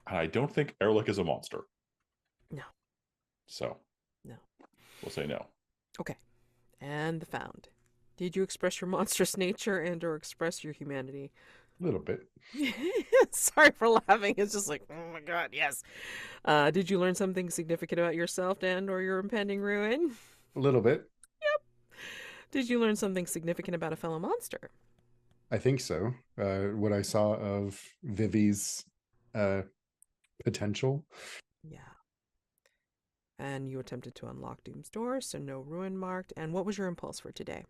And I don't think Ehrlich is a monster. No. So, no. We'll say no. Okay. And the found. Did you express your monstrous nature and or express your humanity? A little bit. Sorry for laughing. It's just like, oh my god, yes. Did you learn something significant about yourself and or your impending ruin? A little bit. Yep. Did you learn something significant about a fellow monster? I think so. What I saw of Vivi's potential. Yeah. And you attempted to unlock Doom's door, so no ruin marked. And what was your impulse for today?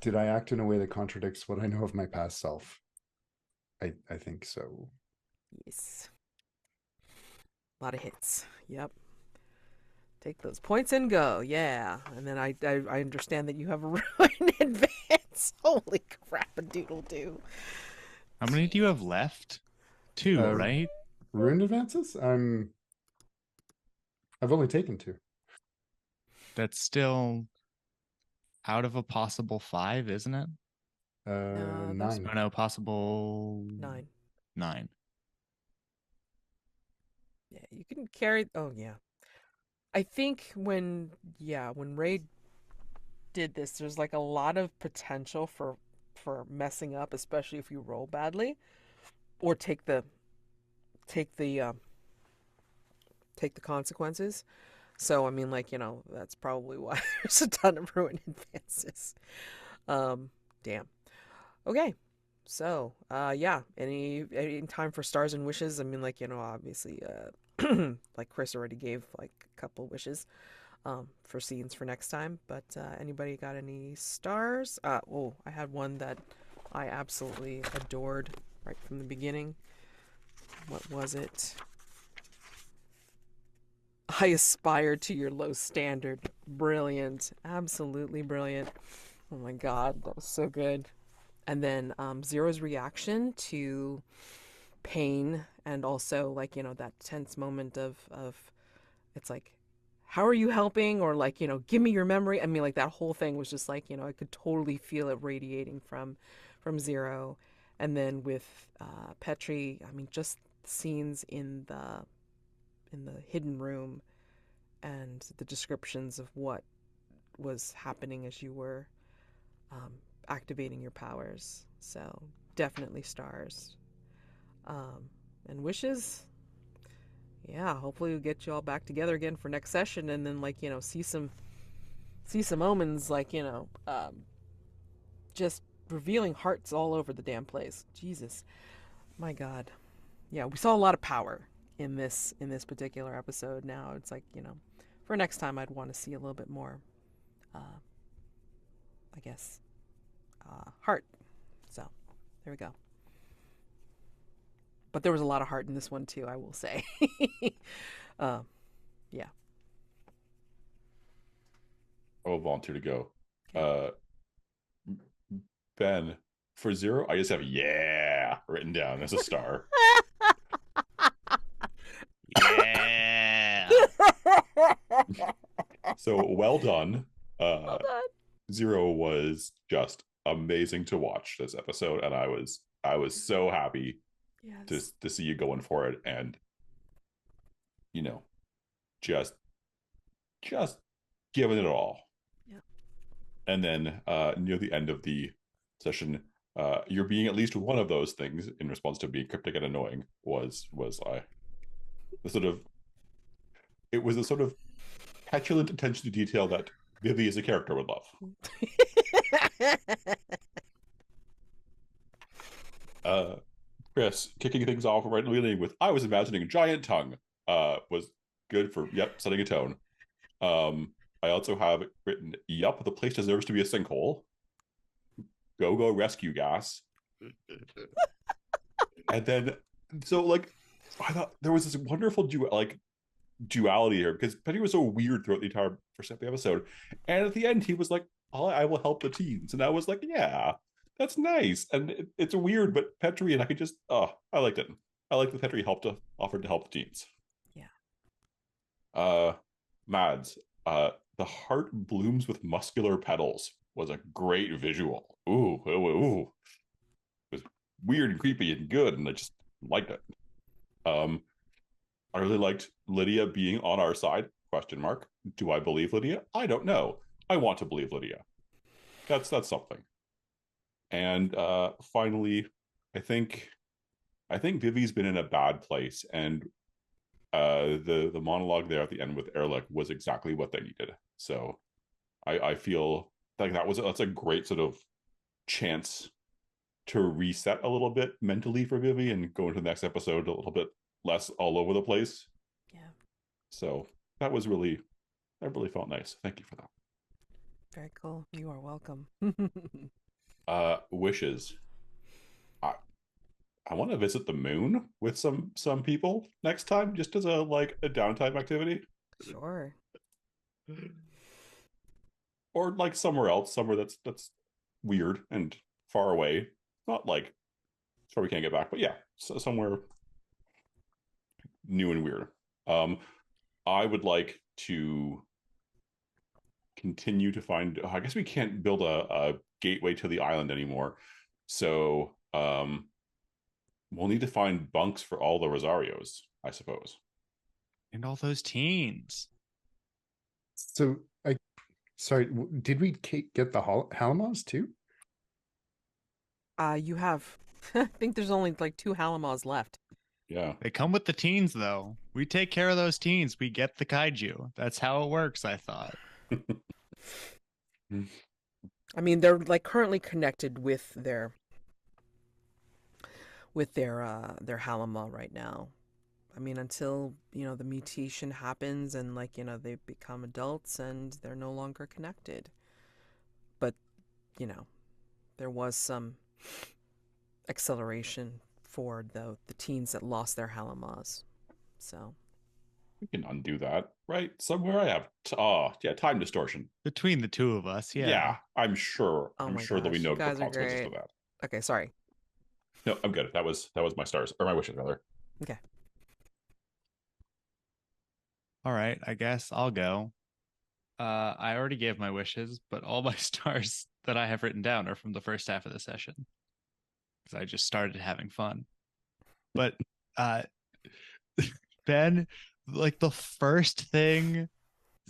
Did I act in a way that contradicts what I know of my past self? I think so. Yes. A lot of hits. Yep. Take those points and go. Yeah. And then I understand that you have a ruin advance. Holy crap, a doodle do. How many do you have left? 2, right? Ruin advances? I've only taken 2. That's still out of a possible 5, isn't it? 9. Oh, no, possible 9. 9. Yeah, you can carry. Oh yeah. I think when Ray did this, there's like a lot of potential for messing up, especially if you roll badly or take the consequences. So I mean, like, that's probably why there's a ton of ruin advances. Damn. Okay. So, yeah. Any time for stars and wishes? I mean, like, obviously, like Chris already gave like a couple wishes, for scenes for next time. But anybody got any stars? I had one that I absolutely adored right from the beginning. What was it? I aspired to your low standard. Brilliant. Absolutely brilliant. Oh my god, that was so good. And then Zero's reaction to pain and also like, that tense moment of it's like, how are you helping? Or like, give me your memory. I mean, like that whole thing was just like, I could totally feel it radiating from Zero. And then with Petri, I mean, just scenes in the hidden room and the descriptions of what was happening as you were activating your powers. So definitely stars. And wishes, yeah, hopefully we'll get you all back together again for next session, and then like, see some omens, like, just revealing hearts all over the damn place. Jesus, my god. Yeah, we saw a lot of power in this particular episode. Now it's like, for next time I'd want to see a little bit more, I guess, heart. So there we go. But there was a lot of heart in this one too, I will say. Yeah. I'll volunteer to go. Okay. Ben, for 0, I just have yeah written down as a star. Yeah. So well done. Well done. 0 was just amazing to watch this episode, and I was so happy to see you going for it, and just given it all. Yeah. And then near the end of the session, you're being at least one of those things in response to being cryptic and annoying was the sort of, it was a sort of petulant attention to detail that Vivi as a character would love. Chris, kicking things off right in the beginning with I was imagining a giant tongue was good for setting a tone. I also have written, yup, the place deserves to be a sinkhole. Go rescue gas. And then so like I thought there was this wonderful duality here because Petri was so weird throughout the entire first half of the episode, and at the end he was like, I will help the teens, and I was like, yeah, that's nice. And it's weird, but Petri, and I could just I liked it. I like that Petri offered to help the teens. Yeah. Mads, the heart blooms with muscular petals was a great visual. Ooh. It was weird and creepy and good, and I just liked it. I really liked Lydia being on our side, question mark. Do I believe Lydia? I don't know. I want to believe Lydia. That's something. And finally, I think Vivi's been in a bad place, and the monologue there at the end with Ehrlich was exactly what they needed. So I feel like that's a great sort of chance to reset a little bit mentally for Vivi and go into the next episode a little bit less all over the place. Yeah. So that really felt nice. Thank you for that. Very cool. You are welcome. Wishes. I want to visit the moon with some people next time, just as a downtime activity. Sure. Or like somewhere else, somewhere that's weird and far away. Not like where we can't get back, but yeah, somewhere new and weird. I would like to continue to find. I guess we can't build a gateway to the island anymore, so we'll need to find bunks for all the Rosarios, I suppose. And all those teens. So sorry, did we get the Halimaws too? You have. I think there's only like 2 Halimaws left. Yeah. They come with the teens, though. We take care of those teens. We get the kaiju. That's how it works, I thought. I mean, they're like currently connected with their Halimaw right now. I mean, until, the mutation happens and they become adults and they're no longer connected. But, there was some acceleration for the teens that lost their Halimaws. So we can undo that, right? Somewhere I have time distortion. Between the two of us, yeah. Yeah, I'm sure. Oh I'm my sure there'll be gosh, no you guys are consequences great. to that. Okay, sorry. No, I'm good. That was my stars, or my wishes rather. Okay. All right, I guess I'll go. I already gave my wishes, but all my stars that I have written down are from the first half of the session, because I just started having fun. But Ben, like the first thing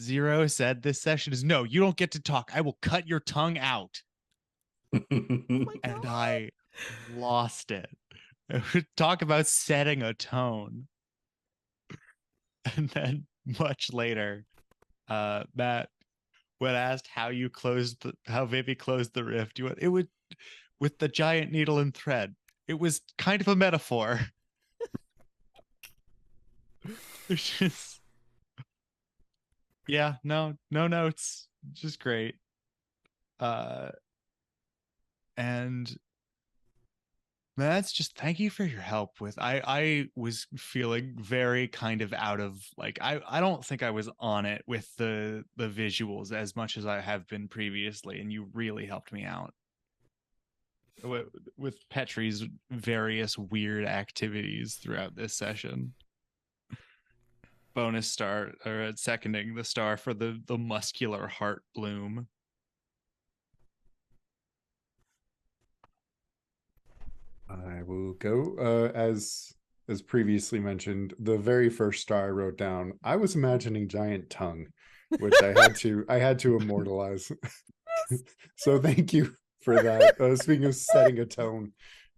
Zero said this session is, "No, you don't get to talk. I will cut your tongue out." And I lost it. Talk about setting a tone. And then much later, Matt, when asked how Vivi closed the rift, it would with the giant needle and thread. It was kind of a metaphor. It's just, yeah, no notes, just great. And Matt's just thank you for your help with. I was feeling very kind of out of I don't think I was on it with the visuals as much as I have been previously, and you really helped me out with Petri's various weird activities throughout this session. Bonus star, or seconding the star for the muscular heart bloom. I will go. As previously mentioned, the very first star I wrote down, I was imagining giant tongue. which I had to immortalize. So thank you for that. Speaking of setting a tone,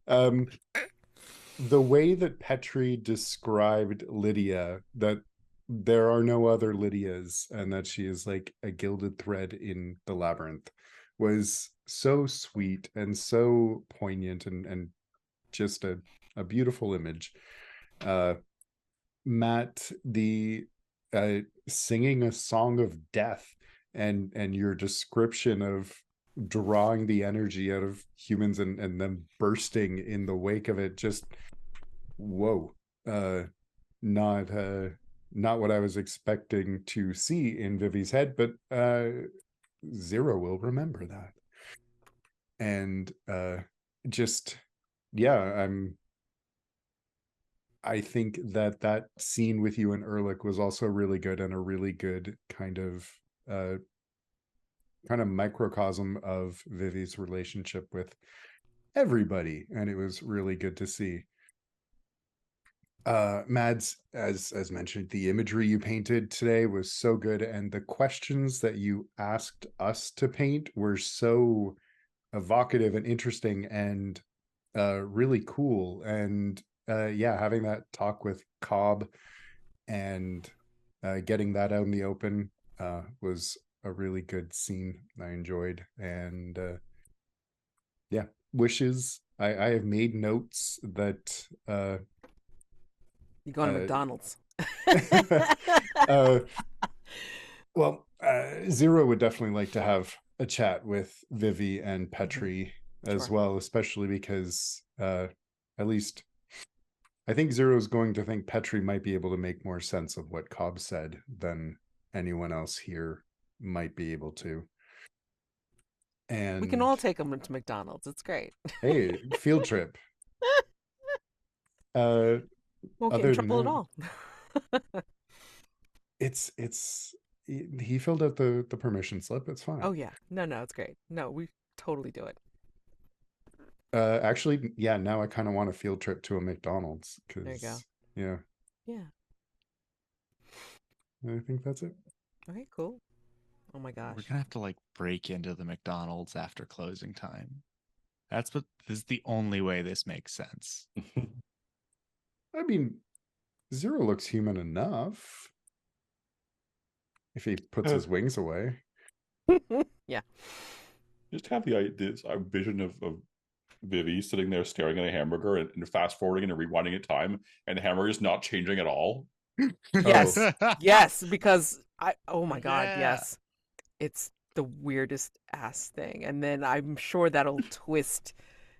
the way that Petri described Lydia, that there are no other Lydias and that she is like a gilded thread in the labyrinth, was so sweet and so poignant and just a beautiful image. Matt, the singing a song of death and your description of drawing the energy out of humans and them bursting in the wake of it, just whoa. Not what I was expecting to see in Vivi's head, but Zero will remember that. And just yeah, I think that scene with you and Ehrlich was also really good, and a really good kind of microcosm of Vivi's relationship with everybody, and it was really good to see. Mads, as mentioned, the imagery you painted today was so good, and the questions that you asked us to paint were so evocative and interesting and really cool. And yeah, having that talk with Cobb and getting that out in the open was a really good scene. I enjoyed. And yeah, wishes. I have made notes that You going to McDonald's? Well, Zero would definitely like to have a chat with Vivi and Petri as well, especially because at least I think Zero is going to think Petri might be able to make more sense of what Cobb said than anyone else here might be able to. And we can all take them to McDonald's. It's great. Hey, field trip. Won't get in trouble at all. It's he filled out the permission slip. It's fine. Oh yeah, no, it's great. No, we totally do it. Actually, yeah. Now I kind of want a field trip to a McDonald's. There you go. Yeah. I think that's it. Okay, cool. Oh my gosh. We're gonna have to like break into the McDonald's after closing time. This is the only way this makes sense. I mean, Zero looks human enough if he puts his wings away. Yeah. Just have this vision of Vivi sitting there staring at a hamburger and fast forwarding and rewinding at time, and the hamburger is not changing at all. Yes. Yes, because oh my god, Yeah. yes. It's the weirdest ass thing. And then I'm sure that'll twist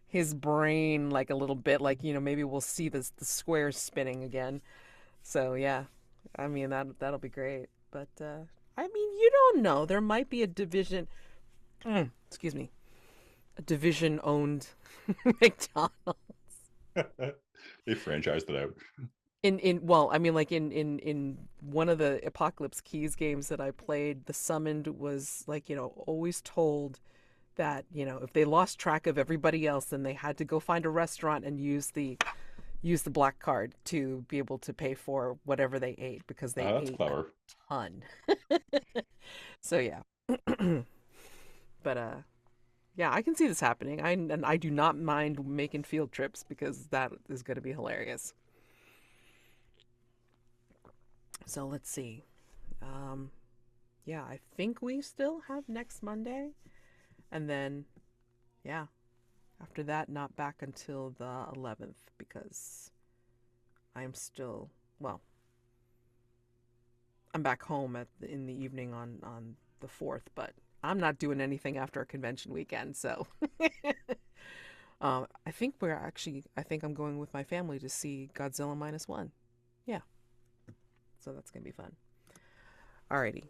his brain like a little bit, like, maybe we'll see the squares spinning again. So yeah. I mean that'll be great. But I mean, you don't know. There might be a division excuse me. A division owned McDonald's. They franchised it out. Well, I mean, like in one of the Apocalypse Keys games that I played, the summoned was like, always told that, if they lost track of everybody else, then they had to go find a restaurant and use the black card to be able to pay for whatever they ate, because they That's ate clever. a ton. So yeah. But yeah, I can see this happening. I do not mind making field trips, because that is going to be hilarious. So let's see. Yeah, I think we still have next Monday. And then, yeah, after that, not back until the 11th, because I am still, well, I'm back home in the evening on the 4th, but I'm not doing anything after a convention weekend, so. I think I'm going with my family to see Godzilla -1. Yeah. So that's going to be fun. Alrighty.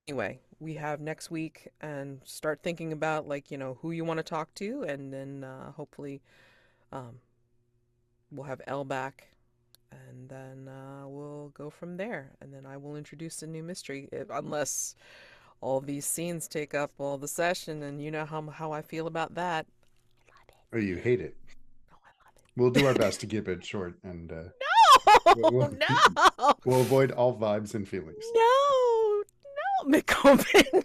Anyway, we have next week, and start thinking about, like, who you want to talk to, and then hopefully we'll have Elle back, and then we'll go from there, and then I will introduce a new mystery, unless all these scenes take up all the session, and you know how I feel about that. Oh, you hate it. Oh, I love it. We'll do our best to keep it short, and No! we'll avoid all vibes and feelings. No! McCombin.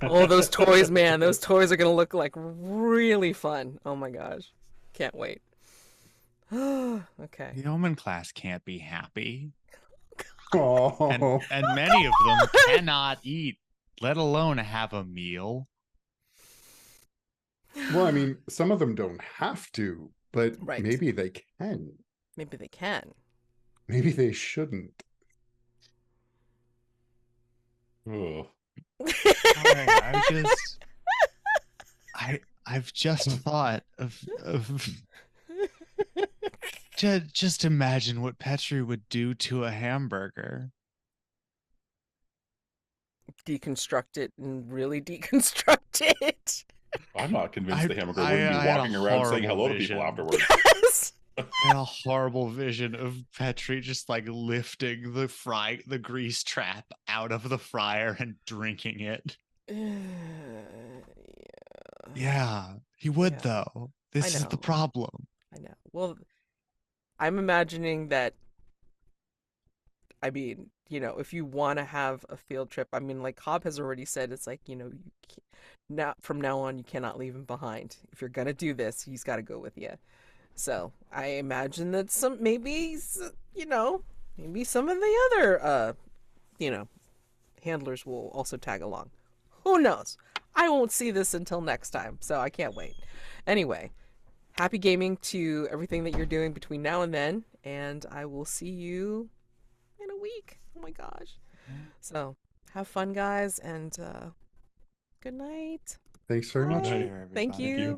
Oh, those toys, man. Those toys are going to look like really fun. Oh my gosh. Can't wait. Okay. The Omen class can't be happy. Oh, And many of them cannot eat, let alone have a meal. well, I mean, some of them don't have to, but Right. maybe they can. Maybe they can. Maybe they shouldn't. Ugh. I've just thought of just imagine what Petri would do to a hamburger. Deconstruct it and really deconstruct it. I'm not convinced the hamburger I wouldn't be had a walking around saying horrible hello to vision. people afterwards. Yes. I had a horrible vision of Petri just like lifting the grease trap out of the fryer and drinking it. Yeah, he would Yeah. though. This is the know. problem. I know. Well, I'm imagining that, I mean, you know, if you want to have a field trip, I mean, like Cobb has already said, it's like, you know, from now on, you cannot leave him behind. If you're going to do this, he's got to go with you. So I imagine that maybe some of the other, handlers will also tag along. Who knows? I won't see this until next time, so I can't wait. Anyway, happy gaming to everything that you're doing between now and then, and I will see you in a week. Oh my gosh. So have fun, guys, and good night. Thanks very much. Bye. Thank you.